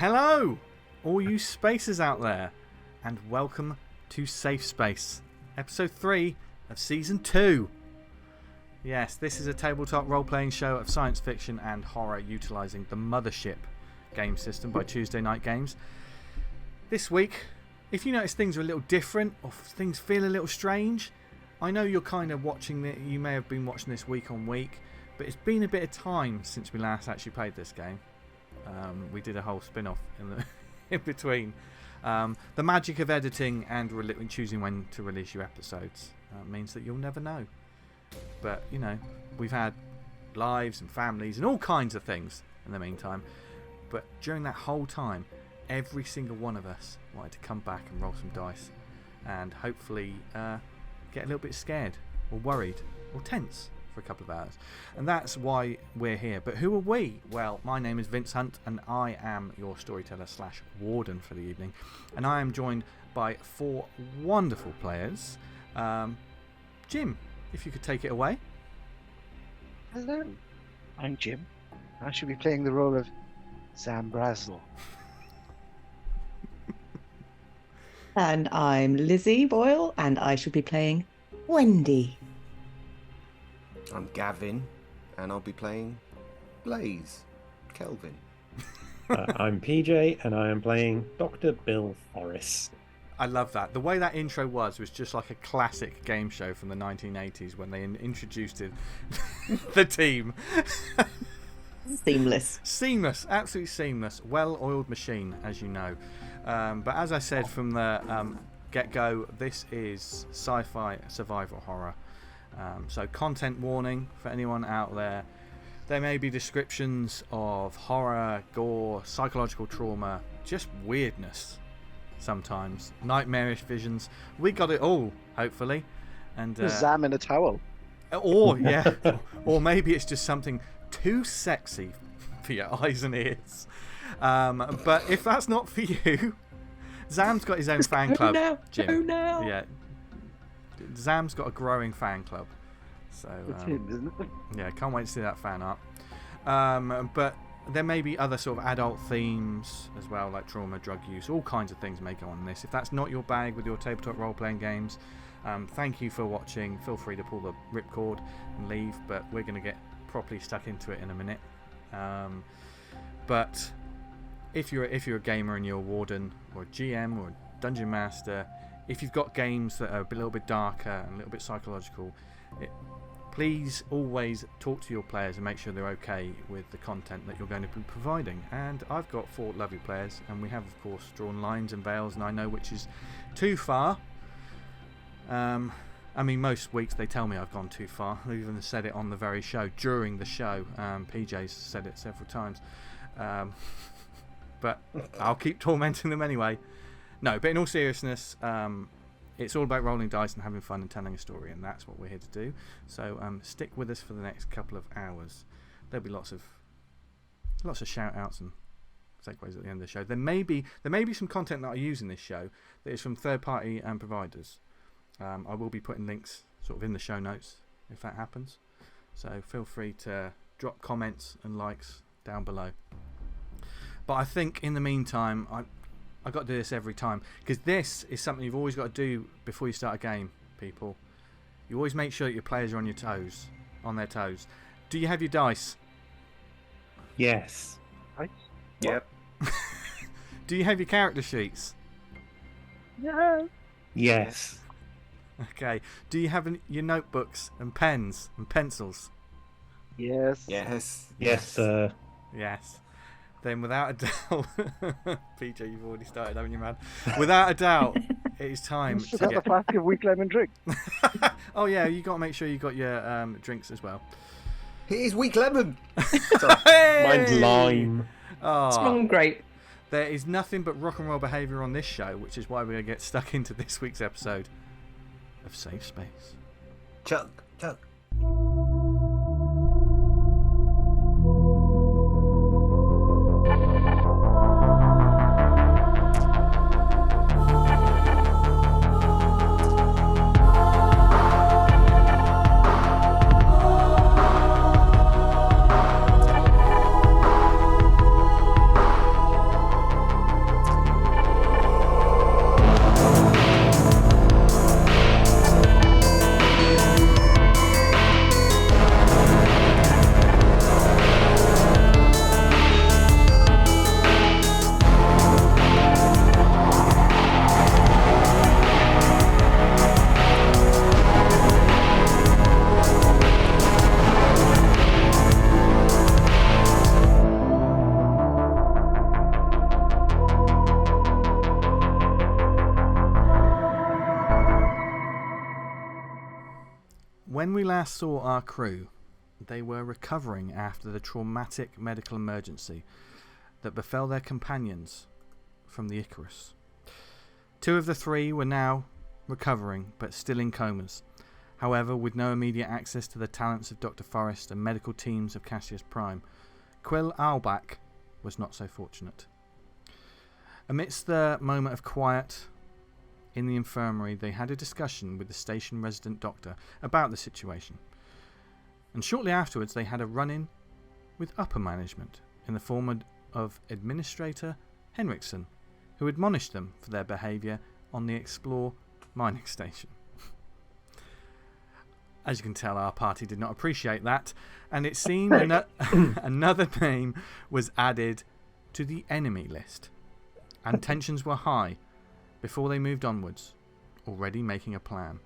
Hello, all you spacers out there, and welcome to Safe Space, episode 3 of season 2. Yes, this is a tabletop role-playing show of science fiction and horror utilising the Mothership game system by Tuesday Night Games. This week, if you notice things are a little different or things feel a little strange, I know you're kind of watching it, you may have been watching this week on week, but it's been a bit of time since we last actually played this game. We did a whole spin-off in between. The magic of editing and choosing when to release your episodes means that you'll never know. But, you know, we've had lives and families and all kinds of things in the meantime. But during that whole time, every single one of us wanted to come back and roll some dice and hopefully get a little bit scared or worried or tense for a couple of hours. And that's why we're here. But who are we? Well, my name is Vince Hunt and I am your storyteller / warden for the evening. And I am joined by 4 wonderful players. Jim, if you could take it away. Hello, I'm Jim. I should be playing the role of ZAM BRAZEL. And I'm Lizzie, Boyle, and I should be playing Wendy. I'm Gavin, and I'll be playing Blaze, KELVIN. I'm PJ, and I am playing Dr. Bill Forrest. I love that. The way that intro was just like a classic game show from the 1980s when they introduced the team. Seamless, absolutely seamless. Well-oiled machine, as you know. But as I said from the get-go, this is sci-fi survival horror. So content warning for anyone out there. There may be descriptions of horror, gore, psychological trauma, just weirdness sometimes. Nightmarish visions. We got it all, hopefully. And ZAM in a towel. Or, yeah. Or maybe it's just something too sexy for your eyes and ears. But if that's not for you, ZAM's got his own fan club. Jim. Go now. Yeah. ZAM's got a growing fan club. So It's him, isn't it? yeah, can't wait to see that fan art. But there may be other sort of adult themes as well, like trauma, drug use, all kinds of things may go on in this. If that's not your bag with your tabletop role-playing games, thank you for watching. Feel free to pull the ripcord and leave, but we're going to get properly stuck into it in a minute. But if you're a gamer and you're a warden or a GM or a dungeon master, if you've got games that are a little bit darker and a little bit psychological, please always talk to your players and make sure they're okay with the content that you're going to be providing. And I've got 4 lovely players, and we have, of course, drawn lines and veils, and I know which is too far. I mean, most weeks they tell me I've gone too far. They even said it on the very show, during the show. PJ's said it several times. But I'll keep tormenting them anyway. No, but in all seriousness, it's all about rolling dice and having fun and telling a story, and that's what we're here to do. So stick with us for the next couple of hours. There'll be lots of shout outs and segues at the end of the show. There may be some content that I use in this show that is from third-party providers. I will be putting links sort of in the show notes if that happens. So feel free to drop comments and likes down below. But I think in the meantime, I've got to do this every time, because this is something you've always got to do before you start a game, people. You always make sure that your players are on their toes. Do you have your dice? Yes. Yep. Do you have your character sheets? Yeah. Yes. Okay. Do you have your notebooks and pens and pencils? Yes. Yes. Yes, sir. Yes. Then without a doubt, PJ, you've already started, haven't you, man? Without a doubt, it is time to Got the flask of weak lemon drink. Oh yeah, you got to make sure you got your drinks as well. It is weak lemon. Hey! Mine's lime. Oh, Strong grape. there is nothing but rock and roll behaviour on this show, which is why we're going to get stuck into this week's episode of Safe Space. Chuck. when we last saw our crew, they were recovering after the traumatic medical emergency that befell their companions from the Icarus. 2 of the 3 were now recovering, but still in comas. However, with no immediate access to the talents of Dr. Forrest and medical teams of Cassius Prime, Quill Owlback was not so fortunate. Amidst the moment of quiet in the infirmary, they had a discussion with the station resident doctor about the situation. And shortly afterwards, they had a run-in with upper management in the form of Administrator Henriksen, who admonished them for their behaviour on the Explore mining station. As you can tell, our party did not appreciate that, and it seemed another name was added to the enemy list, and tensions were high before they moved onwards, already making a plan.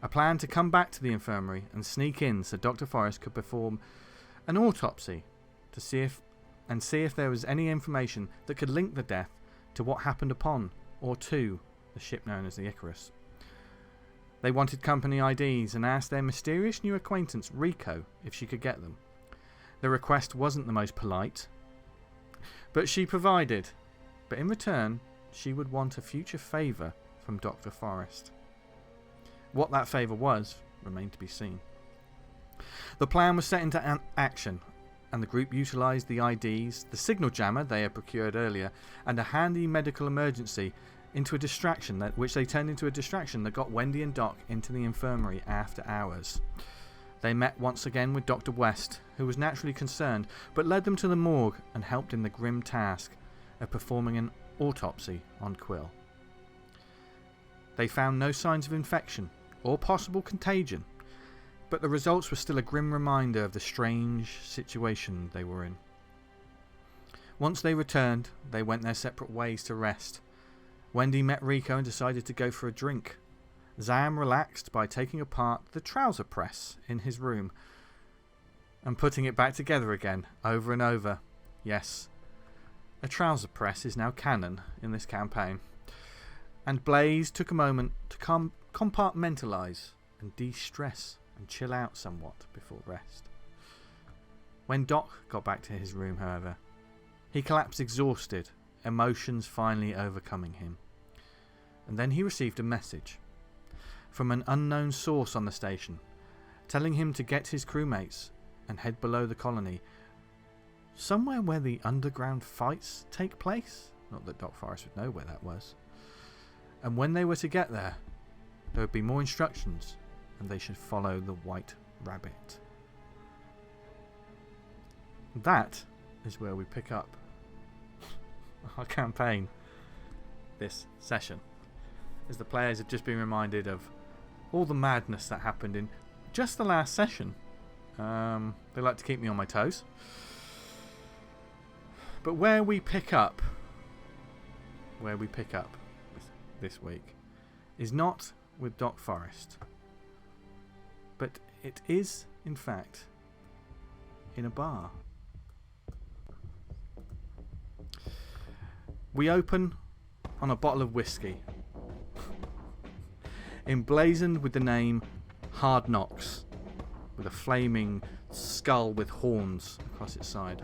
A plan to come back to the infirmary and sneak in so Dr. Forrest could perform an autopsy to see if there was any information that could link the death to what happened upon or to the ship known as the Icarus. They wanted company IDs and asked their mysterious new acquaintance Rico if she could get them. The request wasn't the most polite, but she provided. But in return, she would want a future favour from Dr. Forrest. What that favour was remained to be seen. The plan was set into action, and the group utilised the IDs, the signal jammer they had procured earlier, and a handy medical emergency into a distraction which they turned into a distraction that got Wendy and Doc into the infirmary after hours. They met once again with Dr. West, who was naturally concerned, but led them to the morgue and helped in the grim task of performing an autopsy on Quill. They found no signs of infection or possible contagion, but the results were still a grim reminder of the strange situation they were in. Once they returned, they went their separate ways to rest. Wendy met Rico and decided to go for a drink. ZAM relaxed by taking apart the trouser press in his room and putting it back together again, over and over. Yes, a trouser press is now canon in this campaign. And Blaze took a moment to compartmentalise and de-stress and chill out somewhat before rest. When Doc got back to his room, however, he collapsed exhausted, emotions finally overcoming him. And then he received a message from an unknown source on the station, telling him to get his crewmates and head below the colony, somewhere where the underground fights take place. Not that Doc Forrest would know where that was. And when they were to get there would be more instructions, and they should follow the White Rabbit. That is where we pick up our campaign this session, as the players have just been reminded of all the madness that happened in just the last session. They like to keep me on my toes. But where we pick up this week is not with Doc Forrest, but it is, in fact, in a bar. We open on a bottle of whiskey, emblazoned with the name Hard Knocks, with a flaming skull with horns across its side.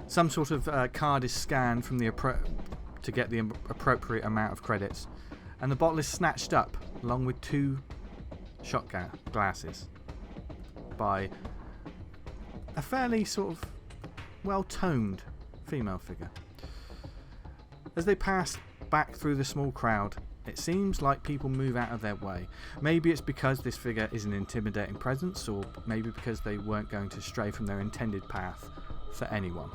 Some sort of card is scanned from to get the appropriate amount of credits, and the bottle is snatched up along with 2 shot glasses by a fairly sort of well-toned female figure. As they pass back through the small crowd, it seems like people move out of their way. Maybe it's because this figure is an intimidating presence, or maybe because they weren't going to stray from their intended path for anyone.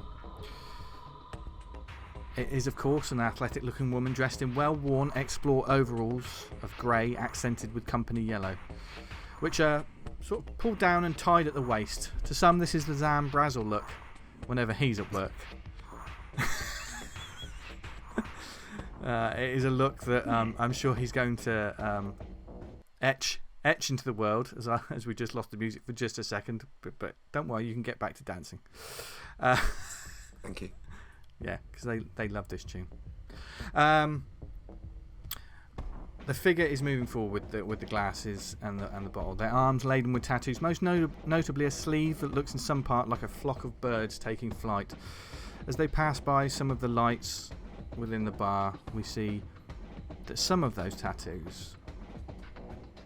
It is, of course, an athletic-looking woman dressed in well-worn Explore overalls of grey accented with company yellow, which are sort of pulled down and tied at the waist. To some, this is the ZAM BRAZEL look whenever he's at work. It is a look that I'm sure he's going to etch into the world, as we just lost the music for just a second. But don't worry, you can get back to dancing. Thank you. Yeah, because they love this tune. The The figure is moving forward with the glasses and the bottle. Their arms laden with tattoos, most notably a sleeve that looks in some part like a flock of birds taking flight. As they pass by some of the lights within the bar, we see that some of those tattoos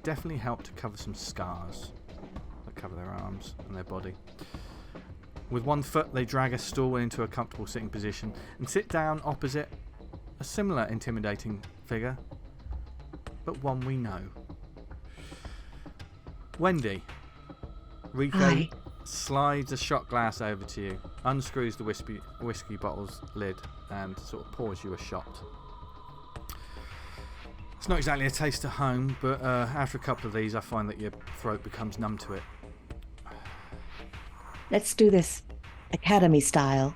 definitely help to cover some scars that cover their arms and their body. With one foot, they drag a stool into a comfortable sitting position and sit down opposite a similar intimidating figure, but one we know. Wendy, Rico Hi. slides a shot glass over to you, unscrews the whiskey bottle's lid, and sort of pours you a shot. It's not exactly a taste of home, but after a couple of these, I find that your throat becomes numb to it. Let's do this academy style.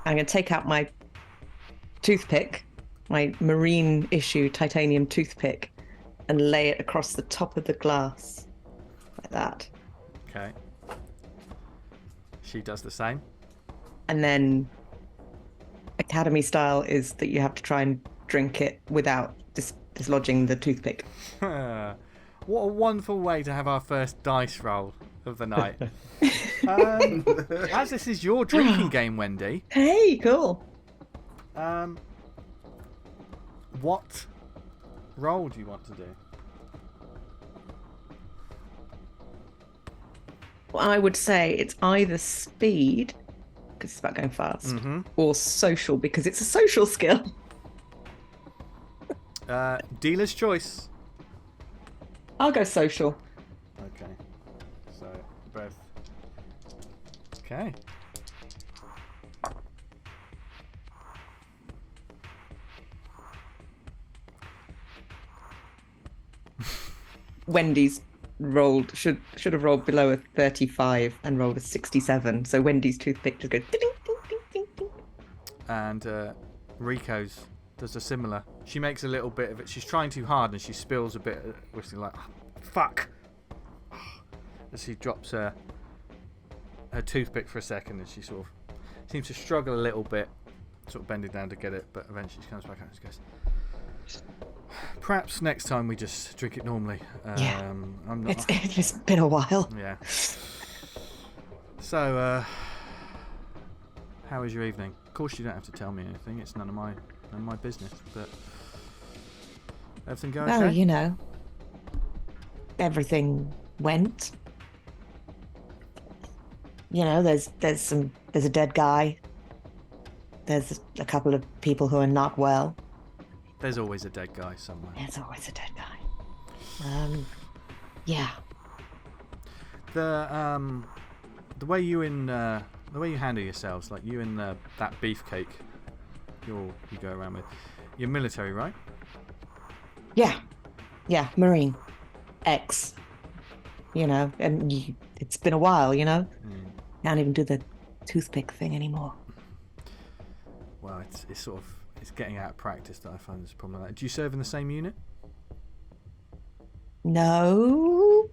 I'm going to take out my toothpick, my marine issue titanium toothpick, and lay it across the top of the glass. Like that. Okay. She does the same. And then academy style is that you have to try and drink it without dislodging the toothpick. What a wonderful way to have our first dice roll of the night. As this is your drinking game, Wendy, Hey, cool. what roll do you want to do? Well, I would say it's either speed, because it's about going fast, or social, because it's a social skill. Dealer's choice. I'll go social. Okay. So, both. Okay. Wendy's rolled should have rolled below a 35 and rolled a 67. So Wendy's toothpick just goes ding ding ding ding ding. And Rico's does a similar. She makes a little bit of it. She's trying too hard and she spills a bit of whiskey, like, fuck. As she drops her toothpick for a second, and she sort of seems to struggle a little bit, sort of bending down to get it, but eventually she comes back out and she goes, perhaps next time we just drink it normally. Yeah. I'm not. It's been a while. Yeah. So, how was your evening? Of course, you don't have to tell me anything. It's none of my business. But everything go okay? Well, you know, everything went. You know, there's a dead guy. There's a couple of people who are not well. There's always a dead guy somewhere. There's always a dead guy. Yeah. The way you handle yourselves, like you and that beefcake, you go around with. You're military, right? Yeah. Marine, ex. You know, and it's been a while. You know, can't even do the toothpick thing anymore. Well, it's sort of. It's getting out of practice that I find this problem. Like that. Do you serve in the same unit? No.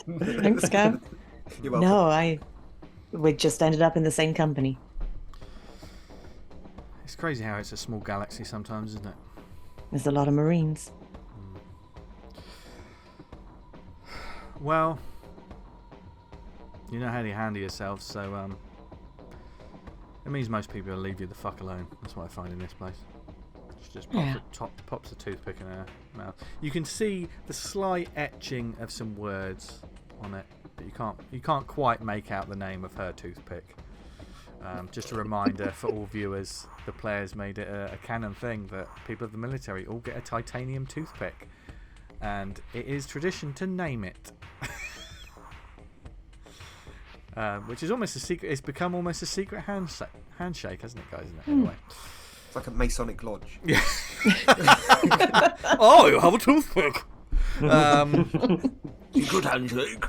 Thanks, Gav. You're welcome. No, we just ended up in the same company. It's crazy how it's a small galaxy sometimes, isn't it? There's a lot of Marines. Well, you know how to handle yourselves, so it means most people will leave you the fuck alone. That's what I find in this place. She just pops the toothpick in her mouth. You can see the slight etching of some words on it, but you can't quite make out the name of her toothpick. Just a reminder for all viewers, the players made it a canon thing that people of the military all get a titanium toothpick, and it is tradition to name it. Which is almost a secret. It's become almost a secret handshake, hasn't it, guys? Anyway, it's like a Masonic lodge. Yeah. Oh, you have a toothpick. Good handshake.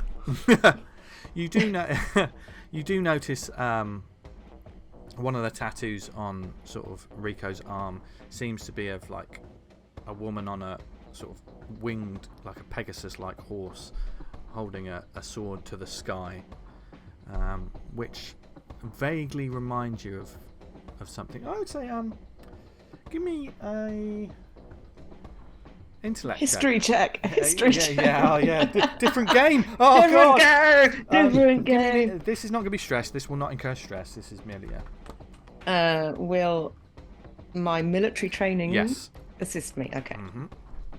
You do notice one of the tattoos on sort of Rico's arm seems to be of like a woman on a sort of winged, like a Pegasus-like horse, holding a sword to the sky. Which vaguely reminds you of something. I would say Give me a intellect History check. History check. Yeah, oh yeah. Different game. Oh Different god. game. Different Give me game. this is not going to be stress. This will not incur stress. This is merely a... Will my military training Yes. assist me? Okay. Mm-hmm.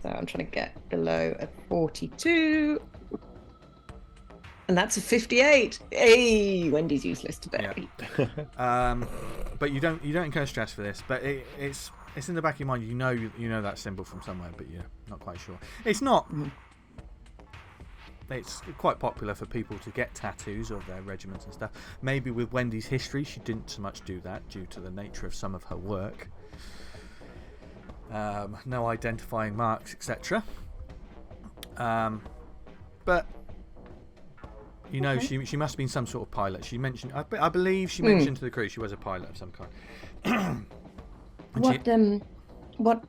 So I'm trying to get below a 42. And that's a 58. Hey, Wendy's useless today. But you don't incur stress for this. But it's in the back of your mind. You know that symbol from somewhere, but you're not quite sure. It's not. It's quite popular for people to get tattoos of their regiments and stuff. Maybe with Wendy's history, she didn't so much do that due to the nature of some of her work. No identifying marks, etc. But you know, she must have been some sort of pilot. She mentioned, I believe she mentioned to the crew she was a pilot of some kind. What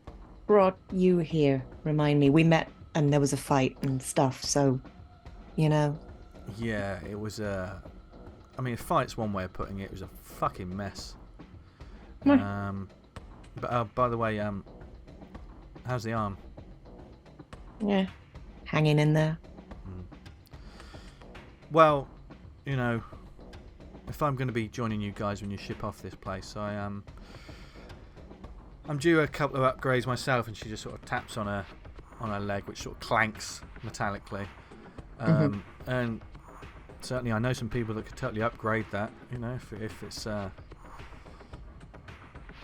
brought you here? Remind me. We met and there was a fight and stuff. So, you know. Yeah, it was a. I mean, a fight's one way of putting it. It was a fucking mess. But by the way, how's the arm? Yeah, hanging in there. Well, you know, if I'm going to be joining you guys when you ship off this place, I'm due a couple of upgrades myself. And she just sort of taps on her leg, which sort of clanks metallically. And certainly, I know some people that could totally upgrade that. You know, if it's well,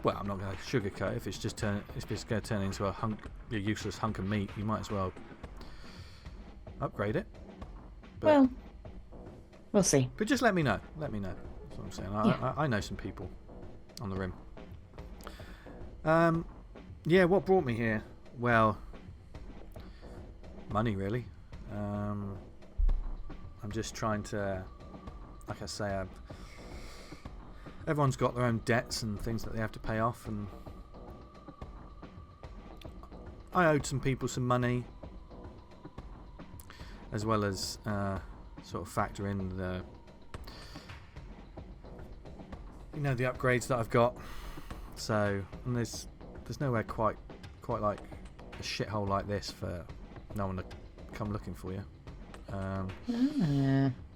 I'm not going to sugarcoat. If it's going to turn into a useless hunk of meat, you might as well upgrade it. But, Well, we'll see. But just let me know. Let me know. That's what I'm saying. I know some people on the rim. Yeah, what brought me here? Well, money, really. I'm just trying to, like I say, everyone's got their own debts and things that they have to pay off, and I owed some people some money, as well as sort of factor in the, you know, the upgrades that I've got. So, and there's nowhere quite like a shithole like this for no one to come looking for you.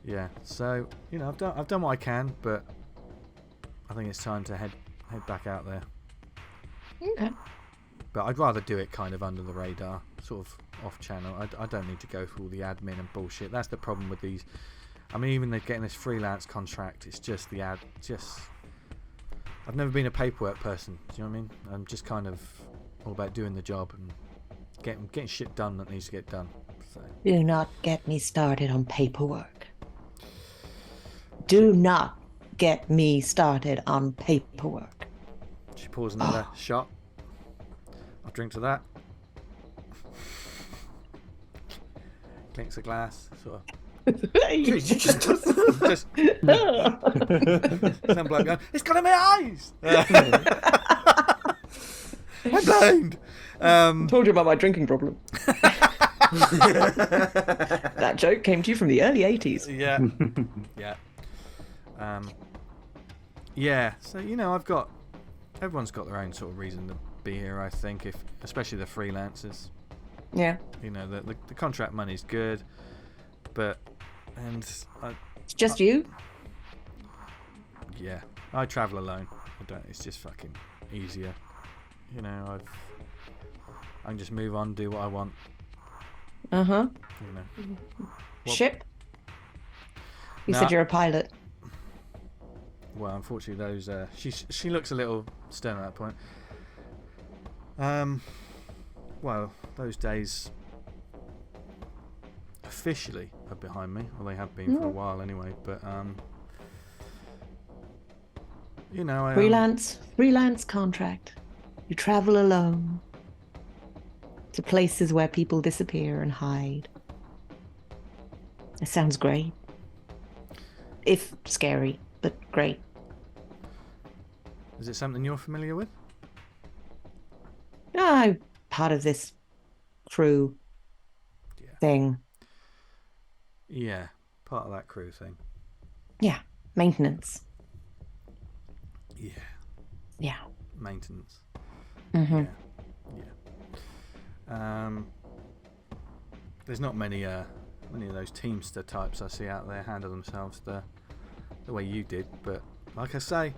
Yeah. So, you know, I've done what I can, but I think it's time to head back out there. Okay. But I'd rather do it kind of under the radar, sort of off channel. I don't need to go through all the admin and bullshit. That's the problem with these. I mean, even they're getting this freelance contract. It's just the ad. I've never been a paperwork person. Do you know what I mean? I'm just kind of all about doing the job and getting shit done that needs to get done. So. Do not get me started on paperwork. Do not get me started on paperwork. She pours another shot. I'll drink to that. Clinks a glass, sort of. Jeez, you just Some bloke going, it's got in my eyes. I'm blind. Told you about my drinking problem. That joke came to you from the early 80s. Yeah. Yeah. So, you know, everyone's got their own sort of reason to be here, I think, especially the freelancers. Yeah. You know, the contract money's good, but It's just you? Yeah, I travel alone. It's just fucking easier. You know, I can just move on, do what I want. Uh-huh. You know. Ship? You No. said you're a pilot. Well, unfortunately, those she looks a little stern at that point. Well, those days officially are behind me. Well, they have been for a while anyway. But you know, Freelance contract. You travel alone to places where people disappear and hide. It sounds great. If scary, but great. Is it something you're familiar with? I'm part of this crew thing. Yeah, part of that crew thing. Yeah, maintenance. Yeah, Yeah. maintenance. Mm-hmm. Yeah. There's not many of those Teamster types I see out there handle themselves the way you did, but like I say,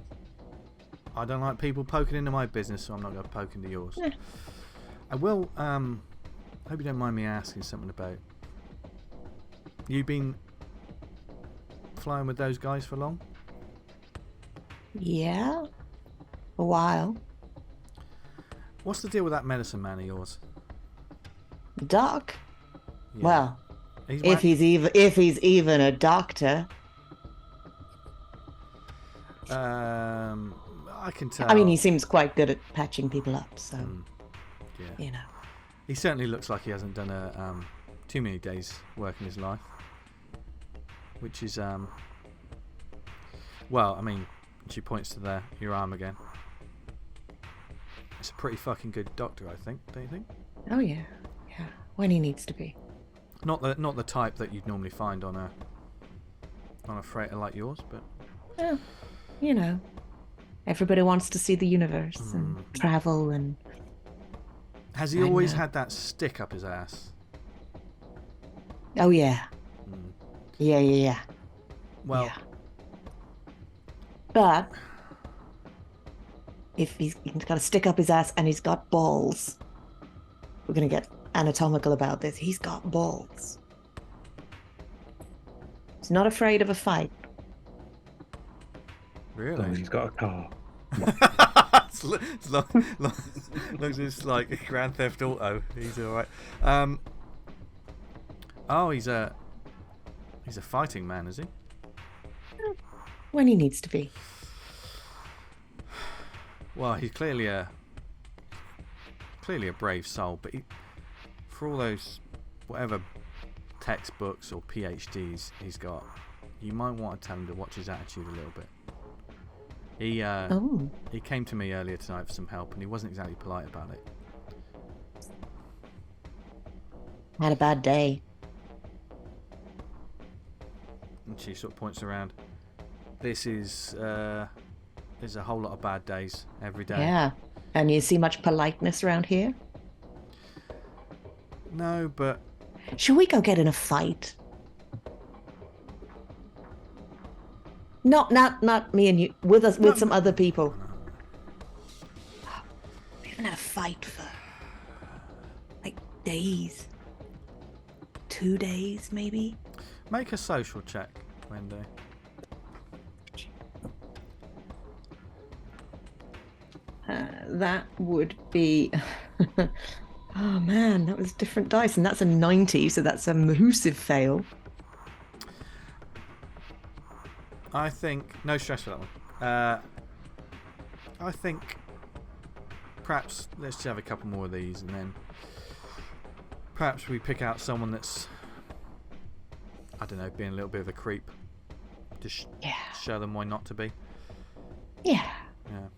I don't like people poking into my business, so I'm not going to poke into yours. Yeah. I will. Hope you don't mind me asking something about. You been flying with those guys for long? Yeah, a while. What's the deal with that medicine man of yours? Doc. Yeah. Well, He's if he's even a doctor. I can tell. I mean, he seems quite good at patching people up, so Yeah. you know. He certainly looks like he hasn't done too many days work in his life, which is well, I mean, she points to your arm again. It's a pretty fucking good doctor, I think. Don't you think? Oh yeah, yeah. When he needs to be. Not the type that you'd normally find on a freighter like yours, but Well, you know, everybody wants to see the universe and travel and. has he always had that stick up his ass? Oh yeah. Yeah. Well, Yeah. But if he's got to stick up his ass and he's got balls, we're gonna get anatomical about this. He's got balls. He's not afraid of a fight. As long as really? he's got a car. As long as it's like a Grand Theft Auto, he's all right. Oh, he's a fighting man, is he? When he needs to be. Well, he's clearly a brave soul, but for all those whatever textbooks or PhDs he's got, you might want to tell him to watch his attitude a little bit. He came to me earlier tonight for some help, and he wasn't exactly polite about it. Had a bad day. And she sort of points around. There's a whole lot of bad days every day. Yeah. And you see much politeness around here? No, but Should we go get in a fight? Not me and you. With us, with some other people. We haven't had a fight for like days. 2 days, maybe. make a social check, Wendy. That would be. Oh man, that was different dice, and that's a 90, so that's a massive fail. I think no stress for that one. I think perhaps let's just have a couple more of these, and then perhaps we pick out someone that's, I don't know, being a little bit of a creep. Just show them why not to be. Yeah. Yeah.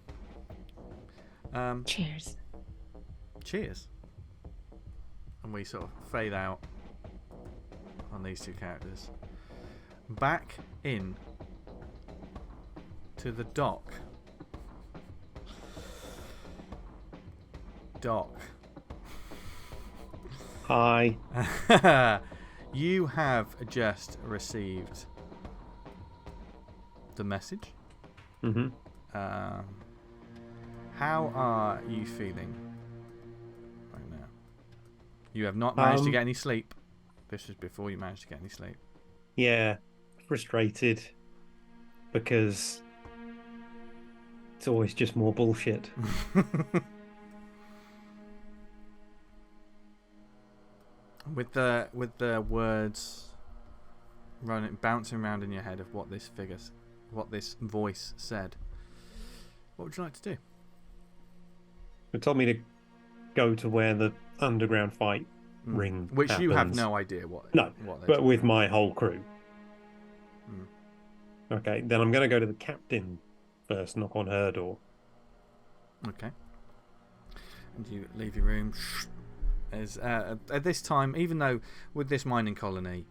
Cheers. Cheers. And we sort of fade out on these two characters. Back in to the dock. Dock. Hi. You have just received the message. Mm-hmm. How are you feeling right now? You have not managed to get any sleep. This was before you managed to get any sleep. Yeah, frustrated because it's always just more bullshit. With the words bouncing around in your head of what this voice said, what would you like to do? It told me to go to where the underground fight ring which happens. you have no idea what. No, what they're but talking with about. my whole crew. Mm. Okay, then I'm going to go to the captain first, knock on her door. Okay. And you leave your room. As at this time, even though with this mining colony,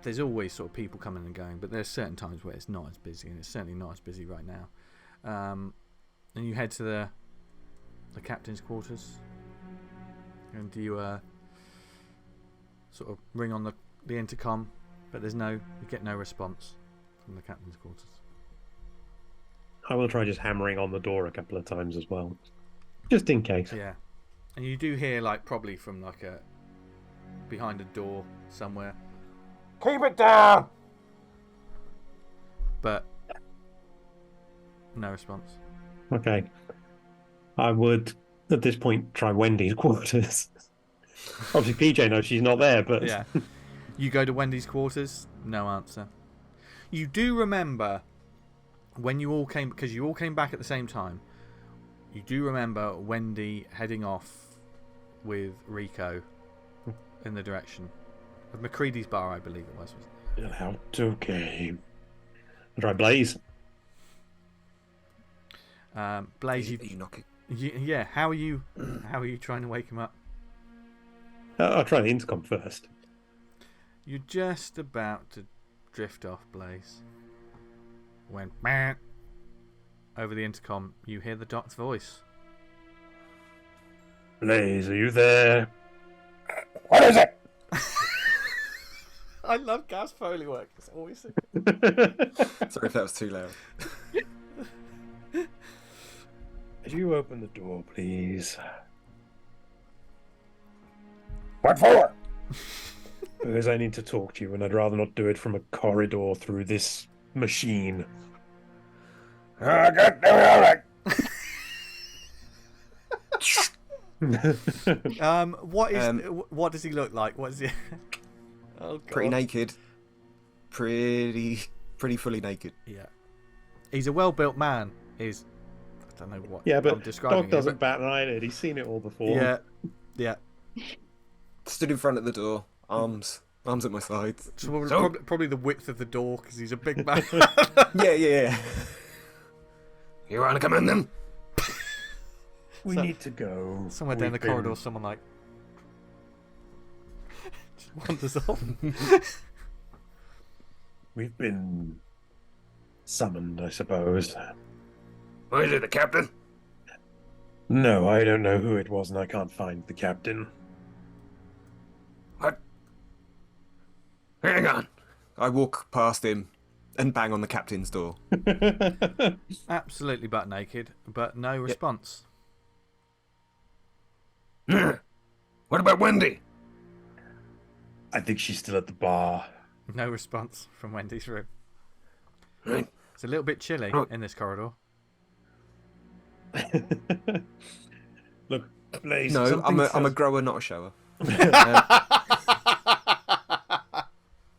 there's always sort of people coming and going, but there's certain times where it's not as busy, and it's certainly not as busy right now. And you head to the captain's quarters, and you sort of ring on the intercom, but you get no response from the captain's quarters. I will try just hammering on the door a couple of times as well, just in case. Yeah, and you do hear probably from behind a door somewhere. Keep it down! But no response. Okay. I would, at this point, try Wendy's quarters. Obviously, PJ knows she's not there, but... Yeah. You go to Wendy's quarters, no answer. You do remember when you all came, because you all came back at the same time, you do remember Wendy heading off with Rico in the direction of McCready's bar, I believe it was. Okay. I'll try Blaze. Blaze, Are you knocking? yeah. How are you trying to wake him up? I'll try the intercom first. You're just about to drift off, Blaze. When "Meow." Over the intercom, you hear the doc's voice. Blaze, are you there? What is it? I love Gav's Foley work. It's always. Sorry if that was too loud. Could you open the door, please? What for? Because I need to talk to you, and I'd rather not do it from a corridor through this machine. Good, all right. What does he look like? What is he? Oh, God. Pretty naked. Pretty fully naked. Yeah, he's a well-built man. I don't know what. Yeah, I'm but describing Doc doesn't him, bat an eyelid. He's seen it all before. Yeah, yeah. Stood in front of the door, arms at my sides. So probably the width of the door because he's a big man. Yeah. You want to come in then? We need to go. Somewhere down the corridor, someone just wanders off. We've been summoned, I suppose. Who is it, the captain? No, I don't know who it was, and I can't find the captain. What? Hang on. I walk past him and bang on the captain's door. Absolutely butt naked, but no response. What about Wendy? I think she's still at the bar. No response from Wendy's room. Right. It's a little bit chilly in this corridor. Look, Blaze. No, I'm a grower, not a shower.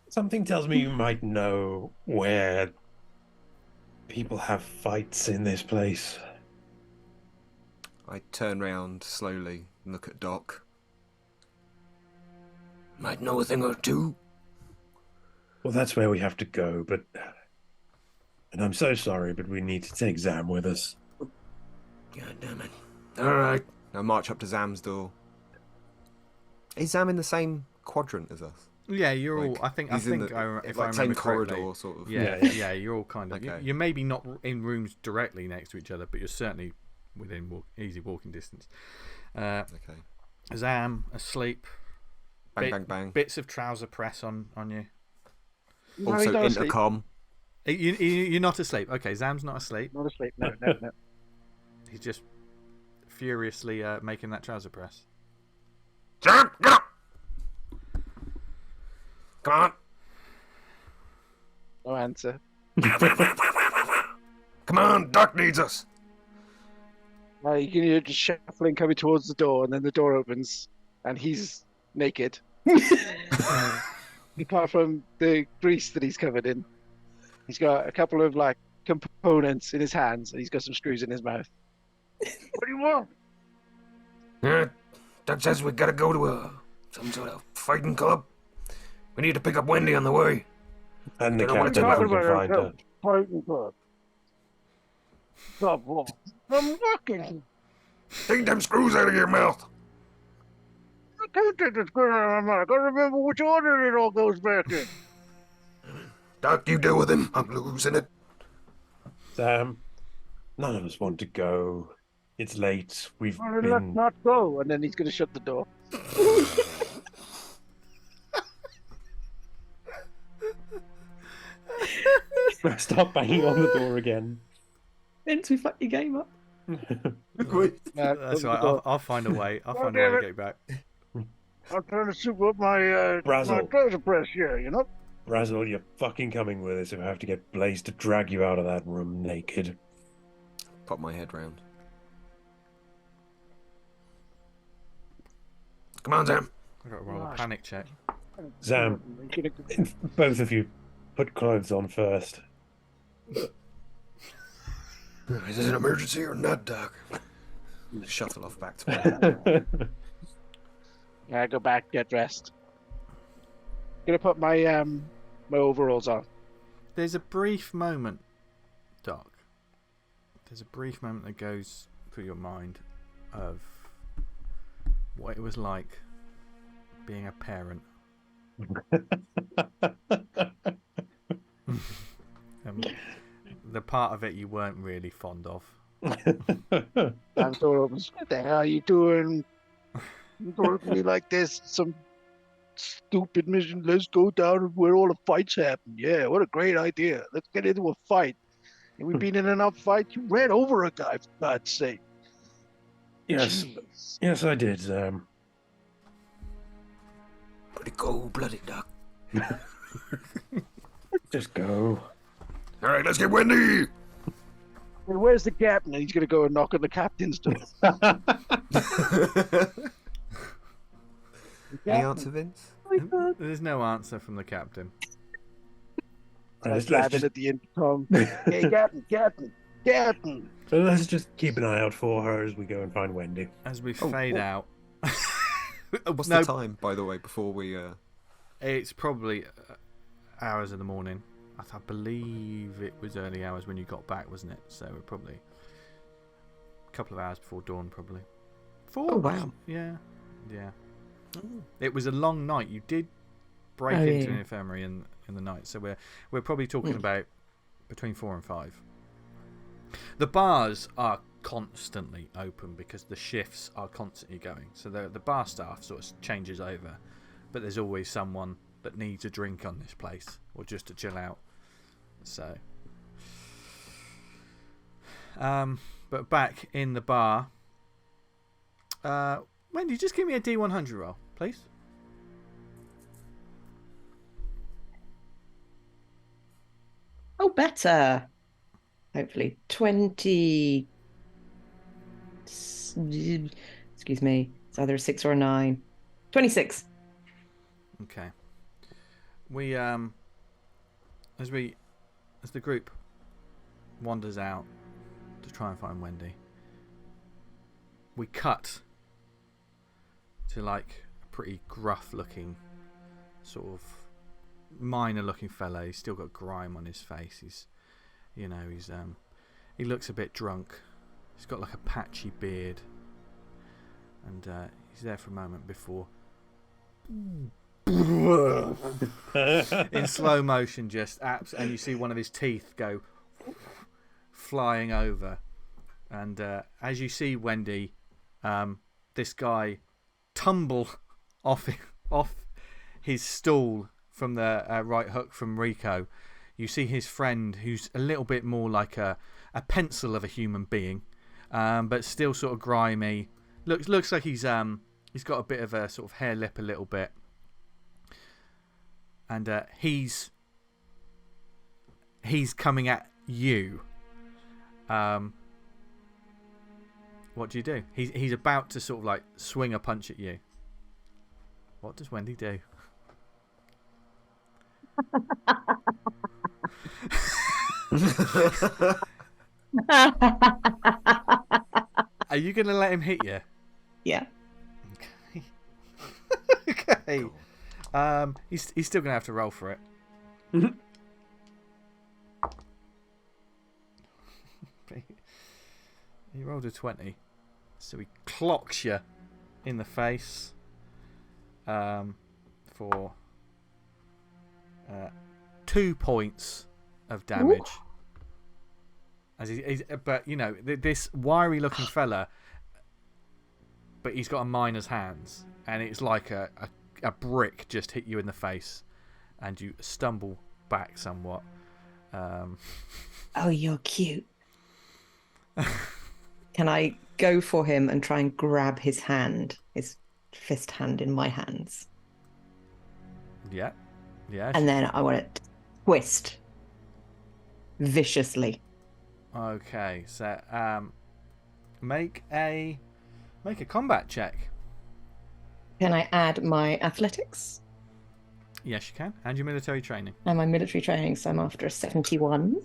Something tells me you might know where people have fights in this place. I turn round slowly and look at Doc. Might know a thing or two. Well, that's where we have to go, but... And I'm so sorry, but we need to take ZAM with us. God damn it. Alright. I march up to Zam's door. Is Zam in the same quadrant as us? Yeah, you're Like, all. I think. he's in If the- I remember like same correctly, corridor, sort of. Yeah, you're all kind of. Okay. You're maybe not in rooms directly next to each other, but you're certainly within easy walking distance. Okay. Zam asleep. Bang, bang, bang. Bits of trouser press on you. No, he's Also not asleep. intercom. You're not asleep. Okay, Zam's not asleep. Not asleep. No. He's just furiously making that trouser press. Zam, get up! Come on. No answer. Come on, Doc needs us. You can hear just shuffling coming towards the door, and then the door opens, and he's naked. Apart from the grease that he's covered in. He's got a couple of components in his hands, and he's got some screws in his mouth. What do you want? Yeah, Doc says we gotta go to some sort of fighting club. We need to pick up Wendy on the way. And the Don't know what captain to hasn't do. find her. Fighting club. Stop what? I'm working. Take them screws out of your mouth. I can't take the screw out of my mouth. I gotta remember which order it all goes back in. Doc, you deal with him. I'm losing it. ZAM, none of us want to go. It's late. We've Well, let's been. not go. And then he's going to shut the door. Stop banging on the door again. Vince, we fucked your game up. That's right. I'll find a way. I'll find a way to get back. I'm trying to super up my Brazel. trouser press here, you know? Brazel, you're fucking coming with us if I have to get Blaze to drag you out of that room naked. Pop my head round. Come on, Zam. I've got to roll a panic check. Zam, both of you, put clothes on first. Is this an emergency or not, Doc? Shuffle off back to me. Yeah, go back, get dressed. Gonna put my my overalls on. There's a brief moment, Doc. There's a brief moment that goes through your mind of what it was like being a parent. The part of it you weren't really fond of. I'm sort of, what the hell are you doing? You talking to me like this? Some stupid mission. Let's go down where all the fights happen. Yeah, what a great idea. Let's get into a fight. And we've been in enough fights. You ran over a guy, for God's sake. Yes. Jeez. Yes, I did, Zam. Pretty cold-blooded, Doc. Just go. All right, let's get Wendy. Well, where's the captain? And he's going to go and knock on the captain's door. Any answer, Vince? There's no answer from the captain. Let's Gavin just, at the intercom. Hey, Captain. let's just keep an eye out for her as we go and find Wendy. As we fade out. What's No, the time, by the way, before we... It's probably hours in the morning. I believe it was early hours when you got back, wasn't it? So we're probably a couple of hours before dawn, probably. 4. Oh, wow. Yeah. It was a long night. You did break into an infirmary in the night, so we're probably talking about between 4 and 5. The bars are constantly open because the shifts are constantly going. So the bar staff sort of changes over, but there's always someone that needs a drink on this place or just to chill out. So, but back in the bar, Wendy, just give me a D100 roll, please. Oh, better. Hopefully. 20. Excuse me. It's either a 6 or a 9. 26. Okay. We as the group wanders out to try and find Wendy, we cut to like a pretty gruff looking sort of minor looking fella. He's still got grime on his face. He's he looks a bit drunk. He's got like a patchy beard, and he's there for a moment before in slow motion just and you see one of his teeth go flying over, and as you see Wendy, this guy tumble off his stool from the right hook from Rico. You see his friend, who's a little bit more like a pencil of a human being, but still sort of grimy. Looks like he's got a bit of a sort of hair lip a little bit. And he's coming at you. What do you do? He's about to sort of like swing a punch at you. What does Wendy do? Are you going to let him hit you? Yeah. Okay. He's still going to have to roll for it. He rolled a 20. So he clocks you in the face for 2 points of damage. As but you know, this wiry-looking fella, but he's got a miner's hands, and it's like a brick just hit you in the face, and you stumble back somewhat. Oh, you're cute. Can I go for him and try and grab his hand, his fist hand in my hands? Yeah. And then I want to twist viciously. Okay, so make a combat check. Can I add my athletics Yes, you can, and your military training. and my military training? So I'm after a 71.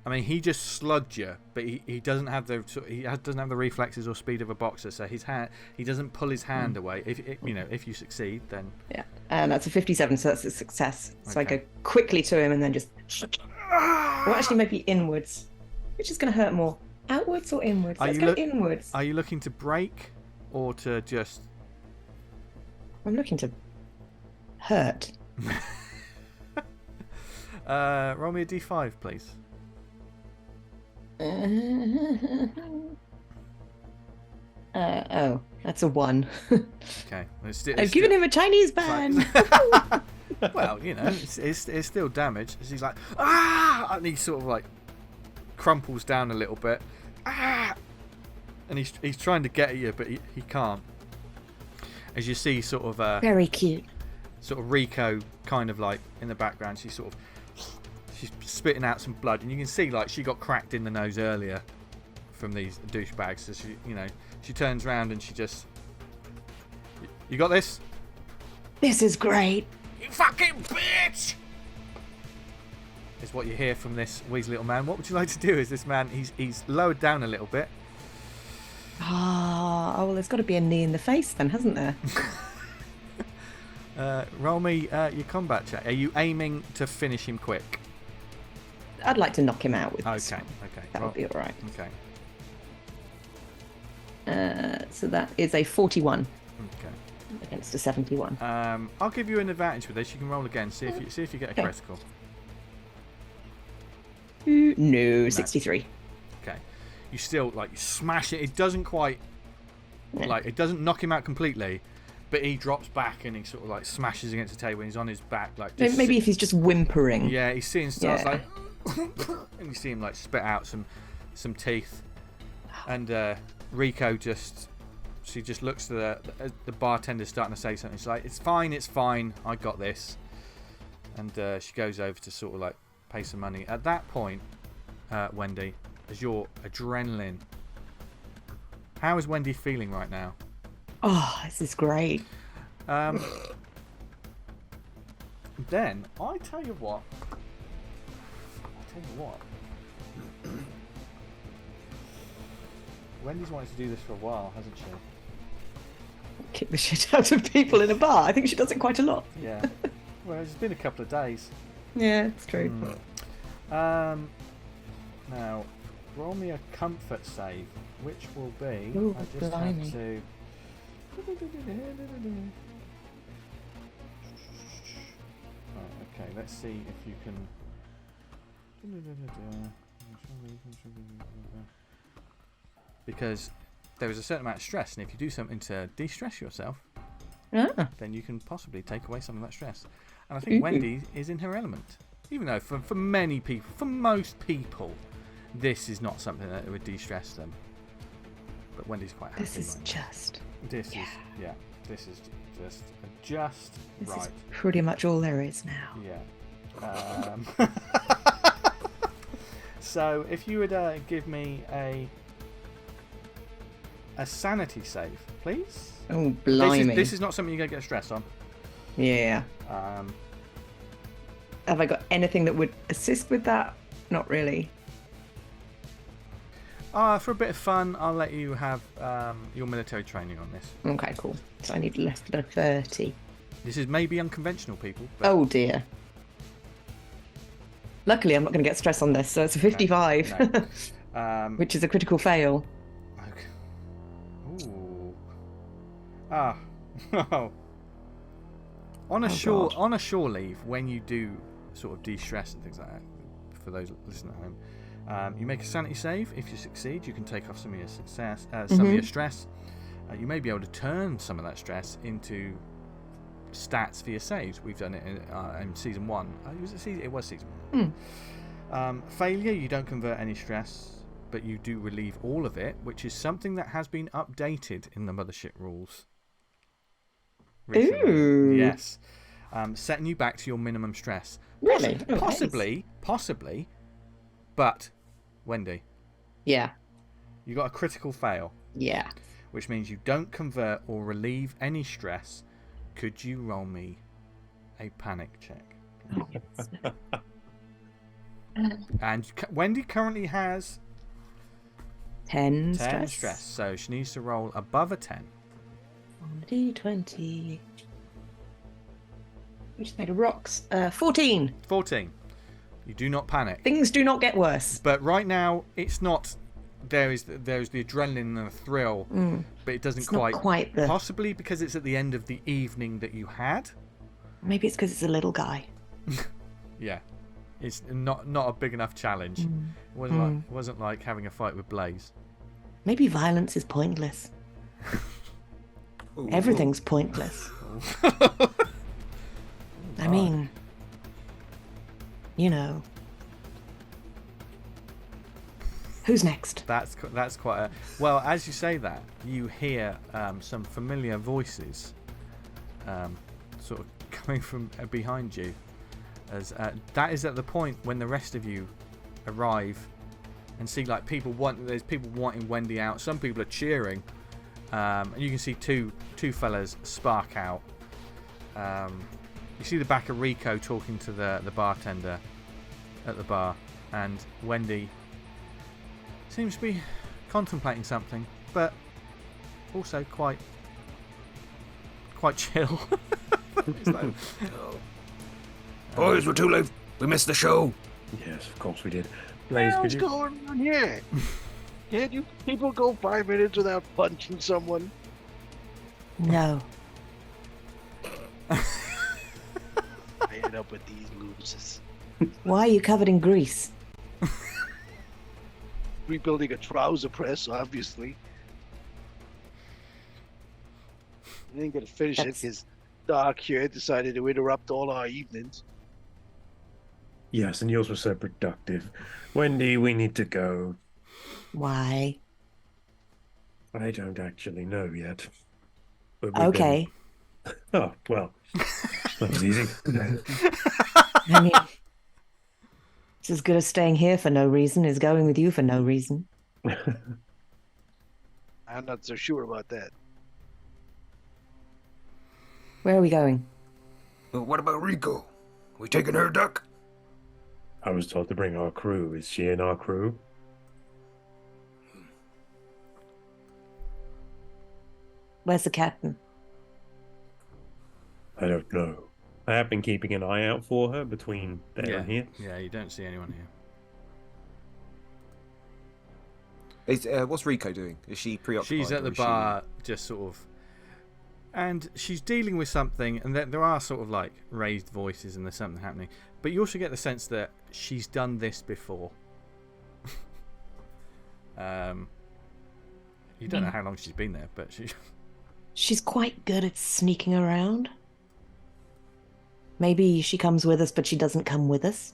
I mean, he just slugged you, but he doesn't have the doesn't have the reflexes or speed of a boxer. So he doesn't pull his hand away. If you succeed, then Yeah, and that's a 57, so that's a success. So Okay. I go quickly to him and then just, or actually maybe inwards, which is going to hurt more. Outwards or inwards? Are Let's you go inwards. Are you looking to break or to just? I'm looking to hurt. Roll me a d5, please. Oh, that's a 1. Okay. I've given him a Chinese band. Well, you know, it's still damage. He's like, ah, and he sort of like crumples down a little bit, ah, and he's trying to get at you, but he can't. As you see, sort of Very cute. sort of Rico kind of like in the background, she's spitting out some blood, and you can see like she got cracked in the nose earlier from these douchebags. So she turns around and she just, you got this? This is great. You fucking bitch! Is what you hear from this wheezy little man. What would you like to do? Is this man, he's lowered down a little bit. Oh, well, there's got to be a knee in the face then, hasn't there? Roll me your combat check. Are you aiming to finish him quick? I'd like to knock him out with this Okay, one. okay. That would be all right. Okay, So that is a 41 okay. against a 71. I'll give you an advantage with this. You can roll again. See if you get a Okay. critical. No, 63. Okay. You still you smash it. It doesn't quite it doesn't knock him out completely, but he drops back and he sort of smashes against the table and he's on his back just Maybe if he's just whimpering. Yeah, he's seeing starts Yeah. and you see him spit out some teeth, and Rico she just looks to the bartender starting to say something. She's like, it's fine, I got this, and she goes over to sort of pay some money. At that point, Wendy, as your adrenaline, how is Wendy feeling right now? Oh, this is great. Then I tell you what. Wendy's wanted to do this for a while, hasn't she? Kick the shit out of people in a bar. I think she does it quite a lot. Yeah. Well, it's been a couple of days. Yeah, it's true. Now, roll me a comfort save, which will be. Ooh, I just blimey. have to. Right, okay, let's see if you can. Because there is a certain amount of stress, and if you do something to de-stress yourself, then you can possibly take away some of that stress. And I think Wendy is in her element. Even though for many people, for most people, this is not something that would de-stress them. But Wendy's quite happy. This is right just. now. This is just This right. is pretty much all there is now. Yeah. So if you would give me a sanity save, please. Oh, blimey. This is not something you're going to get stressed on. Yeah. Have I got anything that would assist with that? Not really. For a bit of fun, I'll let you have your military training on this. Okay, cool. So I need less than a 30. This is maybe unconventional, people. But Oh, dear. Luckily, I'm not going to get stress on this, so it's a 55, No. which is a critical fail. Okay. Ooh. On a God. on a shore leave, when you do sort of de-stress and things like that, for those listening at home, You make a sanity save. If you succeed, you can take off some of your success, some of your stress. You may be able to turn some of that stress into stats for your saves. We've done it in season 1. It was season 1. Failure, you don't convert any stress, but you do relieve all of it, which is something that has been updated in the Mothership rules recently. Ooh. Yes. Setting you back to your minimum stress. Really? Possibly, but Wendy, Yeah. you got a critical fail, Yeah. which means you don't convert or relieve any stress. Could you roll me a panic check? And Wendy currently has 10 10 stress. stress, so she needs to roll above a 10. On the D20. We just made a rocks. 14. 14. You do not panic. Things do not get worse. But right now, it's not. There's the adrenaline and the thrill, but it doesn't It's not quite the... Possibly because it's at the end of the evening that you had. Maybe it's because it's a little guy. Yeah, it's not a big enough challenge. It wasn't like having a fight with Blaze. Maybe violence is pointless. Everything's pointless. I mean, you know. Who's next? That's quite a... Well, as you say that, you hear some familiar voices sort of coming from behind you. As that is at the point when the rest of you arrive and see like there's people wanting Wendy out. Some people are cheering, and you can see two fellas spark out. You see the back of Rico talking to the bartender at the bar, and Wendy seems to be contemplating something, but also quite chill. It's like, Boys, we're too late. We missed the show. Yes, of course we did. Blaze, What's could you... going on here? Can't you people go 5 minutes without punching someone? No. I end up with these losers. Why are you covered in grease? Rebuilding a trouser press, obviously. I didn't get to finish it because Doc here decided to interrupt all our evenings. Yes, and yours was so productive. Wendy, we need to go. Why? I don't actually know yet. But Okay. Oh, well. That was easy. I mean, it's as good as staying here for no reason as going with you for no reason. I'm not so sure about that. Where are we going? Well, what about Rico? We taking her, Duck? I was told to bring our crew. Is she in our crew? Where's the captain? I don't know. I have been keeping an eye out for her between there and here. Yeah, you don't see anyone here. What's Rico doing? Is she preoccupied? She's at the bar, just sort of, and she's dealing with something, and there are sort of like raised voices, and there's something happening. But you also get the sense that she's done this before. You don't know how long she's been there, but She's quite good at sneaking around. Maybe she comes with us, but she doesn't come with us.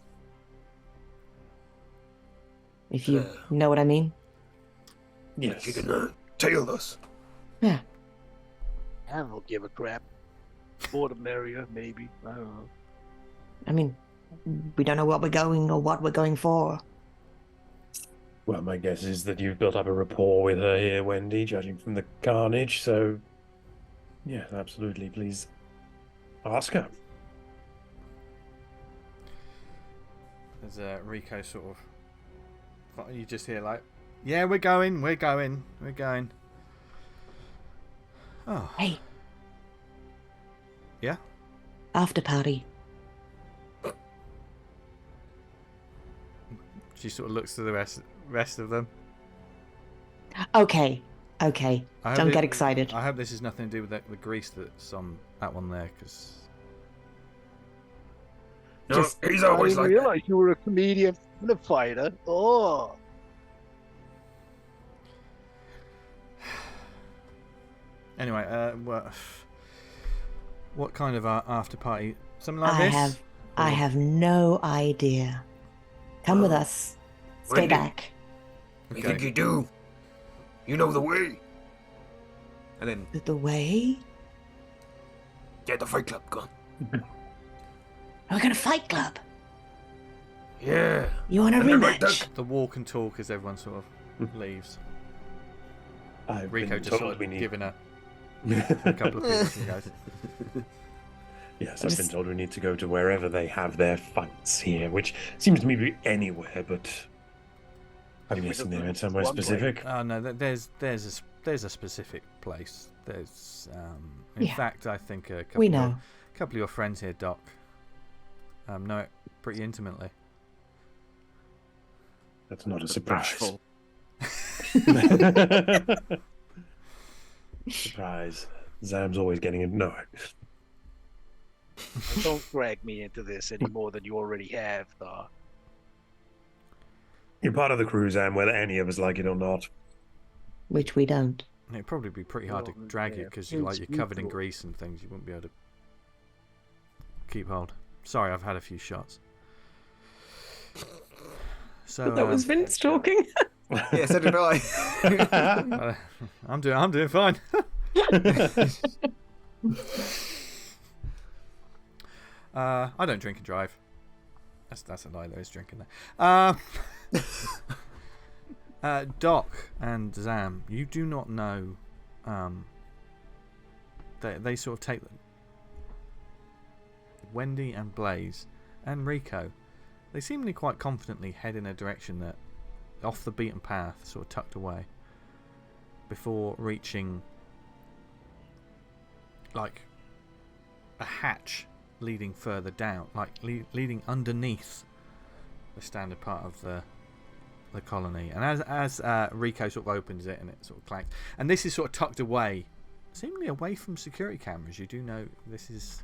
If you know what I mean. Yes. She can tail us. Yeah. I don't give a crap. More the merrier, maybe. I don't know. I mean, we don't know what we're going or what we're going for. Well, my guess is that you've built up a rapport with her here, Wendy, judging from the carnage, so... Yes, absolutely, please ask her. there's Rico sort of... You just hear like, yeah, we're going. Oh. Hey. Yeah? After party. She sort of looks to the rest of them. Okay. Don't get excited. I hope this has nothing to do with the grease that's on that one there, because... No, he's always I like didn't realize you were a comedian I'm a fighter. Oh. Anyway, what kind of after party? Something like this? I have no idea. Come with us. Stay Wendy. back. You think you do? You know the way. And then The way? get the fight club gone. We're gonna fight club. Yeah. You want a And then right rematch? The walk and talk as everyone sort of leaves. I've Rico been just told sort of we need. giving a couple of pieces and goes, Yes, I've been told we need to go to wherever they have their fights here, which seems to me to be anywhere, but I'm guessing they meant somewhere One place. specific. oh no, there's a specific place. There's in Yeah. fact, I think a couple We of know. your friends here, Doc, know it pretty intimately. That's not a surprise. Bashful. Surprise. Zam's always getting it. No. Don't drag me into this any more than you already have, though. You're part of the crew, Zam, whether any of us like it or not. Which we don't. It'd probably be pretty hard to Well, drag you yeah, because it's you're covered in neutral. grease and things. You wouldn't be able to keep hold. Sorry, I've had a few shots. So That was Vince talking. Yeah, so did I. I'm doing fine. I don't drink and drive. That's a lie. There is drinking there. Doc and Zam, you do not know. They sort of take Wendy and Blaze and Rico. They seemingly quite confidently head in a direction that off the beaten path, sort of tucked away, before reaching like a hatch leading further down, like leading underneath the standard part of the colony. And as Rico sort of opens it and it sort of clanks, and this is sort of tucked away, seemingly away from security cameras. You do know this is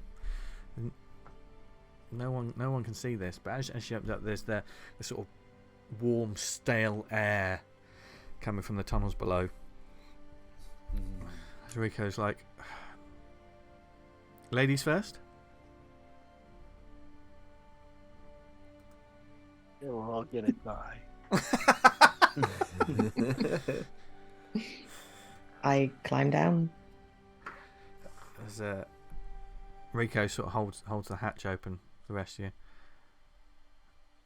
no one can see this, but as she opens up, there's the sort of warm, stale air coming from the tunnels below. As Rico's like, ladies first. Yeah, we're all gonna die. I climb down. As Rico sort of holds the hatch open for the rest of you.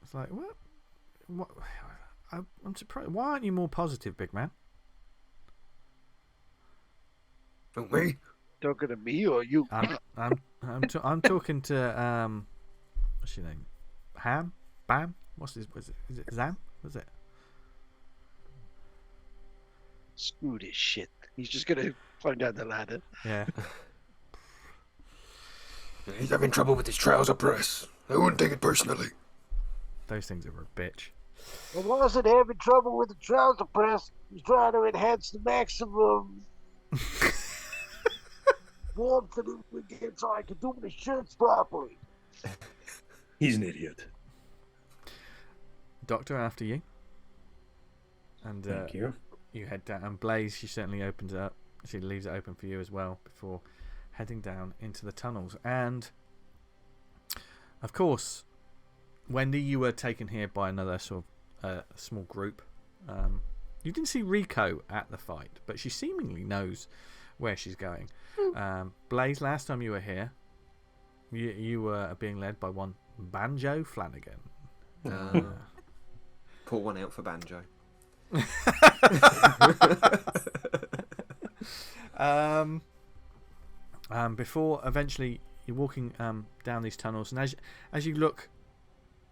It's like, what? I'm surprised. Why aren't you more positive, big man? Don't me? Talking to me or you? I'm talking to what's your name? Bam? What's his? Is it Zam? Was it? Screw this shit. He's just gonna climb down the ladder. Yeah. He's having trouble with his trouser press. I wouldn't take it personally. Those things are a bitch. I wasn't having trouble with the trouser press. He's trying to enhance the maximum warmth that we get so I can do the shirts properly. He's an idiot. Doctor, after you. And Thank you. you head down. And Blaze, she certainly opens it up. She leaves it open for you as well before heading down into the tunnels. And of course, Wendy, you were taken here by another sort of small group. You didn't see Rico at the fight, but she seemingly knows where she's going. Blaze, last time you were here, you were being led by one Banjo Flanagan. Pour one out for Banjo. Before eventually you're walking down these tunnels, and as you look,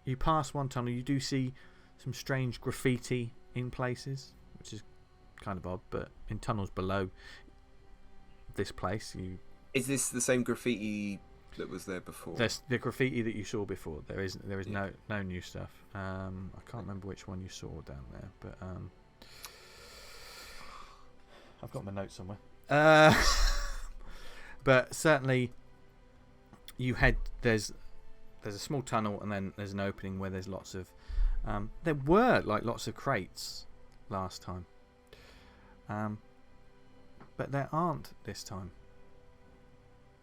you pass one tunnel, you do see some strange graffiti in places, which is kind of odd, but in tunnels below this place, Is this the same graffiti that was there before? there's the graffiti that you saw before. There is no new stuff. I can't remember which one you saw down there, but I've got my notes somewhere. But certainly you head, there's a small tunnel, and then there's an opening where there's lots of There were like lots of crates last time, but there aren't this time.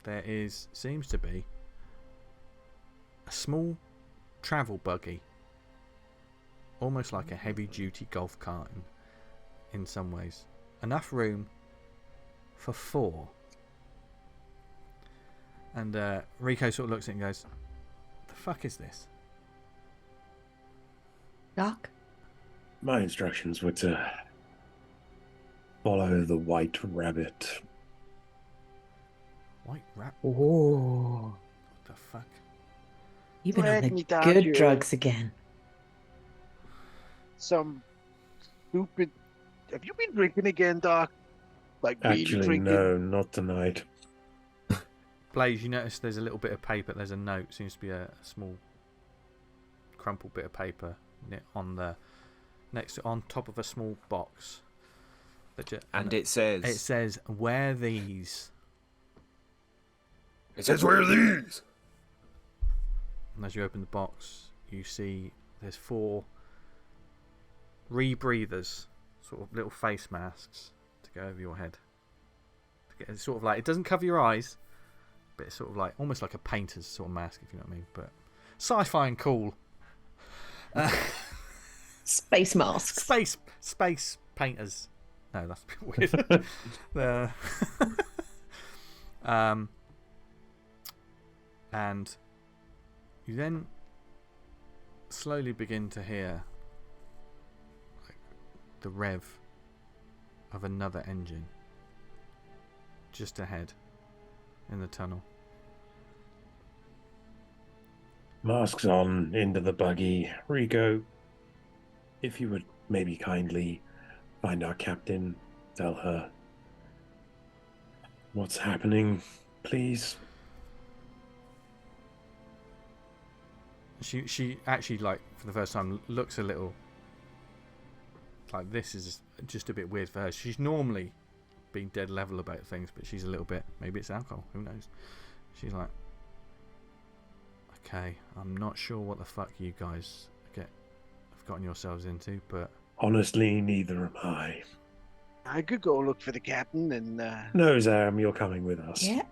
There seems to be a small travel buggy, almost like a heavy-duty golf cart in some ways. Enough room for 4. And Rico sort of looks at it and goes, "The fuck is this?" Doc? My instructions were to follow the white rabbit. White rat? Oh, What the fuck? you've been on Drag the me down good here. drugs again. Some stupid. Have you been drinking again, Doc? Like really Actually, drinking? no, not tonight. Blaze, you notice there's a little bit of paper. There's a note. Seems to be a small crumpled bit of paper on top of a small box. And it says... It says, "Wear these." It says, "Where are these?" And as you open the box, you see there's 4 rebreathers, sort of little face masks to go over your head. It's sort of like, it doesn't cover your eyes, but it's sort of like almost like a painter's sort of mask, if you know what I mean. But sci-fi and cool. Space masks. Space painters. No, that's a bit weird. And you then slowly begin to hear like the rev of another engine just ahead in the tunnel. Masks on, into the buggy. Rico, if you would maybe kindly find our captain, tell her what's happening, please. She actually, like, for the first time, looks a little like this is just a bit weird for her. She's normally been dead level about things, but she's a little bit, maybe it's alcohol, who knows. She's like, okay, I'm not sure what the fuck you guys have gotten yourselves into, but Honestly, neither am I. I could go look for the captain, and No, Zam, you're coming with us. Yeah.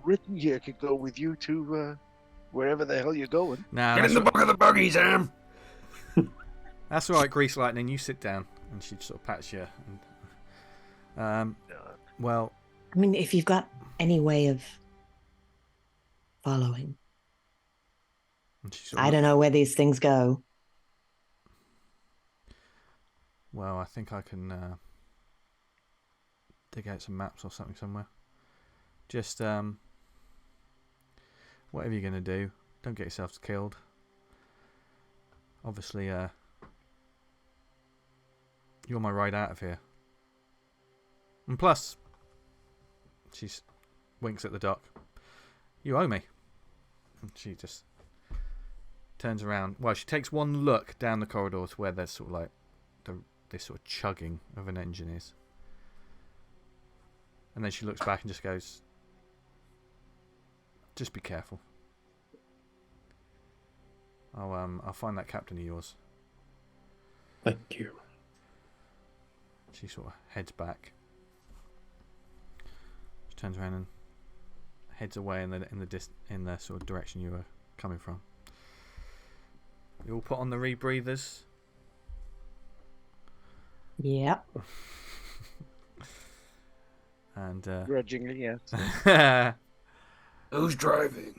Ritten here could go with you to wherever the hell you're going. nah, Get in the back of the buggy, Sam! that's all right, Grease Lightning, you sit down. And she sort of pats you. And, well, I mean, if you've got any way of following. and she sort of I don't know where these things go. Well, I think I can dig out some maps or something somewhere. Just whatever you're gonna do, don't get yourselves killed. Obviously, you're my ride out of here. And plus, she winks at the dock. You owe me. And she just turns around. Well, she takes one look down the corridor to where there's sort of like this sort of chugging of an engine is. And then she looks back and just goes, just be careful. I'll find that captain of yours. Thank you. She sort of heads back. She turns around and heads away in the sort of direction you were coming from. You all put on the rebreathers. Yep. And Grudgingly, yes. Who's driving?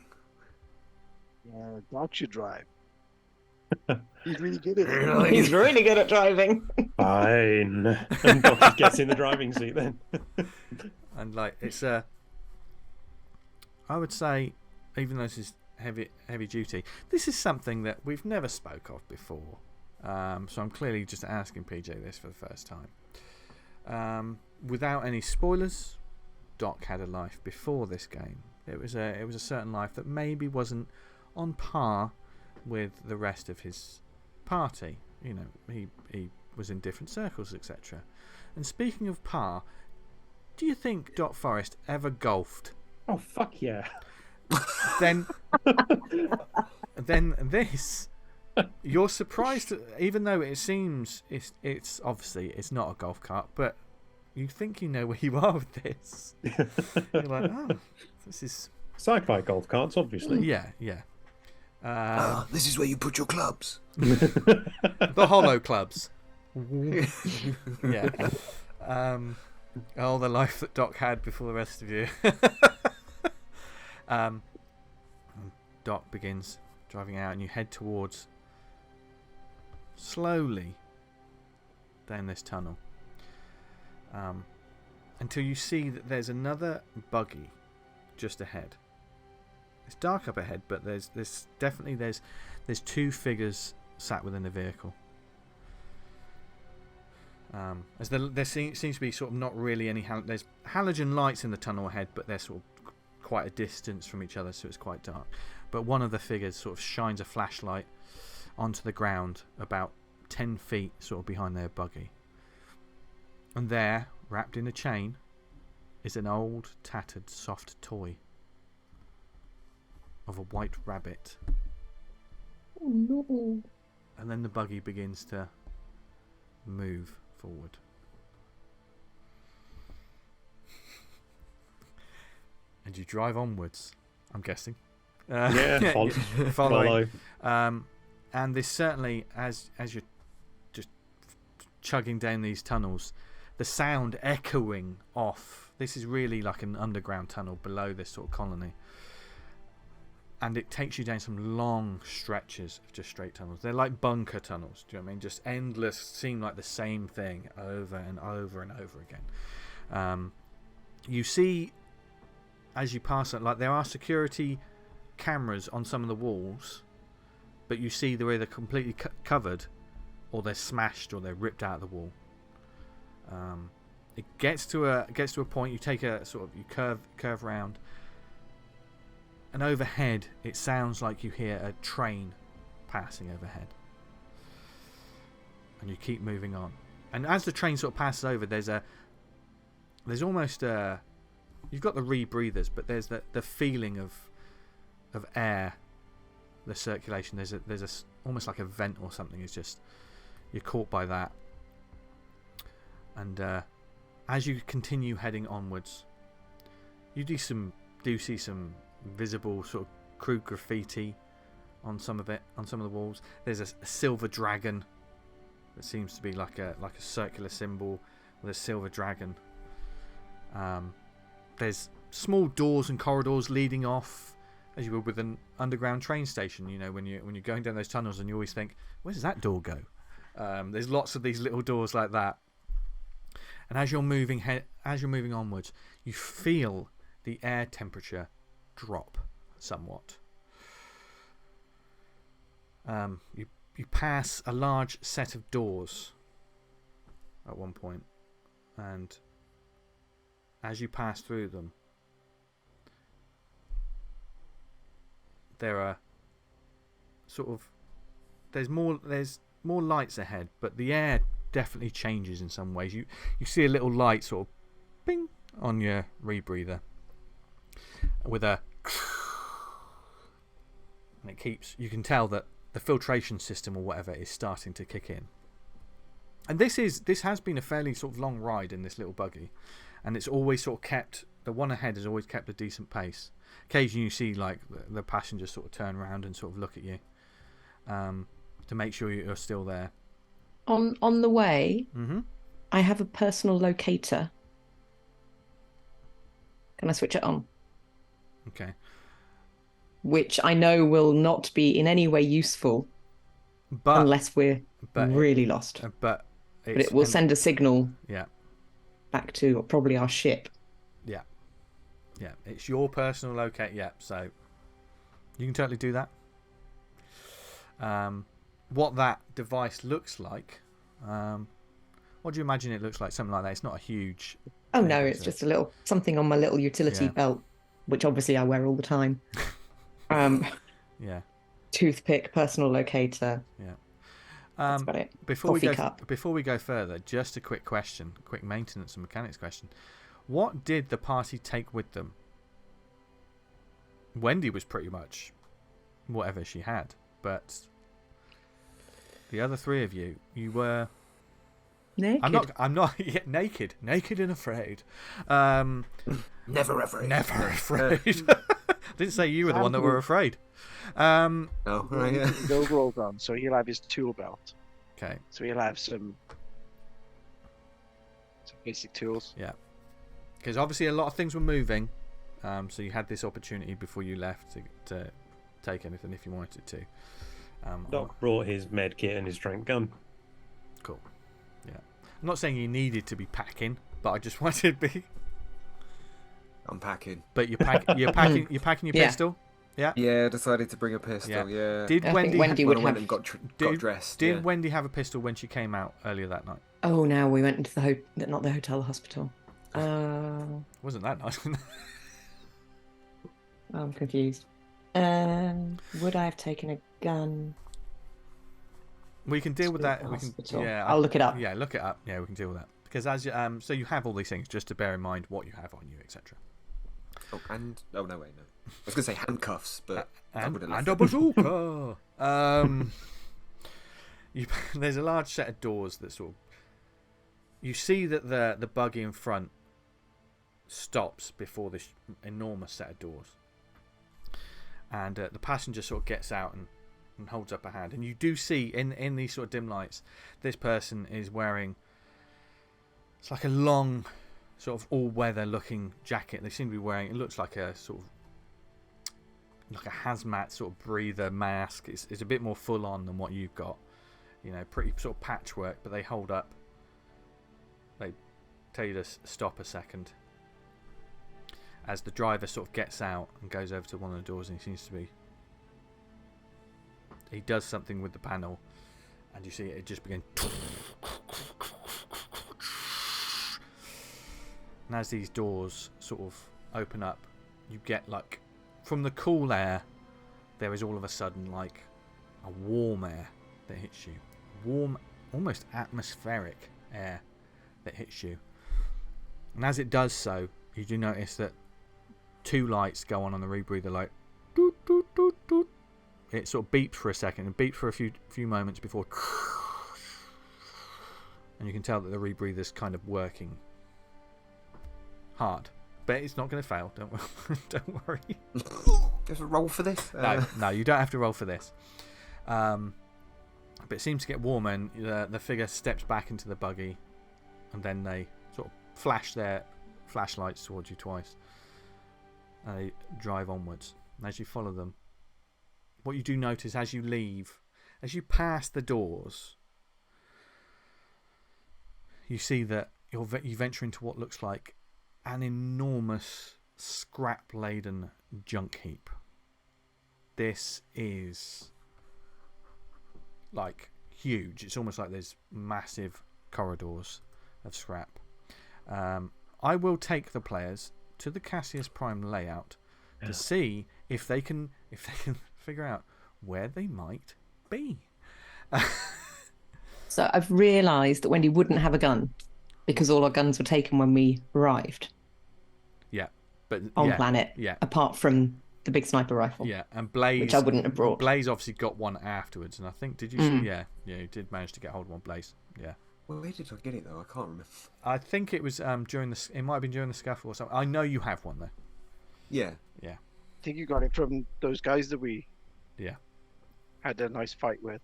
Yeah, Doc should drive. He's really good at it. He's really good at driving. Fine. And Doc just gets in the driving seat then. and like it's I would say, even though this is heavy duty, this is something that we've never spoke of before. So I'm clearly just asking PJ this for the first time. Without any spoilers, Doc had a life before this game. It was a certain life that maybe wasn't on par with the rest of his party. You know, he was in different circles, etc. And speaking of par, do you think Doc Forrest ever golfed? Oh, fuck yeah. Then this You're surprised, even though it seems it's obviously it's not a golf cart, but you think you know where you are with this. You're like, oh, this is Sci-fi golf carts, obviously. yeah. This is where you put your clubs. The hollow clubs. Yeah. The life that Doc had before the rest of you. Doc begins driving out, and you head towards slowly down this tunnel until you see that there's another buggy just ahead. It's dark up ahead, but there's definitely two figures sat within the vehicle. As there seems to be sort of not really any there's halogen lights in the tunnel ahead, but they're sort of quite a distance from each other, so it's quite dark. But one of the figures sort of shines a flashlight onto the ground about 10 feet sort of behind their buggy. And there, wrapped in a chain, is an old, tattered, soft toy of a white rabbit. Oh no. And then the buggy begins to move forward. And you drive onwards, I'm guessing. Follow. And this certainly, as you're just chugging down these tunnels, the sound echoing off. This is really like an underground tunnel below this sort of colony. And it takes you down some long stretches of just straight tunnels. They're like bunker tunnels. Do you know what I mean? Just endless, seem like the same thing over and over and over again. You see, as you pass it, like there are security cameras on some of the walls, but you see they're either completely covered, or they're smashed, or they're ripped out of the wall. It gets to a point. You take a sort of curve round. And overhead, it sounds like you hear a train passing overhead. And you keep moving on. And as the train sort of passes over, there's almost a... You've got the rebreathers, but there's the feeling of air, the circulation. There's almost like a vent or something. It's just... You're caught by that. And as you continue heading onwards, you do see some visible sort of crude graffiti on some of the walls. There's a silver dragon that seems to be like a circular symbol with a silver dragon. There's small doors and corridors leading off, as you would with an underground train station. You know, when you're going down those tunnels, and you always think, where does that door go? There's lots of these little doors like that. And as you're moving onwards, you feel the air temperature drop somewhat. You pass a large set of doors at one point, and as you pass through them, there are there's more lights ahead, but the air definitely changes in some ways. You see a little light sort of ping on your rebreather with a... And it keeps... You can tell that the filtration system or whatever is starting to kick in. And this has been a fairly sort of long ride in this little buggy, and it's always sort of kept... The one ahead has always kept a decent pace. Occasionally you see like the passengers sort of turn around and sort of look at you to make sure you're still there. On the way, Mm-hmm. I have a personal locator. Can I switch it on? Okay. Which I know will not be in any way useful But unless we're really lost. But it will send a signal back to probably our ship. Yeah, it's your personal locate. Yeah, so you can totally do that. What that device looks like, what do you imagine it looks like? Something like that. It's not a huge... Oh no, it's just a little something on my little utility belt, which obviously I wear all the time. Yeah. Toothpick, personal locator. Yeah. That's about it. Before we go further, just a quick question, a quick maintenance and mechanics question. What did the party take with them? Wendy was pretty much whatever she had, but the other three of you, you were. Naked. I'm not yet naked and afraid. Never afraid. Never afraid. Didn't say you were the one that were afraid. Oh, right, yeah. He's overall gone, so he'll have his tool belt. Okay. So he'll have some basic tools. Yeah. Because obviously a lot of things were moving, so you had this opportunity before you left to take anything if you wanted to. Doc brought his med kit and his strength gun. Cool. Yeah. I'm not saying you needed to be packing, but I just wanted to be. I'm packing. But you're packing your Yeah. pistol. Yeah. Yeah, decided to bring a pistol. Yeah. Did I think Wendy? Wendy when would I went have. and got dressed. Did yeah. Wendy have a pistol when she came out earlier that night? Oh, now we went into the not the hotel, the hospital. Wasn't that nice? I'm confused. Would I have taken a gun? We can deal with to that. the We can. hospital? Yeah. I'll look it up. Yeah, look it up. Yeah, we can deal with that because as you, so you have all these things just to bear in mind what you have on you, etc. Oh, and no, wait, no. I was gonna say handcuffs, but I would have left And a bazooka. There's a large set of doors that sort of. You see that the buggy in front stops before this enormous set of doors, and the passenger sort of gets out and holds up a hand, and you do see in these sort of dim lights, this person is wearing. It's like a long, sort of all-weather looking jacket. They seem to be wearing. It looks like a sort of like a hazmat sort of breather mask. It's a bit more full on than what you've got. You know, pretty sort of patchwork, but they hold up. They tell you to stop a second. As the driver sort of gets out and goes over to one of the doors, and he seems to be. He does something with the panel, and you see it just begin. And as these doors sort of open up, you get like from the cool air, there is all of a sudden like a warm air that hits you. Warm, almost atmospheric air that hits you. And as it does so, you do notice that two lights go on the rebreather, like doot, doot, doot, doot. It sort of beeps for a second and beeps for a few moments before, and you can tell that the rebreather's kind of working hard, but it's not going to fail. Don't worry. There's a roll for this. No, you don't have to roll for this. But it seems to get warmer, and the figure steps back into the buggy, and then they sort of flash their flashlights towards you twice, and they drive onwards. And as you follow them, what you do notice as you leave, as you pass the doors, you see that you venture into what looks like an enormous scrap-laden junk heap. This is like huge. It's almost like there's massive corridors of scrap. I will take the players to the Cassius Prime layout to see if they can figure out where they might be. So I've realised that Wendy wouldn't have a gun because all our guns were taken when we arrived. Yeah, but on planet. Yeah, apart from the big sniper rifle. Yeah, and Blaze, which I wouldn't have brought. Blaze obviously got one afterwards, and I think did you? See, yeah, you did manage to get hold of one. Blaze, yeah. Well, where did I get it though? I can't remember. I think it was during the. It might have been during the scuffle or something. I know you have one though. Yeah. Yeah. I think you got it from those guys that we. Yeah. Had a nice fight with.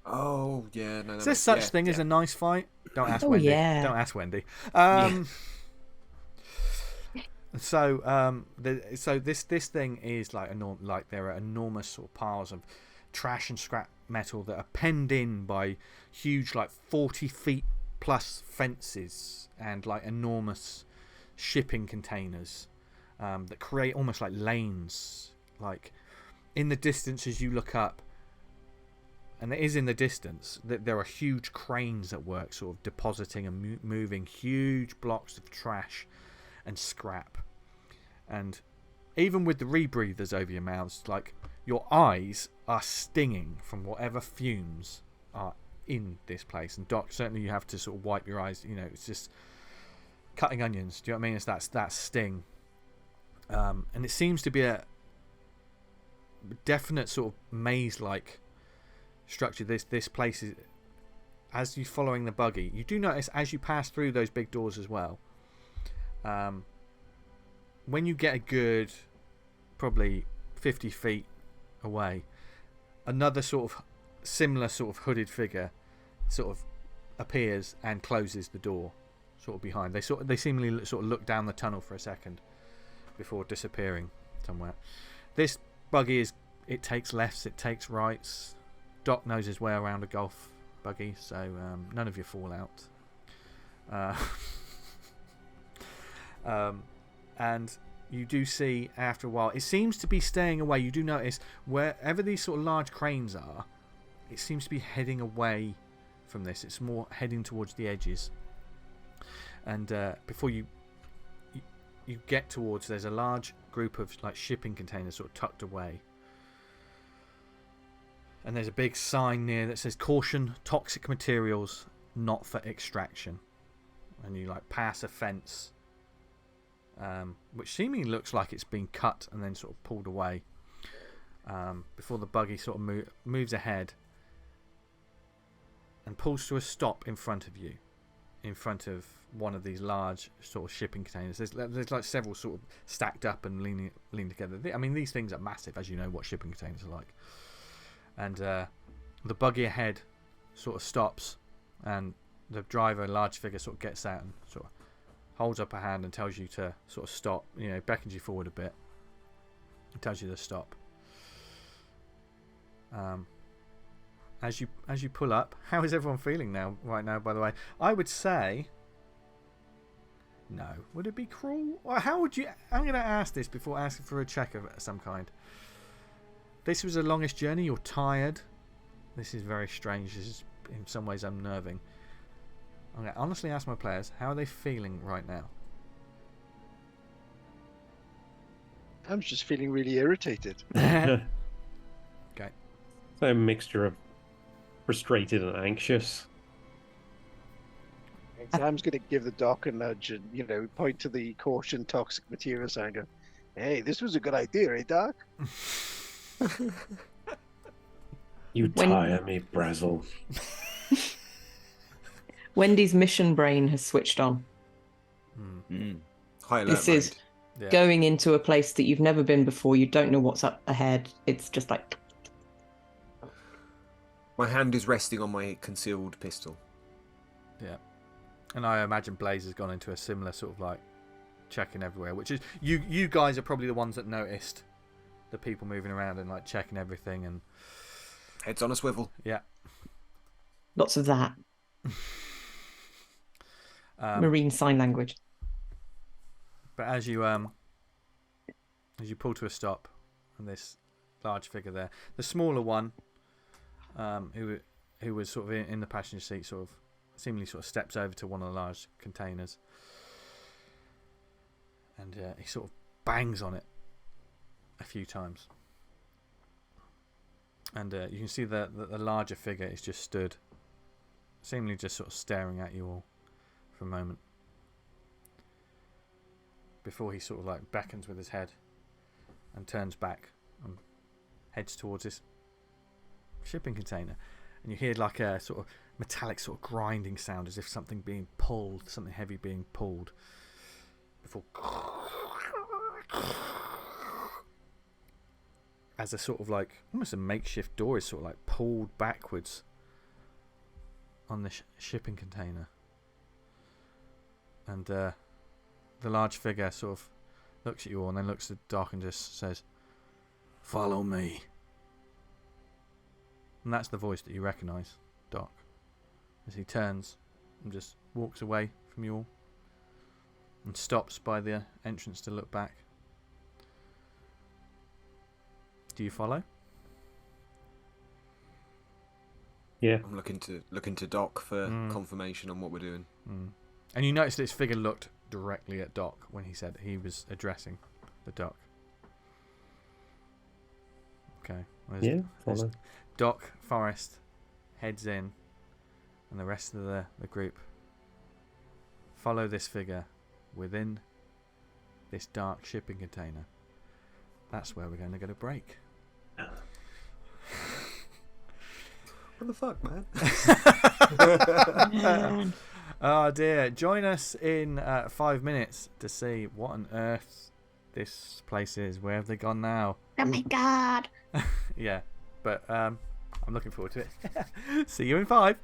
Oh yeah, no. Is there such thing as a nice fight? Don't ask Wendy. Yeah. Don't ask Wendy. So this thing is like there are enormous sort of piles of trash and scrap metal that are penned in by huge 40 feet plus fences and enormous shipping containers that create almost like lanes. In the distance as you look up, and it is in the distance, that there are huge cranes at work sort of depositing and moving huge blocks of trash and scrap. And even with the rebreathers over your mouths, your eyes are stinging from whatever fumes are in this place. And Doc, certainly you have to sort of wipe your eyes. It's just cutting onions. Do you know what I mean? It's that sting. And it seems to be a definite sort of maze-like structure. This place is, as you're following the buggy, you do notice as you pass through those big doors as well. When you get a good, probably 50 feet away, another sort of similar sort of hooded figure sort of appears and closes the door sort of behind. They seemingly sort of look down the tunnel for a second before disappearing somewhere. This buggy it takes lefts, it takes rights. Doc knows his way around a golf buggy, so none of you fall out. And you do see after a while, it seems to be staying away. You do notice wherever these sort of large cranes are, it seems to be heading away from this. It's more heading towards the edges. And before you get towards, there's a large group of like shipping containers sort of tucked away. And there's a big sign near that says "Caution: Toxic materials not for extraction." And you like pass a fence, which seemingly looks like it's been cut and then sort of pulled away, before the buggy sort of moves ahead and pulls to a stop in front of you, in front of one of these large sort of shipping containers. There's like several sort of stacked up and leaning together. I mean, these things are massive, as you know what shipping containers are like. And the buggy ahead sort of stops, and the driver, a large figure, sort of gets out and sort of holds up a hand and tells you to sort of stop. You know, beckons you forward a bit. It tells you to stop. As you pull up, how is everyone feeling right now? By the way, I would say no. Would it be cruel? Or how would you? I'm going to ask this before asking for a check of some kind. This was the longest journey. You're tired. This is very strange. This is in some ways unnerving. I'm going to honestly ask my players, how are they feeling right now? I'm just feeling really irritated. Okay. So a mixture of frustrated and anxious. Sam's going to give the doc a nudge and, you know, point to the caution toxic materials and go, "Hey, this was a good idea, eh, Doc?" You tire me, Brazel. Wendy's mission brain has switched on. High alert This is mode. going into a place that you've never been before. You don't know what's up ahead. It's just like... My hand is resting on my concealed pistol. Yeah. And I imagine Blaze has gone into a similar sort of like checking everywhere, which is you guys are probably the ones that noticed the people moving around and like checking everything, and Heads on a swivel. yeah. Lots of that. Marine sign language. But as you pull to a stop, and this large figure there, the smaller one, who was sort of in the passenger seat, sort of seemingly sort of steps over to one of the large containers, and he sort of bangs on it a few times, and you can see the larger figure is just stood, seemingly just sort of staring at you all for a moment, before he sort of like beckons with his head and turns back and heads towards this shipping container, and you hear like a sort of metallic sort of grinding sound, as if something being pulled, something heavy being pulled, before as a sort of like almost a makeshift door is sort of like pulled backwards on the shipping container, and the large figure sort of looks at you all and then looks at Doc and just says, "Follow me." And that's the voice that you recognise, Doc, as he turns and just walks away from you all and stops by the entrance to look back. Do you follow? Yeah. I'm looking to Doc for confirmation on what we're doing. And you notice this figure looked directly at Doc when he said he was addressing the Doc. Okay. Yeah, follow. Doc, Forrest heads in, and the rest of the group follow this figure within this dark shipping container. That's where we're going to go to break. What the fuck, man? Oh dear. Join us in 5 minutes to see what on earth this place is. Where have they gone now? Oh my god. Yeah, but I'm looking forward to it. See you in 5.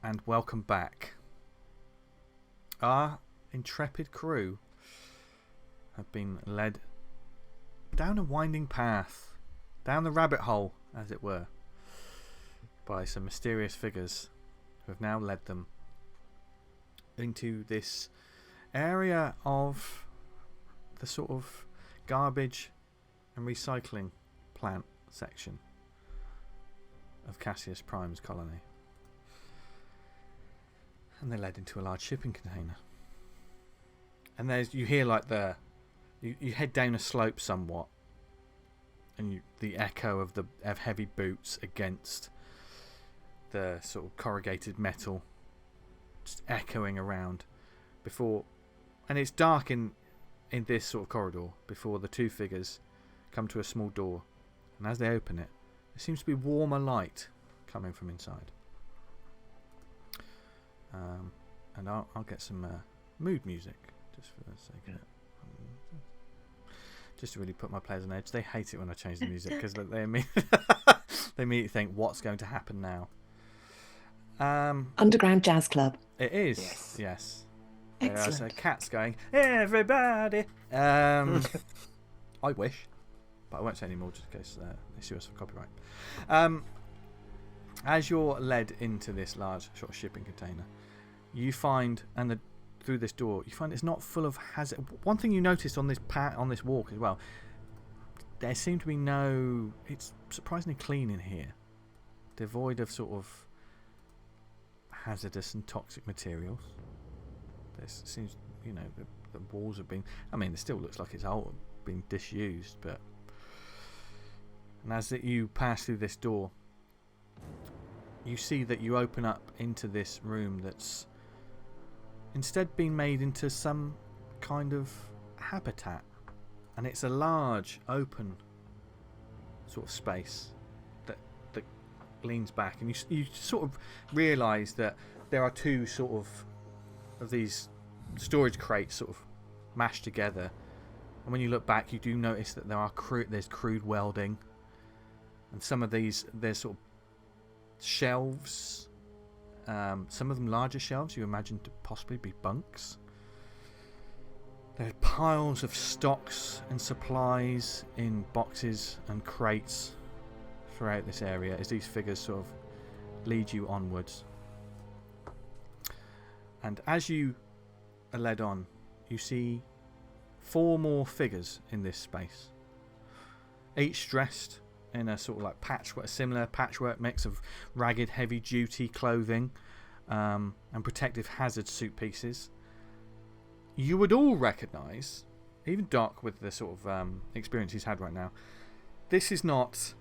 and welcome back. Our intrepid crew have been led down a winding path, down the rabbit hole, as it were, by some mysterious figures who have now led them into this area of the sort of garbage and recycling plant section of Cassius Prime's colony. And they're led into a large shipping container. And you hear like you head down a slope somewhat, and the echo of heavy boots against the sort of corrugated metal just echoing around before, and it's dark in this sort of corridor before the two figures come to a small door, and as they open it, there seems to be warmer light coming from inside. And I'll get some mood music just for the sake of it. Just to really put my players on edge. They hate it when I change the music because they immediately think, what's going to happen now? Underground Jazz Club. It is, yes. Excellent. So cats going, everybody. I wish, but I won't say any more just in case they sue us for copyright. As you're led into this large sort of shipping container, you find, through this door, you find it's not full of hazard. One thing you noticed on this walk as well, there seem to be it's surprisingly clean in here, devoid of sort of hazardous and toxic materials. There seems, the walls have been, it still looks like it's old, been disused, but, and as you pass through this door, you see that you open up into this room that's instead been made into some kind of habitat, and it's a large open sort of space that leans back, and you sort of realise that there are two sort of these storage crates sort of mashed together, and when you look back you do notice that there's crude welding, and some of these, there's sort of shelves, some of them larger shelves you imagine to possibly be bunks. There are piles of stocks and supplies in boxes and crates throughout this area as these figures sort of lead you onwards. And as you are led on, you see 4 more figures in this space, each dressed in a sort of like similar patchwork mix of ragged heavy duty clothing and protective hazard suit pieces. You would all recognise, even Doc with the sort of experience he's had right now, this is not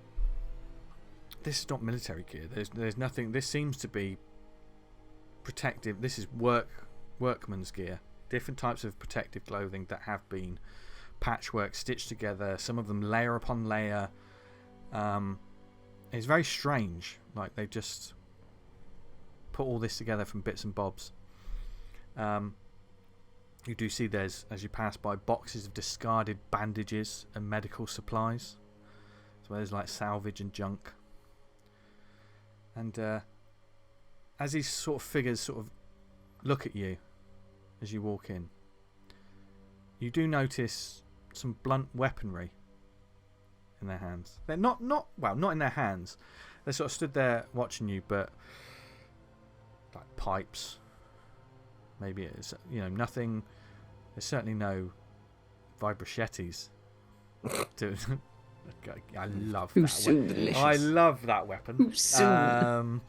military gear. There's nothing. This seems to be protective. This is workman's gear. Different types of protective clothing that have been patchwork, stitched together. Some of them layer upon layer. It's very strange. Like they've just put all this together from bits and bobs. You do see there's, as you pass by, boxes of discarded bandages and medical supplies. So there's like salvage and junk. And as these sort of figures sort of look at you as you walk in, you do notice some blunt weaponry in their hands. They're not in their hands. They sort of stood there watching you, but like pipes. Maybe it's nothing. There's certainly no vibrochettes. I love that weapon. I love that weapon.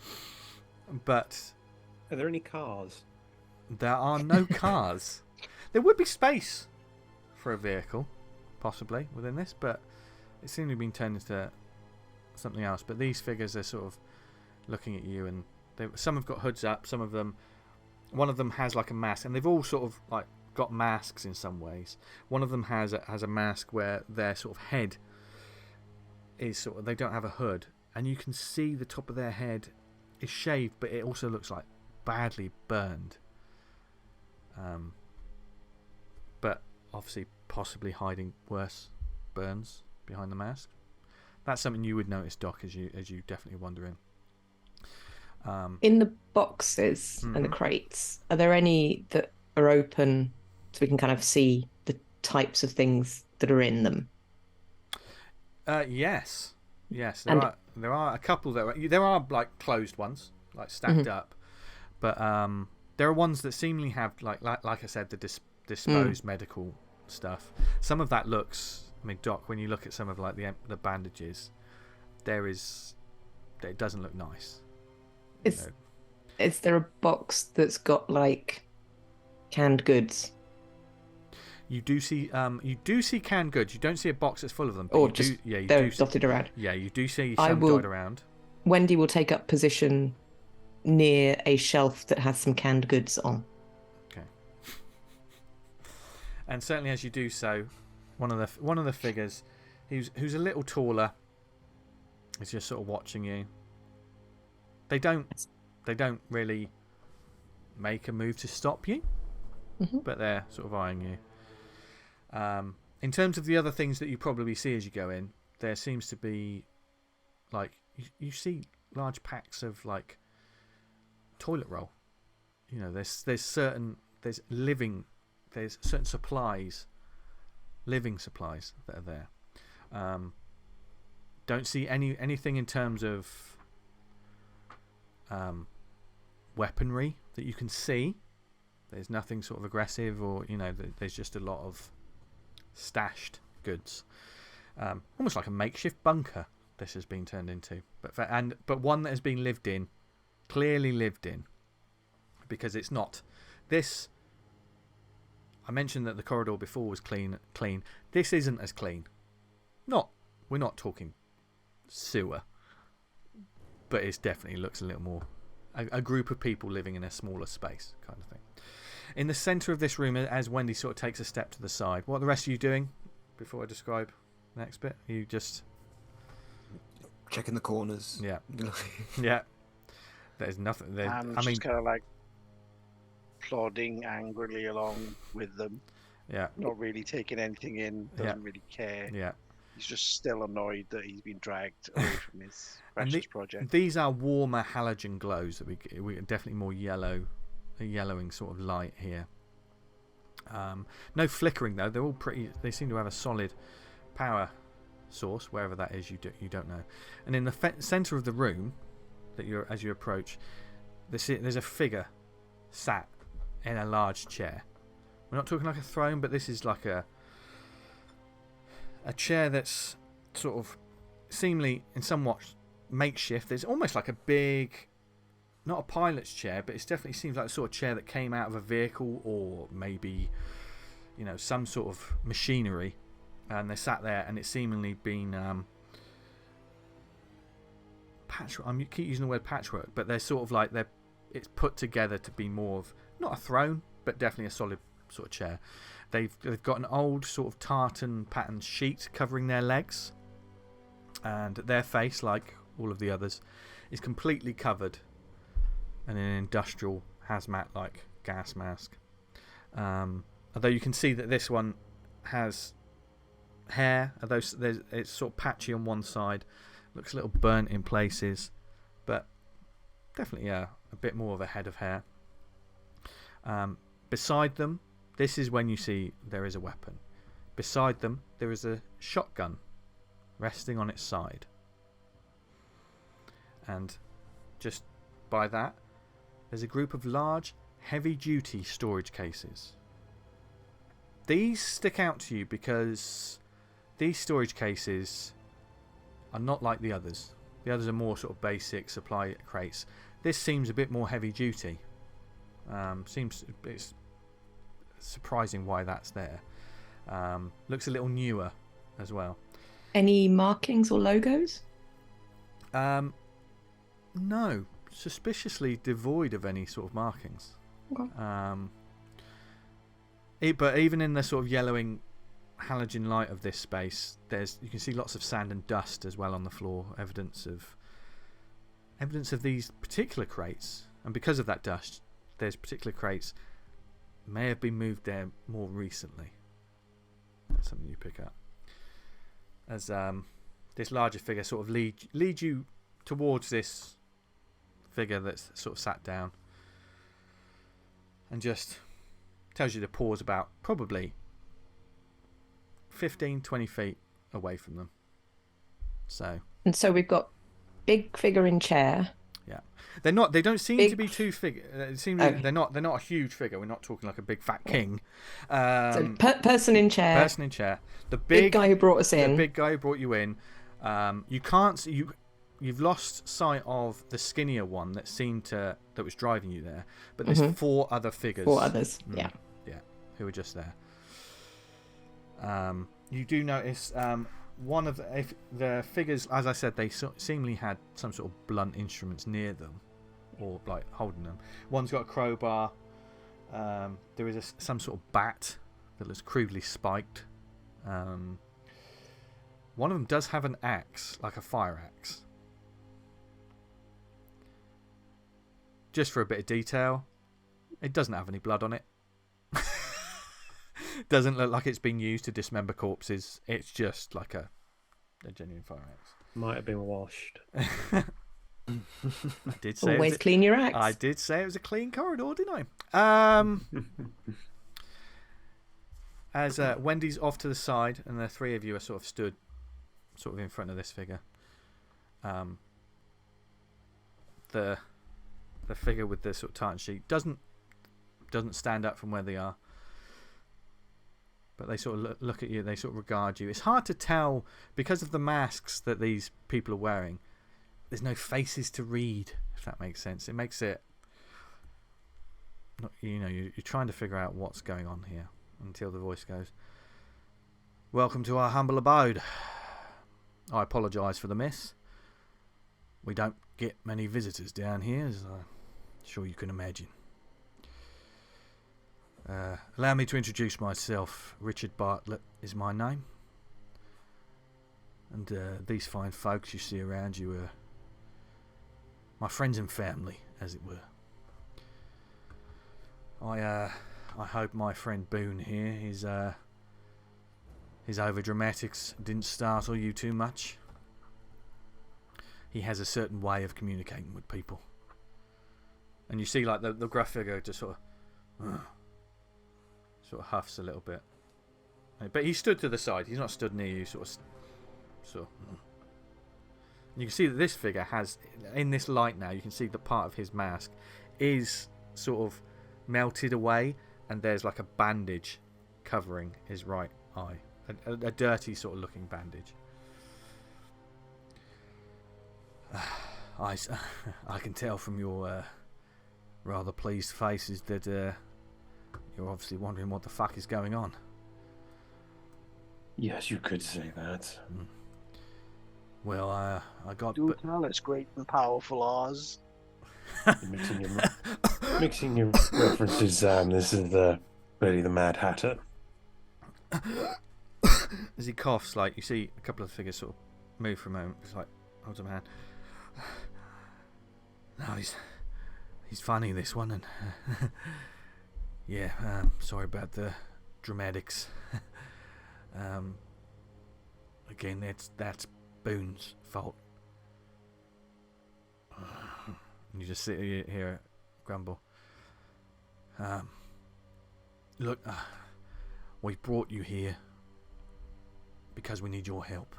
But are there any cars? There are no cars. There would be space for a vehicle, possibly within this, but it seemed to have been turned into something else. But these figures are sort of looking at you, and some have got hoods up. Some of them, one of them has like a mask, and they've all sort of like got masks in some ways. One of them has a mask where their sort of head is sort of, they don't have a hood, and you can see the top of their head is shaved, but it also looks like badly burned. But obviously possibly hiding worse burns behind the mask. That's something you would notice, Doc, as you definitely wander in. In the boxes and the crates, are there any that are open so we can kind of see the types of things that are in them? Yes. And- There are a couple there are like closed ones, like stacked up, but there are ones that seemingly have like I said, the disposed medical stuff. Some of that looks, I mean, Doc, when you look at some of like the bandages, it doesn't look nice. Is there a box that's got like canned goods? You do see canned goods. You don't see a box that's full of them. But Or you just do, you they're do dotted around? Yeah, you do see I some will- dotted around. Wendy will take up position near a shelf that has some canned goods on. Okay. And certainly as you do so, one of the figures, who's a little taller, is just sort of watching you. They don't really make a move to stop you, but they're sort of eyeing you. In terms of the other things that you probably see as you go in, there seems to be like you see large packs of like toilet roll. You know, there's certain supplies, living supplies that are there. Don't see anything in terms of weaponry that you can see. There's nothing sort of aggressive, or there's just a lot of stashed goods, almost like a makeshift bunker. This has been turned into, but one that has been clearly lived in, because it's not this. I mentioned that the corridor before was clean. This isn't as clean. We're not talking sewer, but it definitely looks a little more a group of people living in a smaller space kind of thing. In the centre of this room, as Wendy sort of takes a step to the side, what are the rest of you doing before I describe the next bit? You just checking the corners. Yeah. Yeah. There's nothing there. I'm just kind of like plodding angrily along with them. Yeah. Not really taking anything in. Doesn't really care. Yeah. He's just still annoyed that he's been dragged away from his precious project. These are warmer halogen glows that we definitely more a yellowing sort of light here. No flickering though. They're all pretty. They seem to have a solid power source, wherever that is. You don't know. And in the centre of the room, as you approach, there's a figure sat in a large chair. We're not talking like a throne, but this is like a chair that's sort of seemingly and somewhat makeshift. There's almost like a big, not a pilot's chair, but it definitely seems like the sort of chair that came out of a vehicle, or maybe some sort of machinery, and they sat there, and it's seemingly been patchwork. I keep using the word patchwork, but they're sort of like it's put together to be more of not a throne, but definitely a solid sort of chair. They've got an old sort of tartan pattern sheet covering their legs, and their face, like all of the others, is completely covered in an industrial hazmat-like gas mask. Although you can see that this one has hair, although it's sort of patchy on one side, looks a little burnt in places, but definitely a bit more of a head of hair. Beside them, this is when you see there is a weapon. Beside them, there is a shotgun resting on its side. And just by that, there's a group of large, heavy-duty storage cases. These stick out to you because these storage cases are not like the others. The others are more sort of basic supply crates. This seems a bit more heavy-duty. It's surprising why that's there. Looks a little newer as well. Any markings or logos? No, suspiciously devoid of any sort of markings. Okay. But even in the sort of yellowing halogen light of this space, you can see lots of sand and dust as well on the floor, evidence of these particular crates. And because of that dust, there's particular crates may have been moved there more recently. That's something you pick up as this larger figure sort of lead you towards this figure that's sort of sat down and just tells you to pause about probably 15, 20 feet away from them. So. And so we've got big figure in chair. Yeah, they're not. They don't seem Big to be too figure. Okay. They're not a huge figure. We're not talking like a big fat king. So person in chair. Person in chair. The big guy who brought us in. The big guy who brought you in. You can't see you. You've lost sight of the skinnier one that was driving you there. But there's 4 other figures. 4 others. Yeah. Yeah, who are just there. You do notice. One of the figures, as I said, they seemingly had some sort of blunt instruments near them, or like holding them. One's got a crowbar. There is some sort of bat that looks crudely spiked. One of them does have an axe, like a fire axe. Just for a bit of detail, it doesn't have any blood on it. Doesn't look like it's been used to dismember corpses. It's just like a genuine fire axe. Might have been washed. I did say Always clean your axe. I did say it was a clean corridor, didn't I? As Wendy's off to the side, and the 3 of you are sort of stood, sort of in front of this figure. The figure with the sort of tartan sheet doesn't stand up from where they are. But they sort of look at you, they sort of regard you. It's hard to tell because of the masks that these people are wearing. There's no faces to read, if that makes sense. It makes it, you're trying to figure out what's going on here until the voice goes, "Welcome to our humble abode. I apologise for the miss. We don't get many visitors down here, as I'm sure you can imagine. Allow me to introduce myself. Richard Bartlett is my name. And these fine folks you see around you are my friends and family, as it were. I hope my friend Boone here, his overdramatics didn't startle you too much. He has a certain way of communicating with people." And you see like the gruff figure just sort of huffs a little bit. But he stood to the side. He's not stood near you, sort of. You can see that this figure has, in this light now, you can see the part of his mask is sort of melted away, and there's like a bandage covering his right eye. A dirty sort of looking bandage. I can tell from your rather pleased faces that you're obviously wondering what the fuck is going on. Yes, you could say that. Well, I got... Do tell us, great and powerful Oz. Mixing your references, this is really the Mad Hatter. As he coughs, like, you see a couple of figures sort of move for a moment. It's like, holds up a hand. No, he's funny, this one, and yeah, sorry about the dramatics. Again, that's Boone's fault. And you just sit here, grumble. Look, we brought you here because we need your help.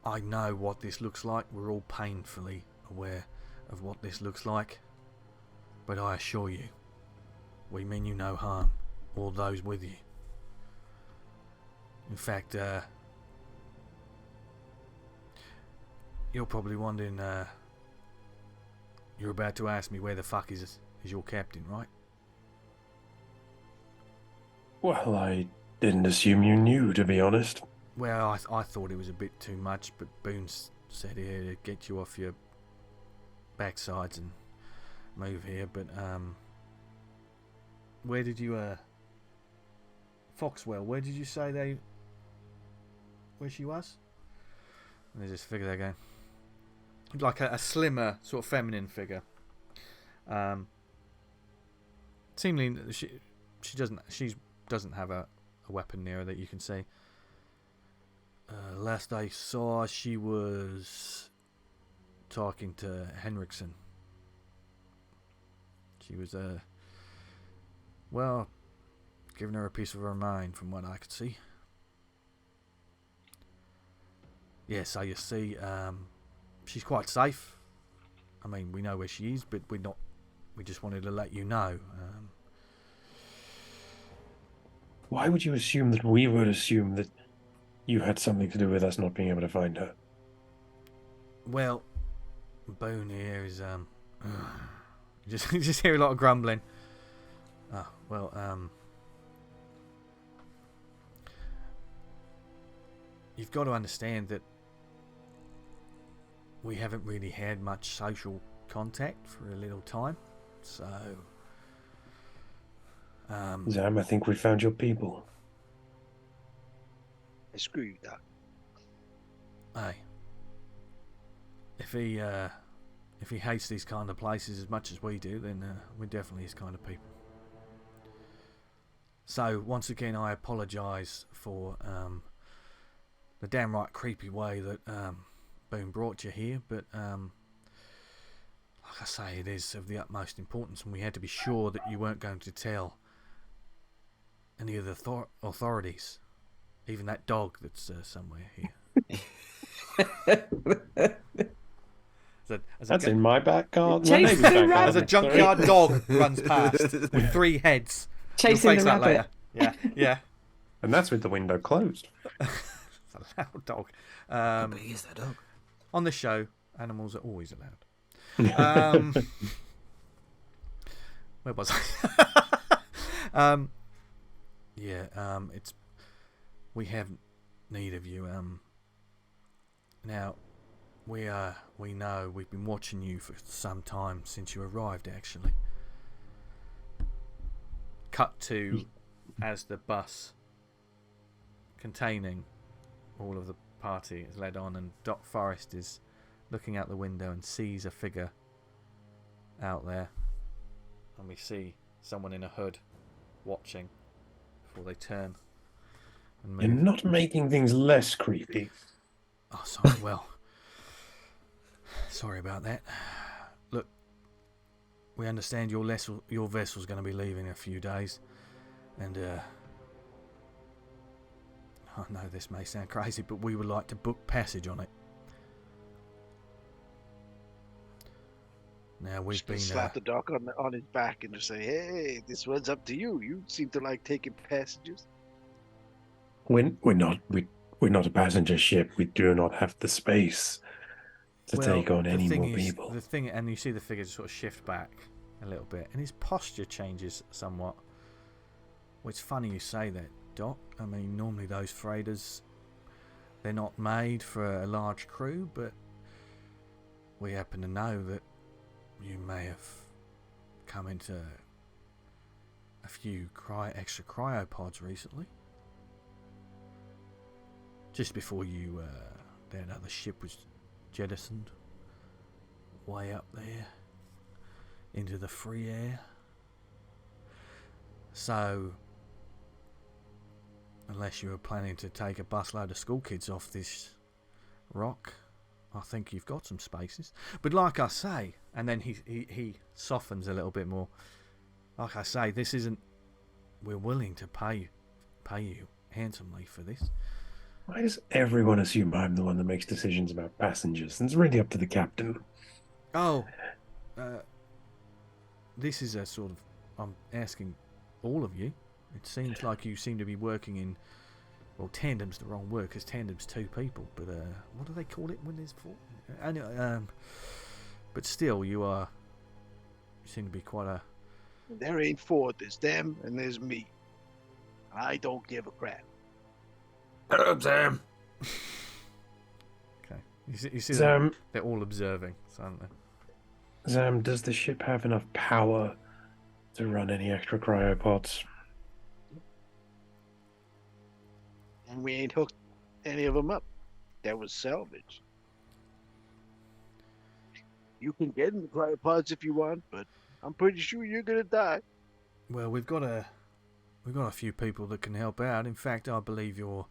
I know what this looks like. We're all painfully aware of what this looks like. But I assure you, we mean you no harm, or those with you. In fact, you're probably wondering, you're about to ask me where the fuck is your captain, right? Well, I didn't assume you knew, to be honest. Well, I thought it was a bit too much, but Boone said here to get you off your backsides and move here. But where did you Foxwell? Where did you say where she was? And there's this figure there going, like a slimmer sort of feminine figure. Seemingly she doesn't have a weapon near her that you can see. Last I saw, she was talking to Henriksen. She was, well, giving her a piece of her mind from what I could see. Yeah, so you see, she's quite safe. I mean, we know where she is, but we just wanted to let you know. Why would you assume that we would assume that you had something to do with us not being able to find her? Well, Boone here is, you just hear a lot of grumbling. Oh, well, you've got to understand that we haven't really had much social contact for a little time, so Zam, I think we found your people. Screw you, Doc. hey, if he hates these kind of places as much as we do, then we're definitely his kind of people. So once again, I apologise for the damn right creepy way that Boone brought you here, but like I say, it is of the utmost importance, and we had to be sure that you weren't going to tell any of the authorities, even that dog that's somewhere here. That's in my back garden. Chasing My neighbour's back the rabbit. As a garden, junkyard dog runs past with 3 heads. Chasing You'll face the that rabbit. later. Yeah. And that's with the window closed. It's a loud dog. How big is that dog? On this show, animals are always allowed. Where was I? It's we have need of you. Now we know we've been watching you for some time since you arrived. Actually, cut to as the bus containing all of the party is led on, and Doc Forrest is looking out the window and sees a figure out there, and we see someone in a hood watching before they turn and move. You're not making things less creepy. Oh, sorry. Well, sorry about that. Look, we understand your vessel's going to be leaving in a few days, and I know this may sound crazy, but we would like to book passage on it. Now we've Just been slap the Doc on his back and just say, "Hey, this one's up to you. You seem to like taking passages." We're not a passenger ship. We do not have the space to take on any more people. The thing, and you see the figure sort of shift back a little bit, and his posture changes somewhat. Well, it's funny you say that, Doc. I mean, normally those freighters, they're not made for a large crew, but we happen to know that you may have come into a few extra cryopods recently. Just before that other ship was jettisoned way up there into the free air. So, unless you were planning to take a busload of school kids off this rock, I think you've got some spaces. But like I say, and then he softens a little bit more. Like I say, this isn't. We're willing to pay you handsomely for this. Why does everyone assume I'm the one that makes decisions about passengers? It's really up to the captain. Oh, this is a sort of. I'm asking all of you. It seems like you seem to be working in. Well, tandem's the wrong word because tandem's 2 people. But what do they call it when there's 4? Anyway, but still, you seem to be quite a. There ain't 4. There's them and there's me. I don't give a crap. Shut up, Sam. Okay, you see Zam, they're all observing, aren't they? Zam, does the ship have enough power to run any extra cryopods? And we ain't hooked any of them up. That was salvage. You can get in the cryopods if you want, but I'm pretty sure you're gonna die. Well, we've got a few people that can help out. In fact, I believe your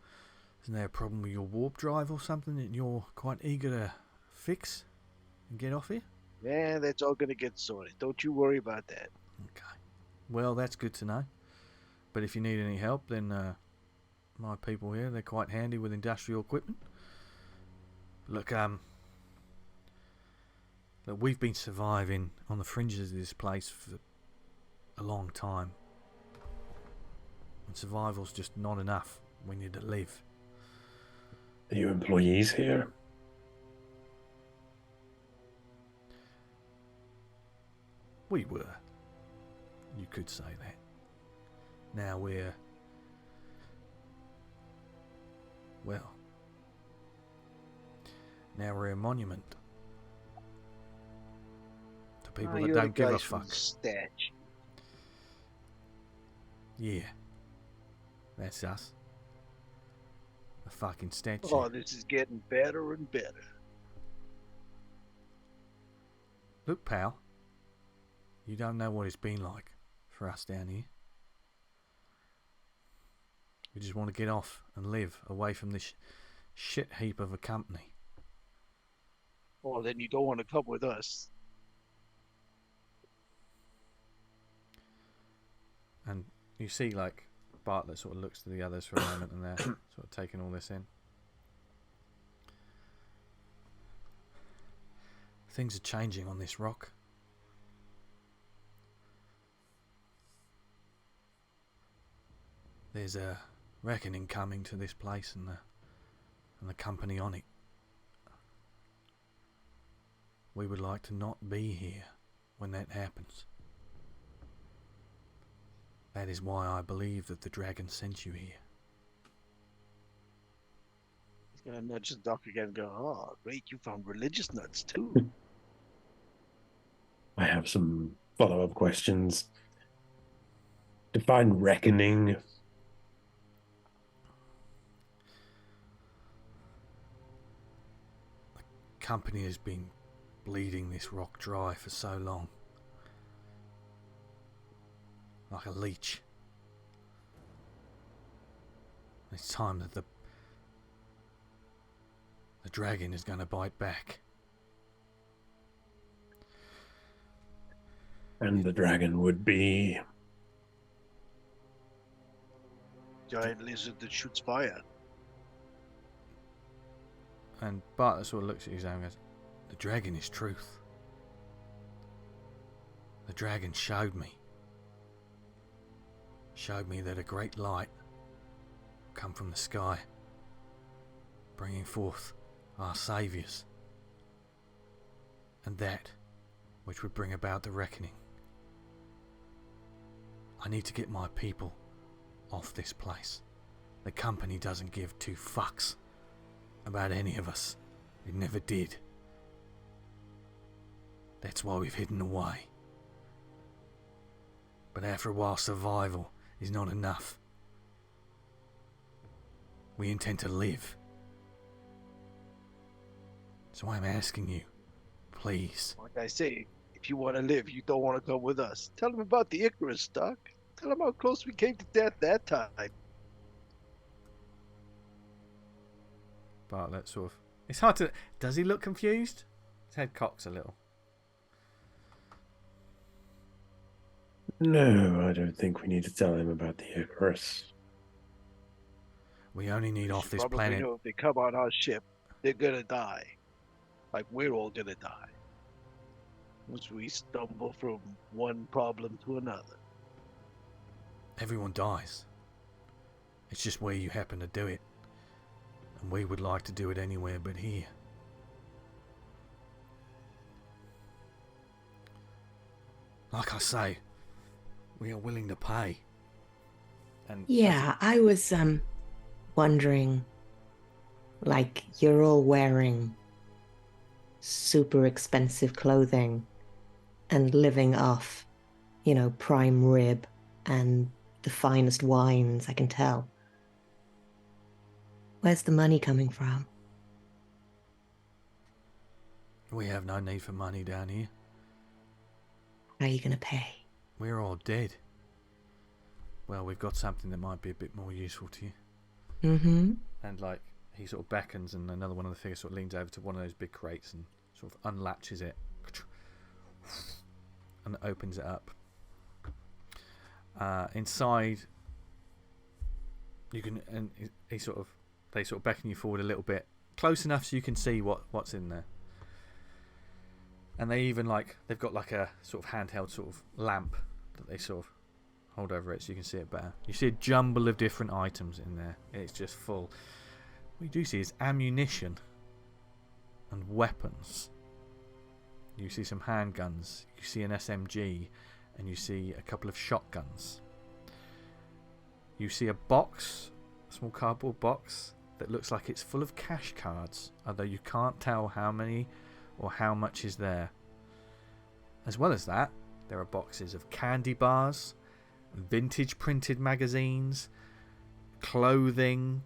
Isn't there a problem with your warp drive or something that you're quite eager to fix and get off here? Yeah, that's all gonna get sorted. Don't you worry about that. Okay. Well, that's good to know. But if you need any help, then my people here, they're quite handy with industrial equipment. Look, we've been surviving on the fringes of this place for a long time. And survival's just not enough. We need to live. Are you employees here? We were. You could say that. Now we're... Well... Now we're a monument. To people that You're don't the give a guys from fuck. the statue. Yeah. That's us. A fucking statue. Oh, this is getting better and better. Look, pal. You don't know what it's been like for us down here. We just want to get off and live away from this shit heap of a company. Oh, then you don't want to come with us. And you see, like, Bartlett sort of looks to the others for a moment and they're sort of taking all this in. Things are changing on this rock. There's a reckoning coming to this place and the company on it. We would like to not be here when that happens. That is why I believe that the dragon sent you here. He's gonna nudge the doc again and go, oh, great, you found religious nuts too. I have some follow-up questions. Define reckoning. The company has been bleeding this rock dry for so long. Like a leech. It's time that the dragon is going to bite back. And the dragon would be... Giant lizard that shoots fire. And Bartlett sort of looks at you and goes, the dragon is truth. The dragon showed me that a great light will come from the sky, bringing forth our saviours, and that which would bring about the reckoning. I need to get my people off this place. The company doesn't give two fucks about any of us. It never did. That's why we've hidden away. But after a while, survival is not enough. We intend to live. So I'm asking you, please. Like I say, if you want to live, you don't want to come with us. Tell them about the Icarus, Doc. Tell them how close we came to death that time. Bartlett sort of... It's hard to... Does he look confused? His head cocks a little. No, I don't think we need to tell him about the Icarus. We only need off this Probably planet. know if they come on our ship, they're gonna die. Like we're all gonna die. Once we stumble from one problem to another. Everyone dies. It's just where you happen to do it. And we would like to do it anywhere but here. Like I say, we are willing to pay. And Yeah, I was wondering, like, you're all wearing super expensive clothing and living off, you know, prime rib and the finest wines, I can tell. Where's the money coming from? we have no need for money down here. How are you going to pay? We're all dead. Well, we've got something that might be a bit more useful to you. Mm-hmm. And like he sort of beckons, and another one of the figures sort of leans over to one of those big crates and sort of unlatches it and opens it up. Inside, you can, and they sort of beckon you forward a little bit, close enough so you can see what's in there. And they even they've got like a sort of handheld sort of lamp that they sort of hold over it so you can see it better. You see a jumble of different items in there. It's just full. What you do see is ammunition and weapons. You see some handguns, you see an SMG, and you see a couple of shotguns. You see a box, a small cardboard box, that looks like it's full of cash cards, although you can't tell how many or how much is there. As well as that, there are boxes of candy bars, vintage printed magazines, clothing.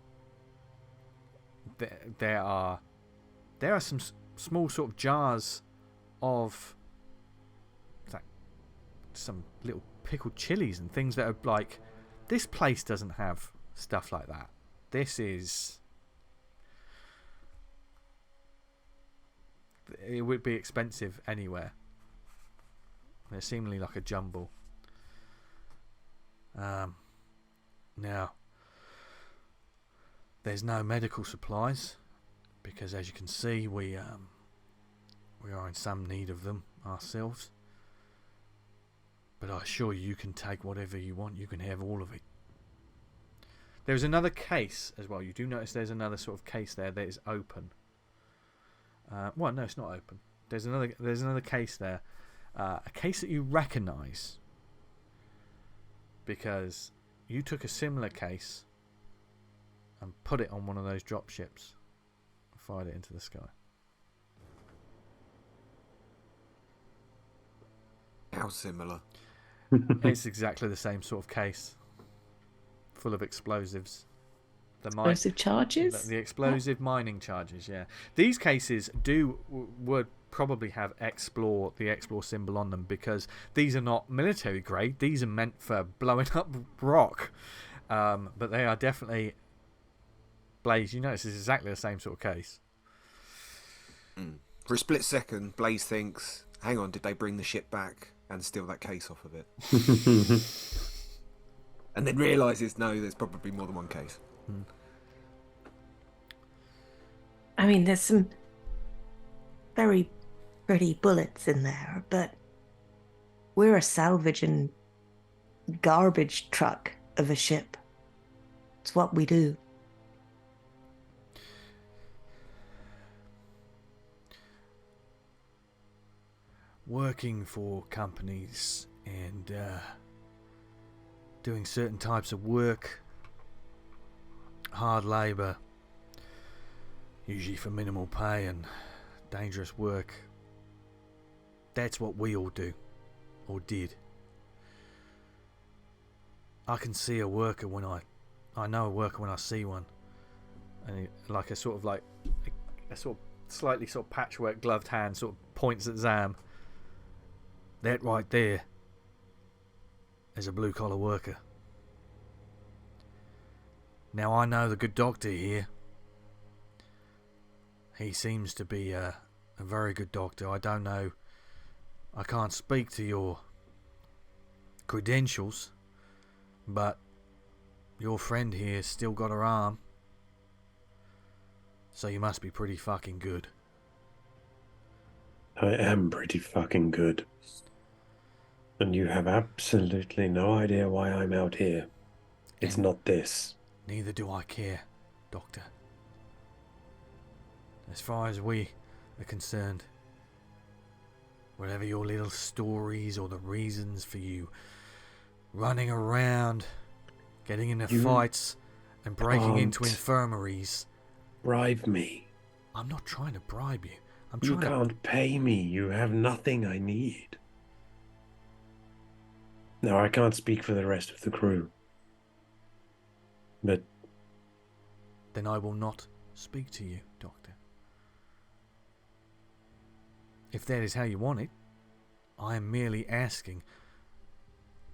There are some small sort of jars of some little pickled chilies and things that are like, this place doesn't have stuff like that. This is, it would be expensive anywhere. There's seemingly like a jumble. Now, there's no medical supplies because, as you can see, we are in some need of them ourselves. But I assure you can take whatever you want. You can have all of it. There's another case as well. You do notice there's another sort of case there that is open. Well, no, it's not open. There's another case there. A case that you recognise. Because you took a similar case and put it on one of those drop ships. And fired it into the sky. How similar? It's exactly the same sort of case, full of explosives. Explosive charges? The explosive mining charges, yeah. These cases would probably have the explore symbol on them, because these are not military grade. These are meant for blowing up rock. But they are definitely, Blaze, you notice it's exactly the same sort of case. For a split second, Blaze thinks, hang on, did they bring the ship back and steal that case off of it? And then realises, no, there's probably more than one case. I mean, there's some very pretty bullets in there, but we're a salvage and garbage truck of a ship. It's what we do. Working for companies and doing certain types of work, hard labour, usually for minimal pay and dangerous work. That's what we all do, or did. I can see a worker when I know a worker when I see one, and like a sort of slightly sort of patchwork gloved hand sort of points at Zam. That right there is a blue collar worker. Now I know the good doctor here. He seems to be a very good doctor. I don't know. I can't speak to your credentials, but your friend here's still got her arm. So you must be pretty fucking good. I am pretty fucking good. And you have absolutely no idea why I'm out here. It's not this. Neither do I care, Doctor. As far as we are concerned, whatever your little stories or the reasons for you running around, getting into fights and breaking into infirmaries. Bribe me. I'm not trying to bribe you. You can't pay me. You have nothing I need. Now, I can't speak for the rest of the crew. But then I will not speak to you, Doctor. If that is how you want it, I am merely asking.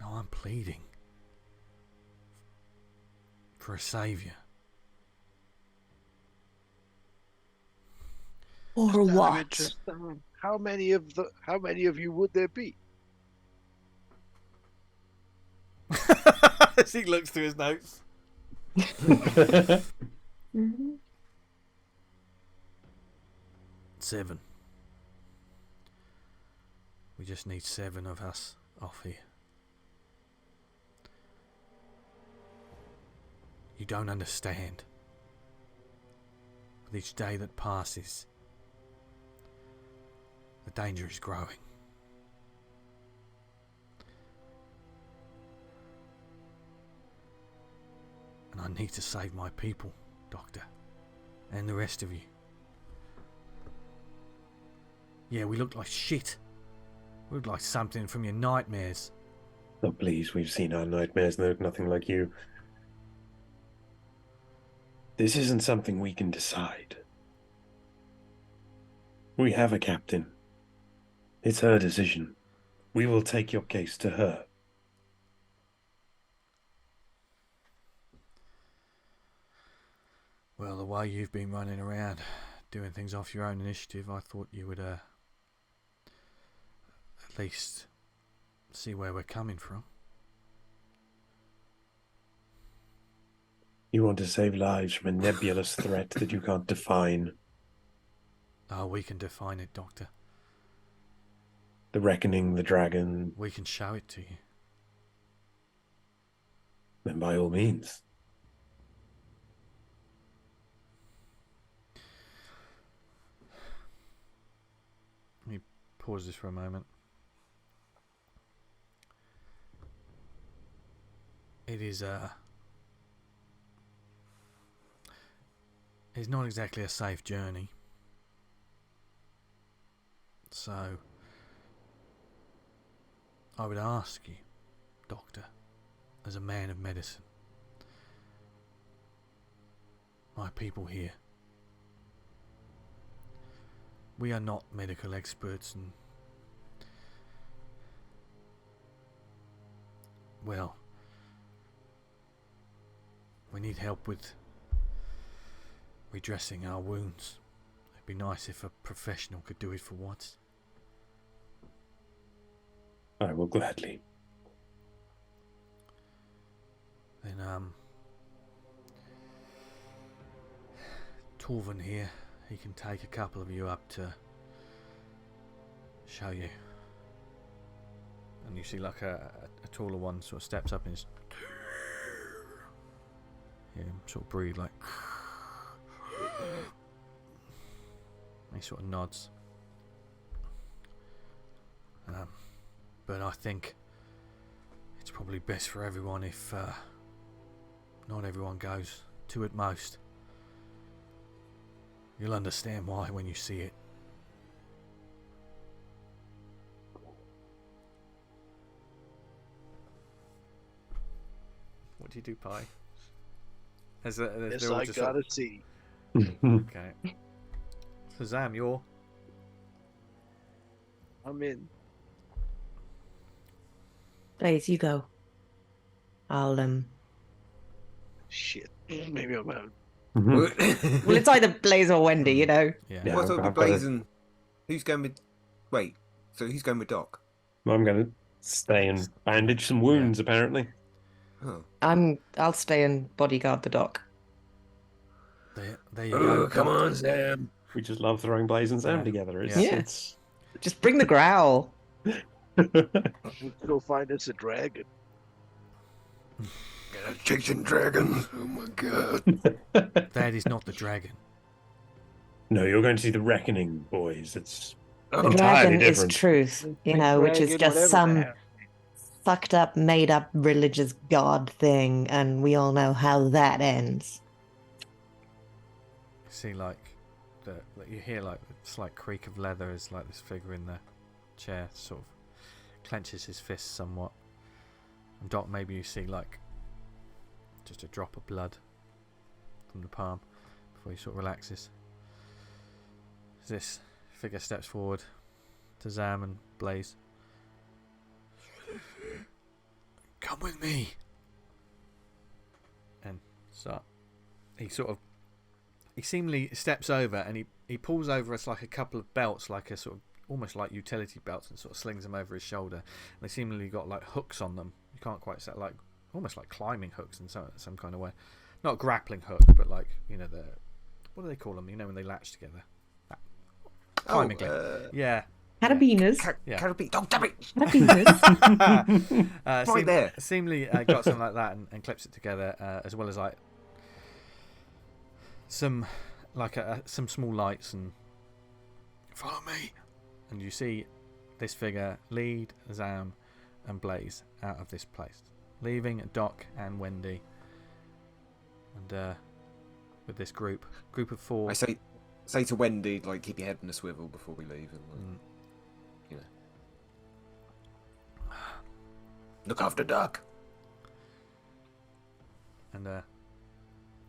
No, I'm pleading for a saviour. Or Just out of what? interest, how many of you would there be? As he looks through his notes. Mhm. 7. We just need 7 of us off here. You don't understand. With each day that passes, the danger is growing. And I need to save my people, Doctor, and the rest of you. Yeah, we look like shit. We look like something from your nightmares. Oh, please, we've seen our nightmares. They look nothing like you. This isn't something we can decide. We have a captain. It's her decision. We will take your case to her. Well, the way you've been running around, doing things off your own initiative, I thought you would at least see where we're coming from. You want to save lives from a nebulous threat that you can't define. Oh, we can define it, Doctor. The reckoning, the dragon. We can show it to you. Then by all means. Let me pause this for a moment. It is it's not exactly a safe journey. So I would ask you, Doctor, as a man of medicine, my people here, we are not medical experts, and well, we need help with redressing our wounds. It'd be nice if a professional could do it for once. I will gladly. Then, Torvin here, he can take a couple of you up to show you. And you see like a taller one sort of steps up and is sort of breathe like he sort of nods. But I think it's probably best for everyone if not everyone goes, 2 at most. You'll understand why when you see it. What do you do, Pi? Yes, I gotta see. Okay. So Zam, you're... I'm in. Blaze, you go. I'll Shit. Maybe I'm out. Well, it's either Blaze or Wendy, you know. Yeah. Yeah. What's up I've with got Blazing? Who's going with... Wait, so who's going with Doc? I'm going to stay and bandage some wounds, apparently. Oh. I'll stay and bodyguard the dock. There you go. Come on, Sam. We just love throwing Blaze and Sam Yeah. together. It's, Yeah. it's... Just bring the growl. Let's go find us a dragon. Chasing dragons. Oh my god. That is not the dragon. No, you're going to see the reckoning, boys. It's The entirely dragon different. is truth, you know, which is just some fucked up, made up religious god thing, and we all know how that ends. You see, like, you hear like the slight creak of leather as like this figure in the chair sort of clenches his fist somewhat. And Doc, maybe you see like just a drop of blood from the palm before he sort of relaxes. As this figure steps forward to Zam and Blaze. Come with me. And so he seemingly steps over and he he pulls over us like a couple of belts, like a sort of almost like utility belts, and sort of slings them over his shoulder. And they seemingly got like hooks on them. You can't quite say, like almost like climbing hooks in some kind of way. Not grappling hook, but like, you know, the, what do they call them? You know, when they latch together. Climbing yeah. Carabiners. Carabiners. Oh, damn it! Carabiners. Right there. Seemingly got something like that and clips it together, as well as like some small lights and follow me. And you see this figure lead Zam and Blaze out of this place, leaving Doc and Wendy, and with this group of 4. I say to Wendy, like, keep your head in a swivel before we leave, and you know, look after Doc. And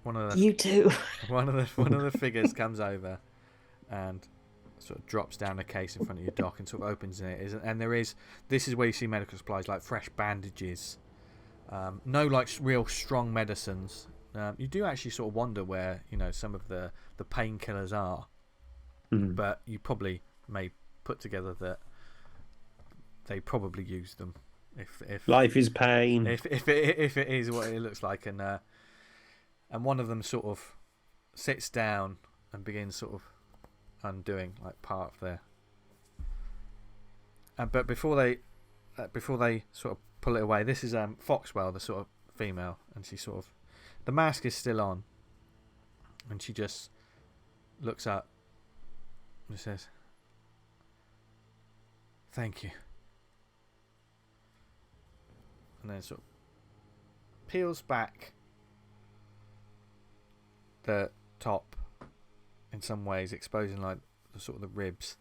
one of the You too. one of the figures comes over and sort of drops down a case in front of your Doc and sort of opens it. And this is where you see medical supplies like fresh bandages, no like real strong medicines. You do actually sort of wonder where, you know, some of the painkillers are, but you probably may put together that they probably use them. If life is pain. If it is what it looks like, and one of them sort of sits down and begins sort of undoing like part of their. But before they sort of pull it away, this is Foxwell, the sort of female, and she sort of, the mask is still on, and she just looks up and says, "Thank you," and then sort of peels back the top in some ways, exposing like the sort of the ribs,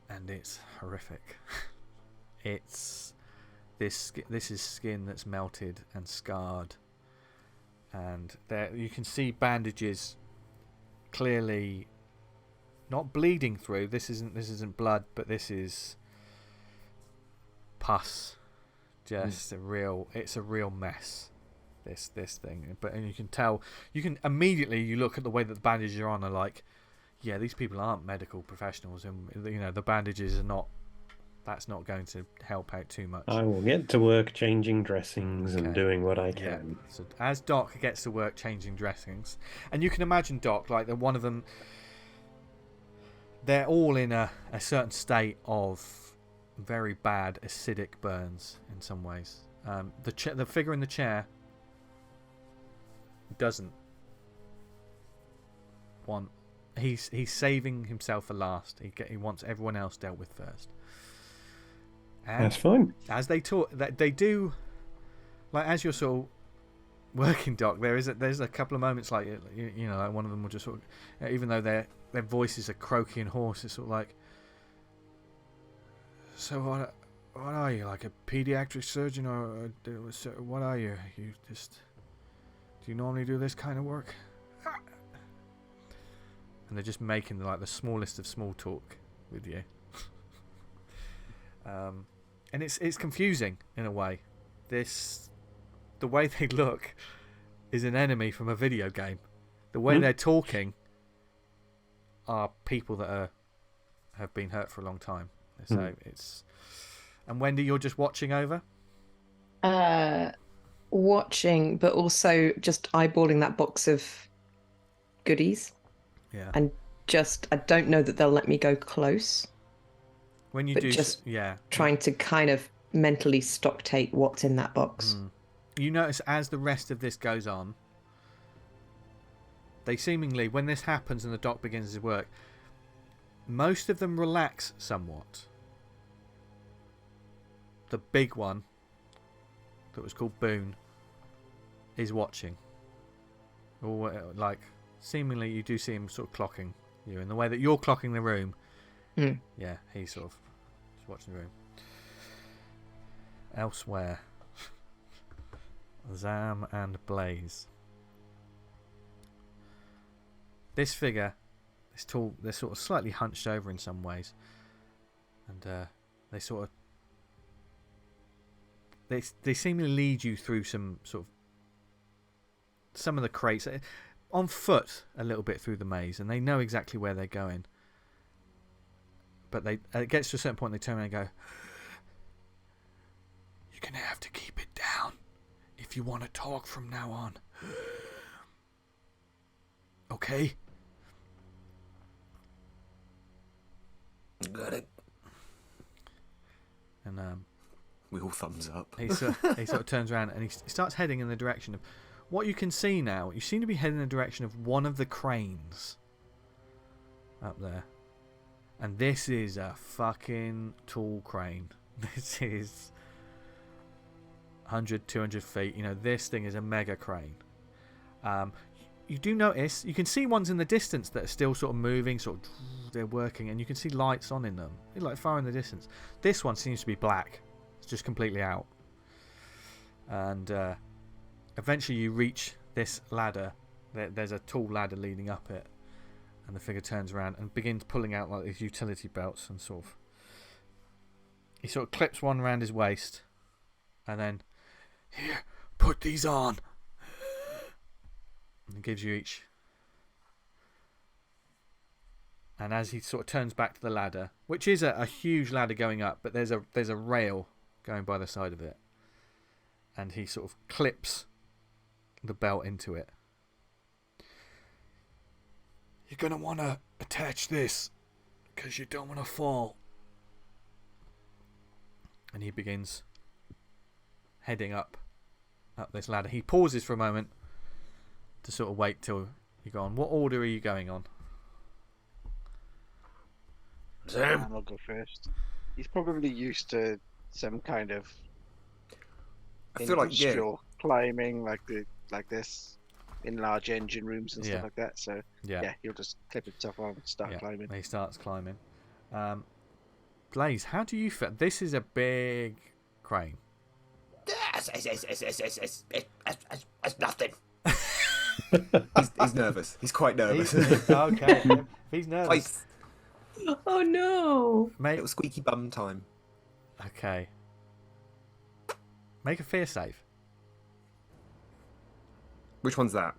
and it's horrific. It's this is skin that's melted and scarred, and there you can see bandages clearly not bleeding through. This isn't blood, but this is pus. Just it's a real mess, this thing. But and you can tell, you can immediately, you look at the way that the bandages are on, are like, yeah, these people aren't medical professionals, and you know the bandages are not, that's not going to help out too much. I will get to work changing dressings and doing what I can. Yeah. So as Doc gets to work changing dressings, and you can imagine Doc, like one of them, they're all in a certain state of very bad acidic burns in some ways. The figure in the chair doesn't want. He's saving himself for last. He wants everyone else dealt with first. And that's fine. As they talk, they do, like as you're sort of working, Doc, there's a couple of moments like you know, like one of them will just sort of, even though their voices are croaky and hoarse, it's sort of like, so what are you, like a pediatric surgeon, or what are you? Do you normally do this kind of work? And they're just making like the smallest of small talk with you. And it's confusing in a way. The way they look is an enemy from a video game. The way they're talking are people that have been hurt for a long time. So it's. And Wendy, you're just watching over? Watching, but also just eyeballing that box of goodies. Yeah. And just, I don't know that they'll let me go close. When you but do, just yeah, trying to kind of mentally stock take what's in that box. You notice as the rest of this goes on, they seemingly, when this happens and the Doc begins his work, most of them relax somewhat. The big one, that was called Boone, is watching. Or like, seemingly you do see him sort of clocking you in the way that you're clocking the room. Yeah, he's sort of just watching the room. Elsewhere, Zam and Blaze. This figure is tall. They're sort of slightly hunched over in some ways, and they sort of they seemingly lead you through some of the crates. on foot a little bit through the maze, and they know exactly where they're going. But it gets to a certain point, they turn around and go, "You're going to have to keep it down if you want to talk from now on. Okay?" Got it. And we all thumbs up. he sort of turns around and he starts heading in the direction of what you can see now. You seem to be heading in the direction of one of the cranes up there. And this is a fucking tall crane. This is 100, 200 feet. You know, this thing is a mega crane. You do notice, you can see ones in the distance that are still sort of moving, sort of they're working, and you can see lights on in them. They're like far in the distance. This one seems to be black. It's just completely out. And eventually you reach this ladder. There's a tall ladder leading up it. And the figure turns around and begins pulling out like these utility belts and sort of... He sort of clips one around his waist. And then, "Here, put these on." And he gives you each. And as he sort of turns back to the ladder, which is a huge ladder going up, but there's a rail going by the side of it. And he sort of clips the belt into it. "You're going to want to attach this because you don't want to fall." And he begins heading up this ladder. He pauses for a moment to sort of wait till you go on. What order are you going on? Sam will go first. He's probably used to some kind of I feel like, yeah, industrial climbing like this in large engine rooms and Yeah. stuff like that. So Yeah. yeah, he'll just clip himself on and start Yeah. climbing. He starts climbing. Blaze, how do you feel? This is a big crane. It's nothing. He's nervous. He's quite nervous. Okay. If he's nervous. Place. Oh no! Mate, Little squeaky bum time. okay. Make a fear save. Which one's that?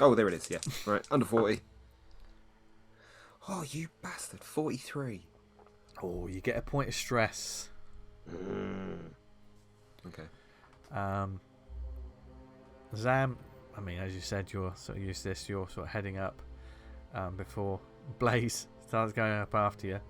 Oh, there it is. Yeah. Right. Under 40. Oh, you bastard. 43. Oh, you get a point of stress. Okay. Zam, I mean, as you said, you're sort of used to this. You're sort of heading up before Blaze starts going up after you.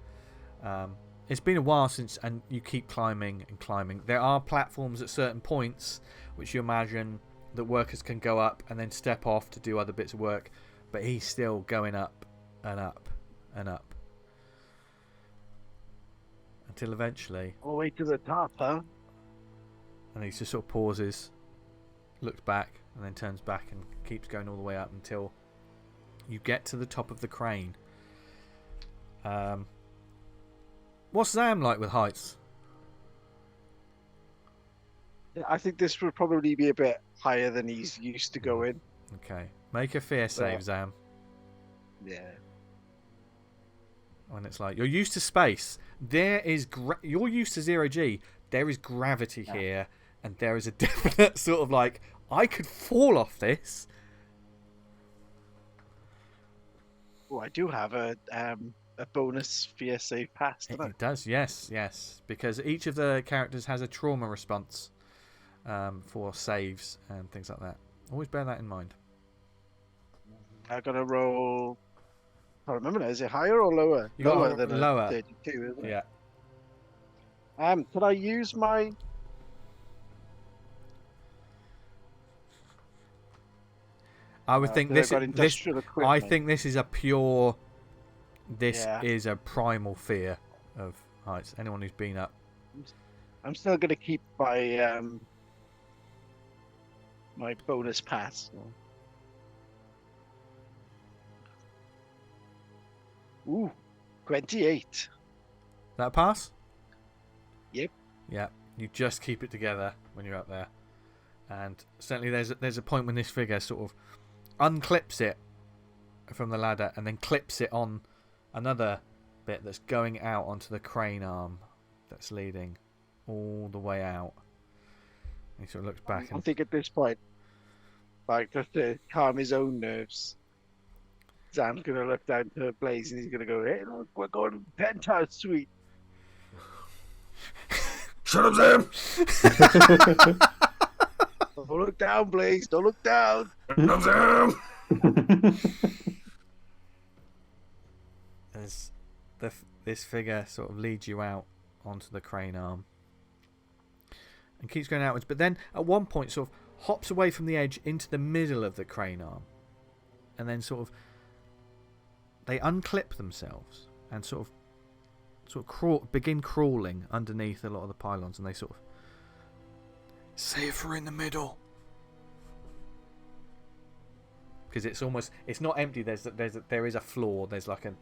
It's been a while since, and you keep climbing and climbing. There are platforms at certain points which you imagine that workers can go up and then step off to do other bits of work, but he's still going up and up and up until eventually, All the way to the top, huh? and he just sort of pauses, looks back, and then turns back and keeps going all the way up until you get to the top of the crane. What's Zam like with heights? I think this would probably be a bit higher than he's used to going. Okay, make a fear save, Zam. Yeah. When it's like you're used to space, there is you're used to 0G. There is gravity here, and there is a definite sort of like I could fall off this. Oh, I do have a bonus fear save pass, don't I? It does, yes, because each of the characters has a trauma response for saves and things like that. Always bear that in mind. I'm gonna roll. I don't remember now. Is it higher or lower? You got Lower a- than lower. a 32, isn't it? Yeah. Could I use my? I would think Because this. I've got industrial equipment. I think this is a pure. This Yeah. is a primal fear of heights. Anyone who's been up. I'm still gonna keep my my bonus pass. Ooh, 28. That pass? Yep. Yeah. You just keep it together when you're up there, and certainly there's a point when this figure sort of unclips it from the ladder and then clips it on another bit that's going out onto the crane arm that's leading all the way out. He sort of looks back I and think at this point, like just to calm his own nerves. Zam's gonna look down to Blaze and he's gonna go, "Hey, look, we're going to the penthouse suite." Shut up, Zam! Don't look down, Blaze. Don't look down. Shut up, Zam! As this figure sort of leads you out onto the crane arm and keeps going outwards, but then at one point sort of hops away from the edge into the middle of the crane arm, and then sort of they unclip themselves and sort of begin crawling underneath a lot of the pylons, and they sort of safer in the middle, because it's not empty. There is a floor. There's like a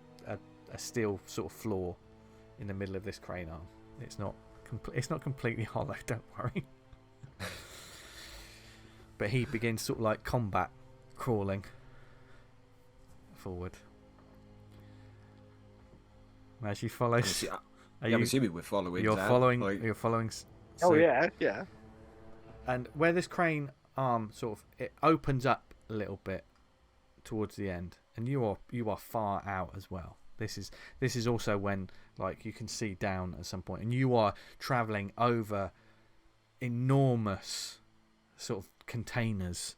steel sort of floor in the middle of this crane arm. It's not completely hollow, don't worry. But he begins sort of like combat crawling forward as you follow. I'm assuming we're following. You're Zam, following. like... You're following. Oh yeah. And where this crane arm sort of it opens up a little bit towards the end, and you are far out as well. This is also when like you can see down at some point, and you are travelling over enormous sort of containers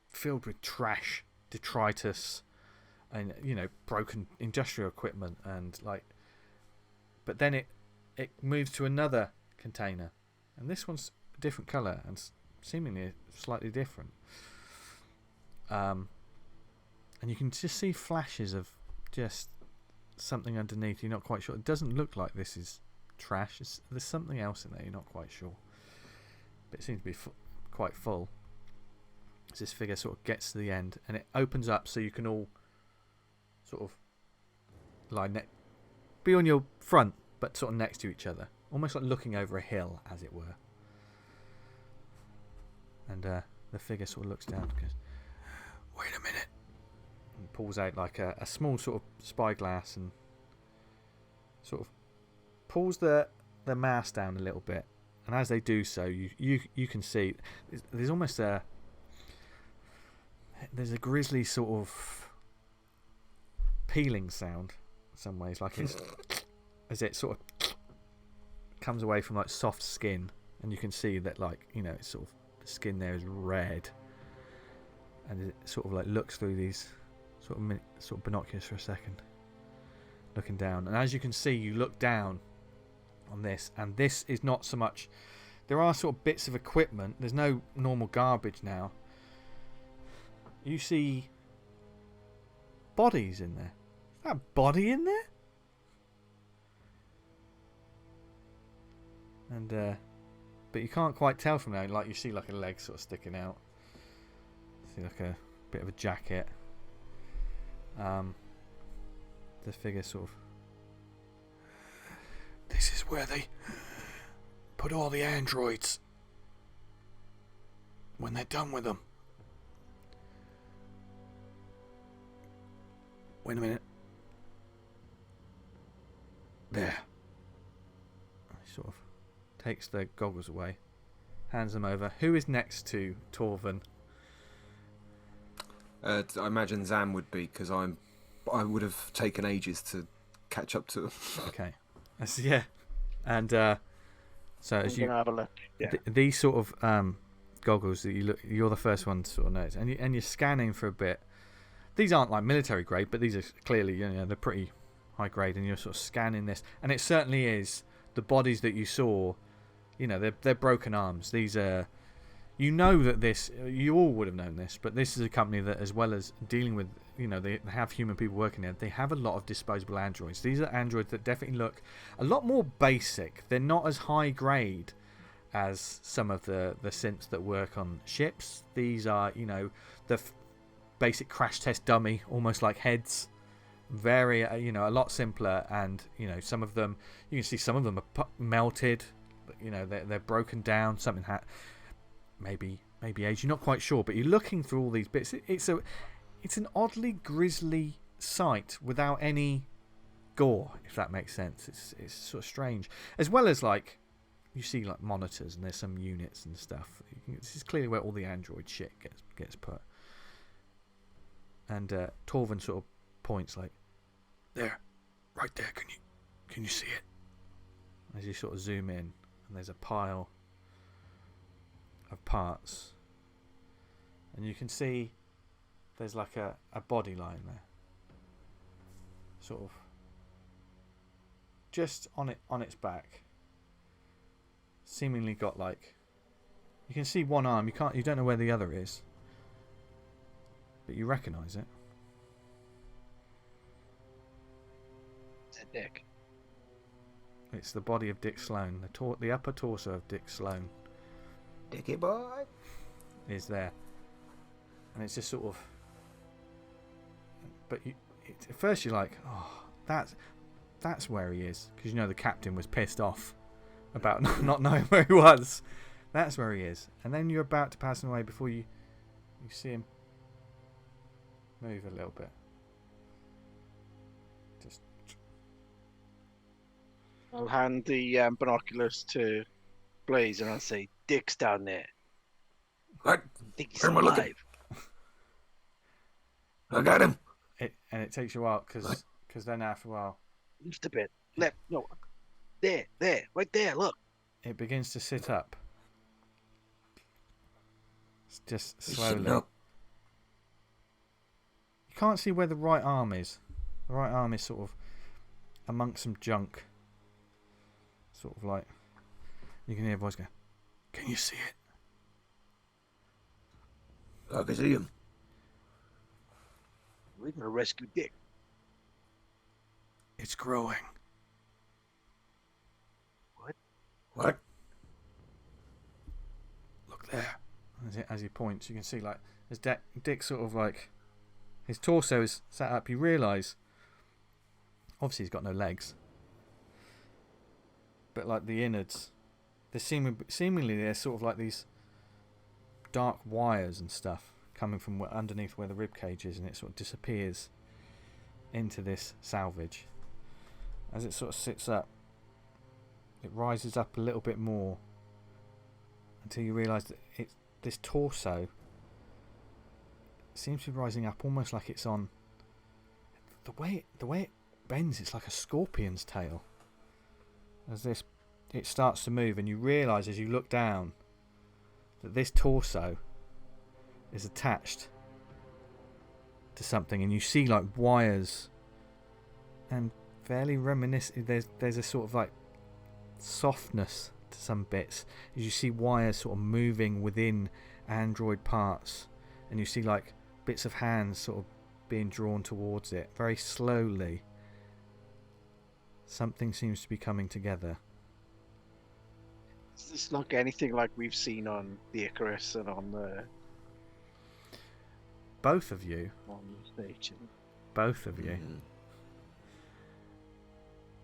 filled with trash, detritus, and broken industrial equipment, and like. But then it moves to another container, and this one's a different colour and seemingly slightly different. And you can just see flashes of just something underneath. You're not quite sure. It doesn't look like this is trash. There's something else in there. You're not quite sure. But it seems to be quite full. As this figure sort of gets to the end, and it opens up so you can all sort of be on your front, but sort of next to each other. Almost like looking over a hill, as it were. And the figure sort of looks down and goes, "Wait a minute." And pulls out like a small sort of spyglass and sort of pulls the mask down a little bit. And as they do so, you can see there's almost there's a grisly sort of peeling sound in some ways, like it's as it sort of comes away from like soft skin, and you can see that it's sort of the skin there is red, and it sort of like looks through these sort of binoculars for a second, looking down. And as you can see, you look down on this, and this is not so much. There are sort of bits of equipment. There's no normal garbage now. You see bodies in there. Is that a body in there? And but you can't quite tell from now. Like you see like a leg sort of sticking out. See like a bit of a jacket. The figure sort of. This is where they put all the androids when they're done with them. Wait a minute. There. He sort of takes the goggles away, hands them over. Who is next to Torvin? I imagine Zam would be, because I would have taken ages to catch up to him. Okay. Yeah. And so as you have a look. Yeah. These sort of goggles that you're the first one to sort of notice, and you're scanning for a bit. These aren't like military grade, but these are clearly they're pretty high grade, and you're sort of scanning this, and it certainly is the bodies that you saw. They're broken arms. These are, that this, you all would have known this, but this is a company that, as well as dealing with, they have human people working there, they have a lot of disposable androids. These are androids that definitely look a lot more basic. They're not as high grade as some of the synths that work on ships. These are, the basic crash test dummy, almost like heads. Very, a lot simpler, and, some of them, you can see some of them are melted. They're broken down. Something maybe age. You're not quite sure, but you're looking through all these bits. It's an oddly grisly sight without any gore, if that makes sense. It's sort of strange, as well as like you see like monitors and there's some units and stuff. This is clearly where all the android shit gets put. And Torvin sort of points like, there, right there. Can you see it? As you sort of zoom in, and there's a pile of parts, and you can see there's like a body lying there, sort of just on its back, seemingly got like, you can see one arm, you don't know where the other is, but you recognize it. It's a dick. It's the body of Dick Sloan. The upper torso of Dick Sloan Dicky boy. is there, and it's just sort of. But at first you're like, oh, that's where he is, because you know the captain was pissed off about not knowing where he was. That's where he is, and then you're about to pass him away before you see him move a little bit. Just. I'll hand the binoculars to Blaze and I'll say, Dick's down there. What? I think he's Where am I looking? alive. I got him. And it takes you a while, because then after a while Lift a bit. Left. No. There. Right there. Look. it begins to sit up. It's just He's slowly. sitting up. You can't see where the right arm is. The right arm is sort of amongst some junk. Sort of like, you can hear a voice go, can you see it? I can see him. We're gonna rescue Dick. It's growing. What? Look there. As he points, you can see like as Dick sort of like, his torso is sat up. You realise, obviously he's got no legs, but like the innards, seemingly they're sort of like these dark wires and stuff coming from underneath where the rib cage is, and it sort of disappears into this salvage. As it sort of sits up, it rises up a little bit more until you realise that this torso seems to be rising up almost like it's on the way it bends. It's like a scorpion's tail. As it starts to move, and you realise as you look down that this torso is attached to something, and you see like wires, and fairly reminiscent. There's a sort of like softness to some bits as you see wires sort of moving within android parts, and you see like bits of hands sort of being drawn towards it very slowly. Something seems to be coming together. Does this look anything like we've seen on the Icarus and on the Both of you, station?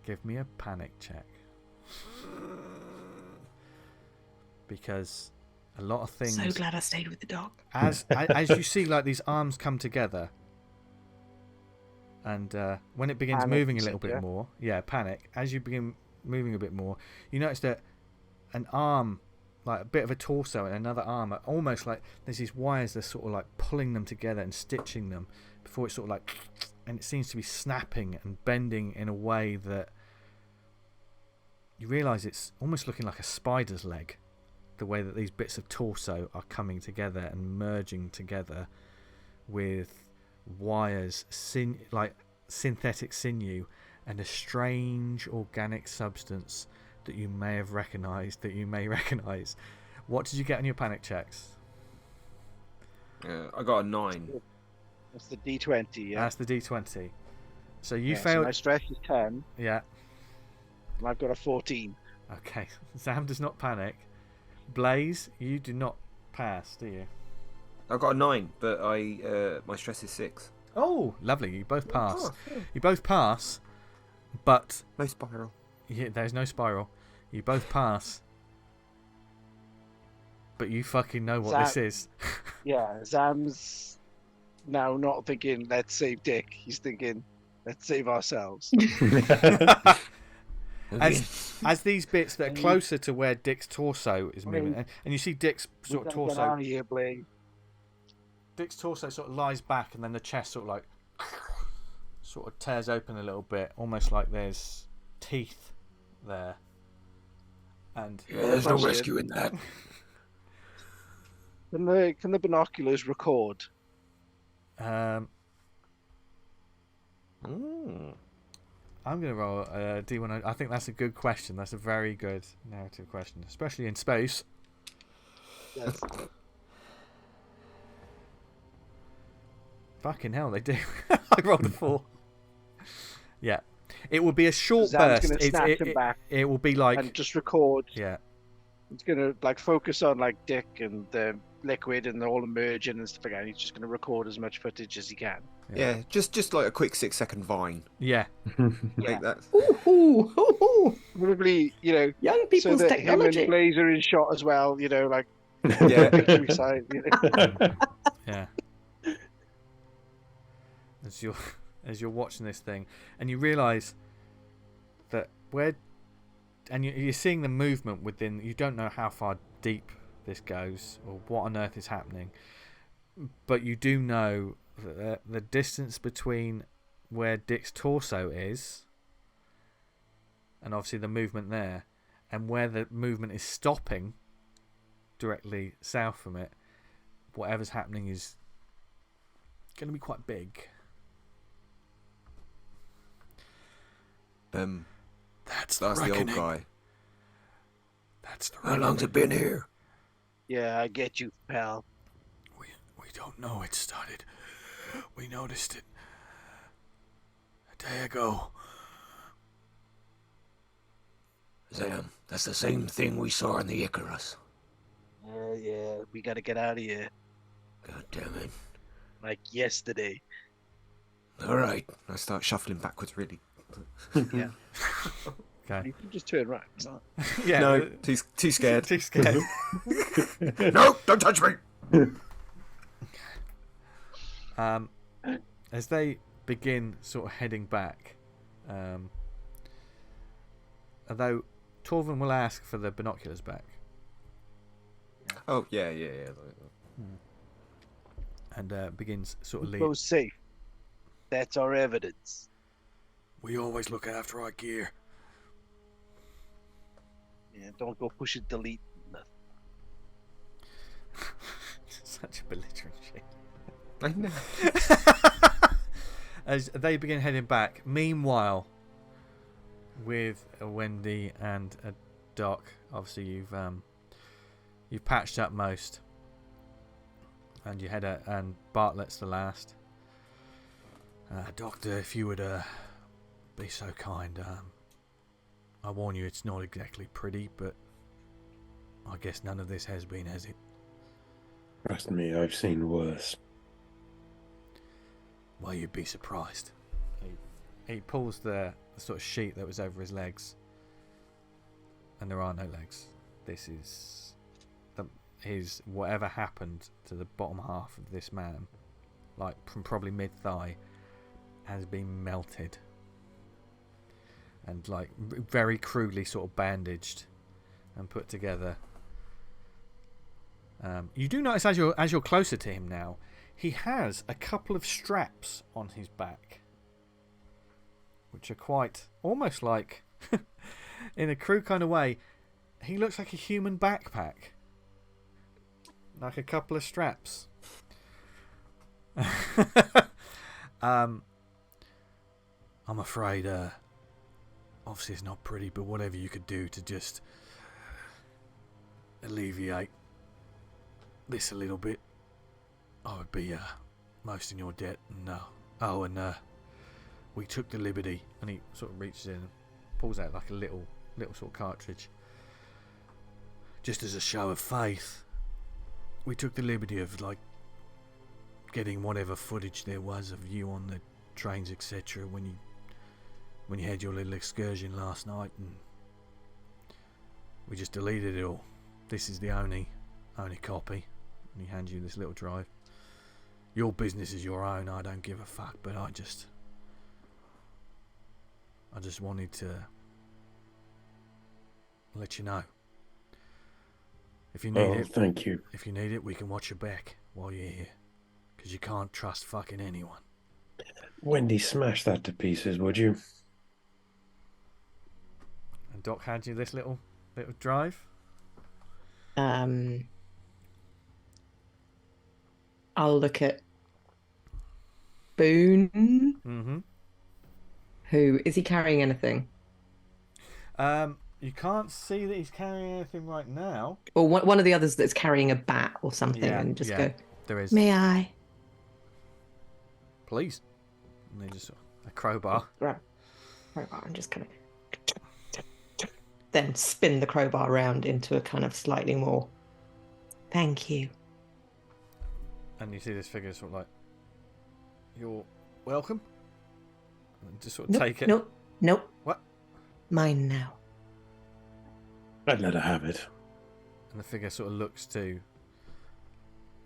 give me a panic check, because a lot of things. So glad I stayed with the dog. As you see like these arms come together, and when it begins Panic, moving a little bit yeah? more, panic. As you begin moving a bit more, you notice that an arm, like a bit of a torso, and another arm, are almost like there's these wires that are sort of like pulling them together and stitching them before it's sort of like, and it seems to be snapping and bending in a way that you realise it's almost looking like a spider's leg, the way that these bits of torso are coming together and merging together with wires, like synthetic sinew, and a strange organic substance that you may have recognised, that you may recognise. What did you get on your panic checks? I got a 9. That's the D20, yeah. That's the D20. So you So failed. my stress is 10, Yeah. and I've got a 14. Okay. Sam does not panic. Blaze, you do not pass, do you? I got a 9, but my stress is 6. Oh, lovely. You both pass. You both pass, but No spiral. there's no spiral. You both pass, but you fucking know what this is. Yeah, Zam's now not thinking, let's save Dick. He's thinking, let's save ourselves. as these bits that are closer to where Dick's torso is moving, and you see Dick's sort of torso. Get out of here, Blake. Dick's torso sort of lies back, and then the chest sort of tears open a little bit, almost like there's teeth there. And there's no rescue in that. Can the binoculars record? I'm going to roll a D1. I think that's a good question. That's a very good narrative question, especially in space. Yes. Fucking hell, they do. I rolled a 4. Yeah. It will be a short Zam's burst. gonna snatch him back It will be like... and just record. Yeah. It's going to like focus on like Dick and the liquid and all emerging and stuff like that. He's just going to record as much footage as he can. Yeah, just like a quick 6-second vine. Yeah. Like that. Ooh. Probably, you know, Young so people's that him technology. and Blaze are in shot as well, you know, like Yeah. countryside, you know. Yeah. As you're watching this thing, and you realise that you're seeing the movement within. You don't know how far deep this goes or what on earth is happening, but you do know that the distance between where Dick's torso is, and obviously the movement there, and where the movement is stopping, directly south from it, whatever's happening is going to be quite big. That's the old guy. That's the How long's it been here? Yeah, I get you, pal. We don't know it started. We noticed it a day ago. Zam, that's the same thing we saw in the Icarus. Yeah, we got to get out of here. God damn it. Like yesterday. All right. I start shuffling backwards, really. Yeah. Okay. You can just turn right. It's not... Yeah. No, too scared. Too scared. No, don't touch me. As they begin sort of heading back, although Torvin will ask for the binoculars back. Oh, yeah. And begins sort of Go safe. That's our evidence. We always look after our gear. Yeah, don't go pushing delete. Such a belligerent shit. I know. As they begin heading back, meanwhile, with a Wendy and a Doc, obviously you've patched up most, and you head out, and Bartlett's the last. Doctor, if you would be so kind, I warn you, it's not exactly pretty, but I guess none of this has been, has it? Trust me, I've seen worse. Well, you'd be surprised. He pulls the sort of sheet that was over his legs, and there are no legs. This is his whatever happened to the bottom half of this man, like from probably mid-thigh, has been melted and like very crudely sort of bandaged and put together. You do notice as you're closer to him now, he has a couple of straps on his back, which are quite almost like, in a crude kind of way, he looks like a human backpack, like a couple of straps. I'm afraid, obviously it's not pretty, but whatever you could do to just alleviate this a little bit, I would be most in your debt. And we took the liberty, and he sort of reaches in and pulls out like a little sort of cartridge, just as a show of faith. We took the liberty of like getting whatever footage there was of you on the trains, etc., when you had your little excursion last night, and we just deleted it all. This is the only copy. And he hands you this little drive. Your business is your own. I don't give a fuck, but I just wanted to I'll let you know. If you need it, thank you. if you need it, we can watch your back while you're here. Because you can't trust fucking anyone. Wendy, smash that to pieces, would you? And Doc had you this little drive. I'll look at Boone. Mm-hmm. Who is he carrying anything? You can't see that he's carrying anything right now. Or one of the others that's carrying a bat or something, Yeah, and just yeah. go, There is. may I? Please. And they just a crowbar. Grab crowbar and just kind of then spin the crowbar around into a kind of slightly more. Thank you. And you see this figure sort of like, you're welcome. And just sort of Nope, take it. Nope. What? Mine now. I'd let her have it. And the figure sort of looks to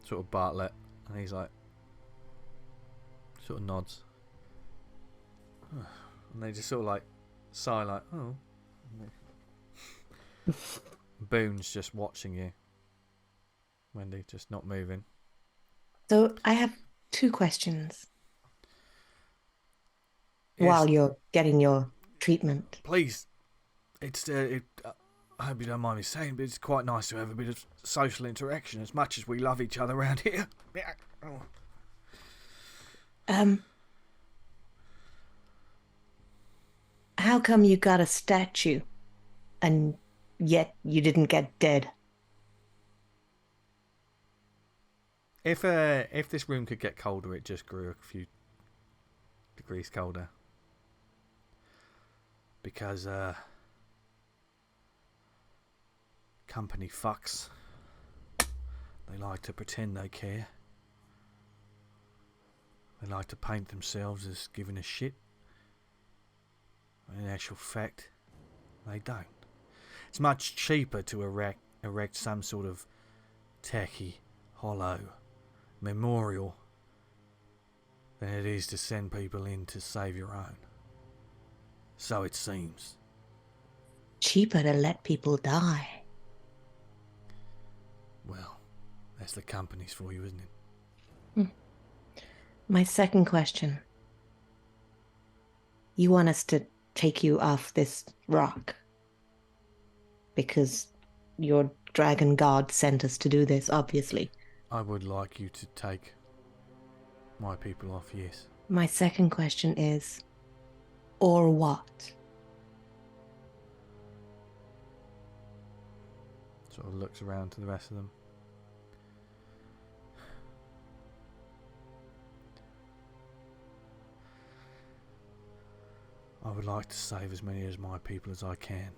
sort of Bartlett, and he's like, sort of nods. And they just sort of like sigh like, oh. Boone's just watching you. Wendy, just not moving. So I have 2 questions Yes. while you're getting your treatment. Please, it's I hope you don't mind me saying, but it's quite nice to have a bit of social interaction as much as we love each other around here. How come you got a statue and yet you didn't get dead? If this room could get colder, it just grew a few degrees colder. Because company fucks. They like to pretend they care. They like to paint themselves as giving a shit. In actual fact, they don't. It's much cheaper to erect some sort of tacky, hollow memorial than it is to send people in to save your own. So it seems. Cheaper to let people die. Well, that's the companies for you, isn't it? My second question. You want us to take you off this rock because your dragon god sent us to do this, obviously. I would like you to take my people off, yes. My second question is, or what? Sort of looks around to the rest of them. I would like to save as many of my people as I can.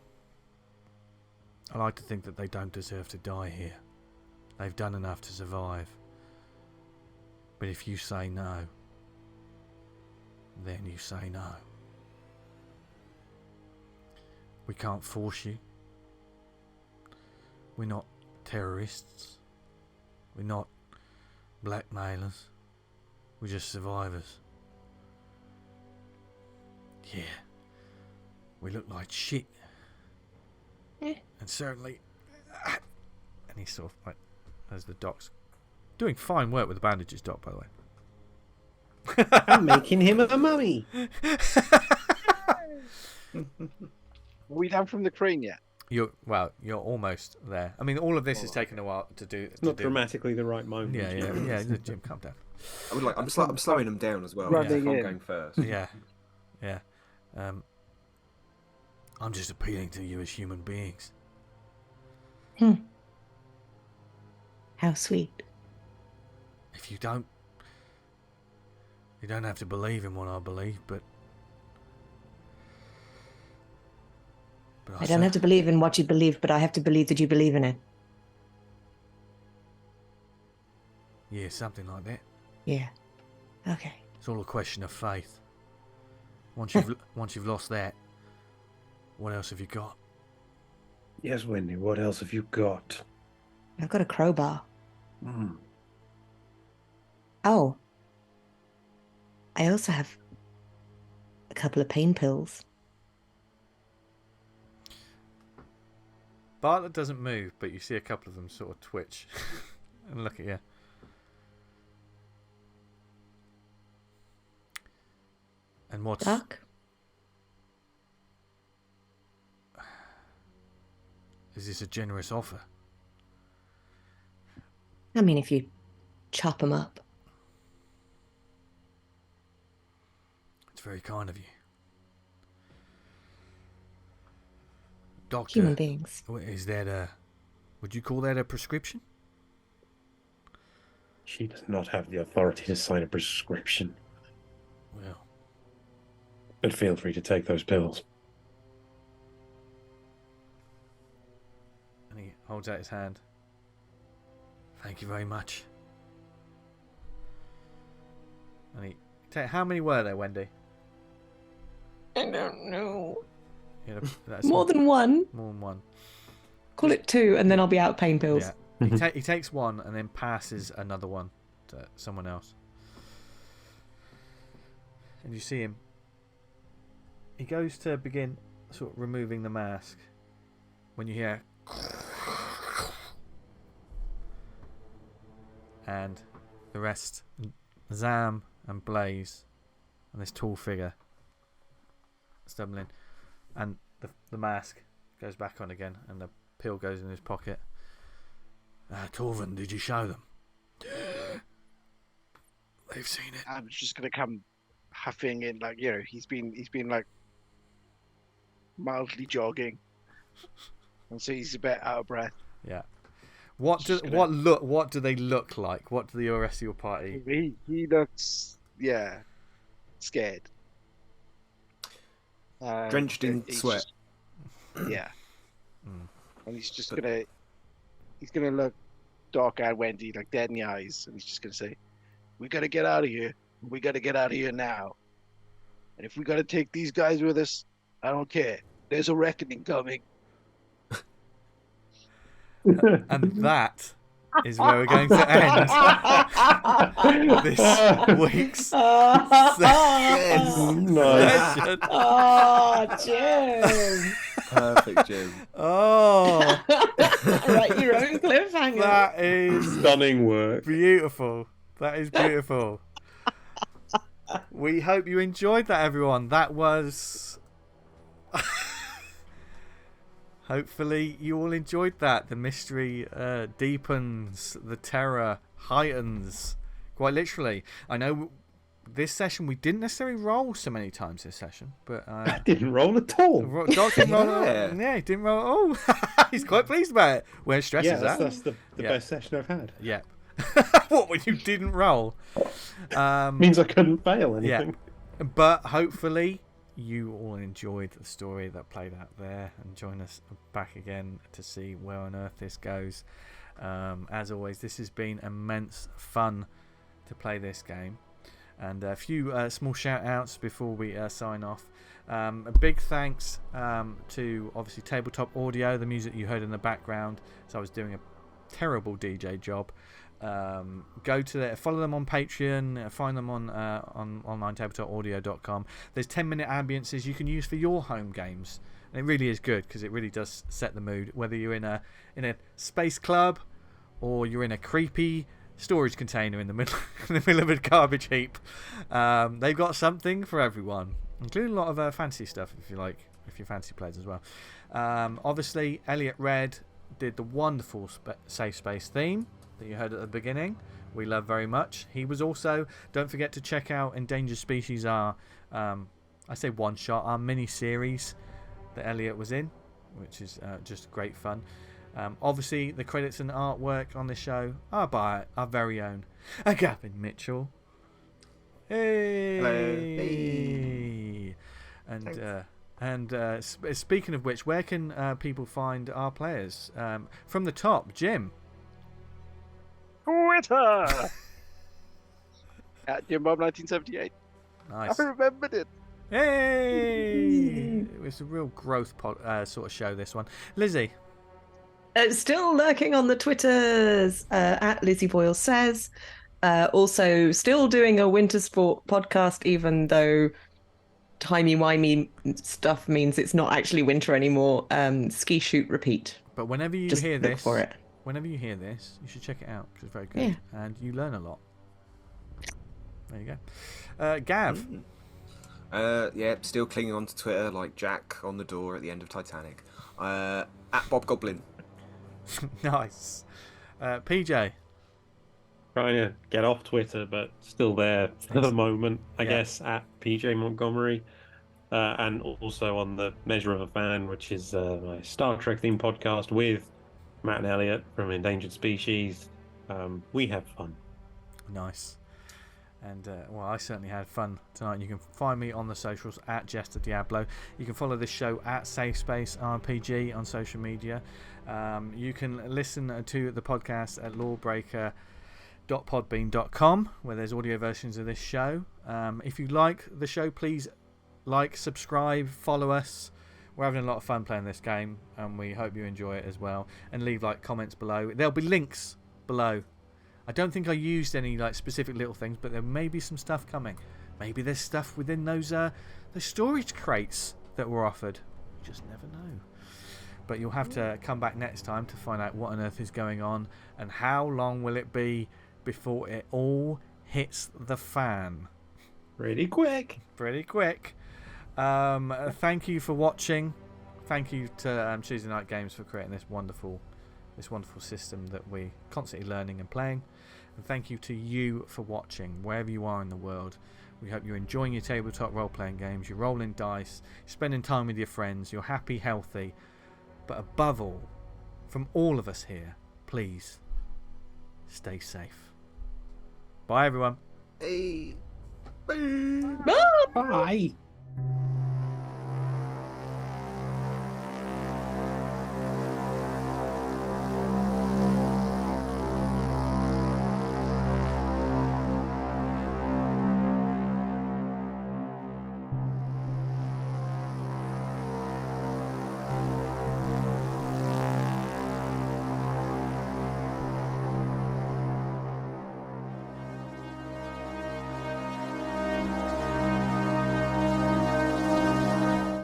I like to think that they don't deserve to die here. They've done enough to survive. But if you say no, then you say no. We can't force you. We're not terrorists. We're not blackmailers. We're just survivors. Yeah. We look like shit. Yeah. And certainly... And he's sort of like... As the doc's doing fine work with the bandages, Doc, by the way. I'm making him a mummy. Are we down from the crane yet? You're almost there. I mean, all of this has taken a while to do. It's not dramatically the right moment. Yeah. Jim, calm down. I would like. I'm slowing them down as well. Running I'm in. going first. Yeah. I'm just appealing to you as human beings. How sweet. If you don't have to believe in what I believe, but I don't have to believe in what you believe, but I have to believe that you believe in it. Yeah, something like that. Yeah. Okay. It's all a question of faith. Once you've lost that, what else have you got? Yes, Wendy, what else have you got? I've got a crowbar. Mm. Oh. I also have a couple of pain pills. Bartlett doesn't move, but you see a couple of them sort of twitch and look at you. And what's... Duck? Is this a generous offer? I mean, if you chop them up. It's very kind of you. Doctor, Human beings. is that a... Would you call that a prescription? She does not have the authority to sign a prescription. Well, But feel free to take those pills. and he holds out his hand. Thank you very much. And he... How many were there, Wendy? I don't know. Yeah, that's More than one. More than one. Call it 2, and then I'll be out pain pills. Yeah. He takes one and then passes another one to someone else. And you see him. He goes to begin sort of removing the mask when you hear... And the rest, Zam and Blaze and this tall figure stumbling, and the mask goes back on again and the pill goes in his pocket. Torvin, did you show them? They've seen it. I'm just gonna come huffing in, like, you know, he's been like mildly jogging, and so he's a bit out of breath. Yeah. What do they look like? What do the rest of your party? He looks, yeah, scared. Drenched in he's sweat. just- yeah. And he's just gonna look Doc and Wendy like dead in the eyes, and he's just gonna say, "We gotta get out of here. We gotta get out of here now. And if we gotta take these guys with us, I don't care. There's a reckoning coming." And that is where we're going to end this week's session. Oh, Jim. Perfect, Jim. Oh, Write your own cliffhanger. that is Stunning work. beautiful. That is beautiful. We hope you enjoyed that, everyone. That was... Hopefully you all enjoyed that. The mystery deepens, the terror heightens, quite literally. I know this session we didn't necessarily roll so many times this session, but I didn't roll at all. Doc didn't roll. Yeah. He didn't roll at all. He's quite pleased about it. Where stress Yeah, is at. that's the best session I've had. Yeah. What, when you didn't roll? Means I couldn't fail anything. Yeah. But hopefully you all enjoyed the story that played out there, and join us back again to see where on earth this goes. As always, this has been immense fun to play this game. And a few small shout outs before we sign off. A big thanks to obviously Tabletop Audio, the music you heard in the background. So I was doing a terrible DJ job. Go to there, follow them on Patreon, find them on onlinetabletopaudio.com. There's 10-minute ambiences you can use for your home games, and it really is good because it really does set the mood, whether you're in a space club or you're in a creepy storage container in the middle of a garbage heap. They've got something for everyone, including a lot of fancy stuff if you're fancy players as well. Obviously ELIOT Red did the wonderful safe space theme that you heard at the beginning. We love very much. He was also, don't forget to check out Endangered Species, our I say one shot, our mini series that ELIOT was in, which is just great fun. Obviously the credits and artwork on the show are by our very own Gavin Mitchell. Hey. Hello. Hey. And speaking of which, where can people find our players? From the top, Jim. Twitter at JimBob1978. Nice. I remembered it. Hey! It was a real growth sort of show, this one. Lizzie. Still lurking on the Twitters at Lizzie Boyle Says. Also, still doing a winter sport podcast, even though timey-wimey stuff means it's not actually winter anymore. Ski shoot repeat. But whenever you Just hear look this, for it. whenever you hear this, you should check it out because it's very good and you learn a lot. There you go. Gav. Yeah, still clinging on to Twitter like Jack on the door at the end of Titanic. At Bob Goblin. Nice. PJ. Trying to get off Twitter, but still there for the moment, I guess, at PJ Montgomery. And also on the Measure of a Fan, which is my Star Trek themed podcast with Matt and Elliot from Endangered Species. We have fun. Nice. And, well, I certainly had fun tonight. You can find me on the socials at Jester Diablo. You can follow this show at Safe Space RPG on social media. You can listen to the podcast at lawbreaker.podbean.com, where there's audio versions of this show. If you like the show, please like, subscribe, follow us. We're having a lot of fun playing this game, and we hope you enjoy it as well. And leave comments below. There'll be links below. I don't think I used any specific little things, but there may be some stuff coming. Maybe there's stuff within those storage crates that were offered. You just never know. But you'll have to come back next time to find out what on earth is going on and how long will it be before it all hits the fan. Pretty quick. Pretty quick. Thank you for watching. Thank you to Tuesday Night Games for creating this wonderful system that we're constantly learning and playing. And thank you to you for watching, wherever you are in the world. We hope you're enjoying your tabletop role-playing games, you're rolling dice, you're spending time with your friends, you're happy, healthy. But above all, from all of us here, please stay safe. Bye, everyone. Hey. Bye.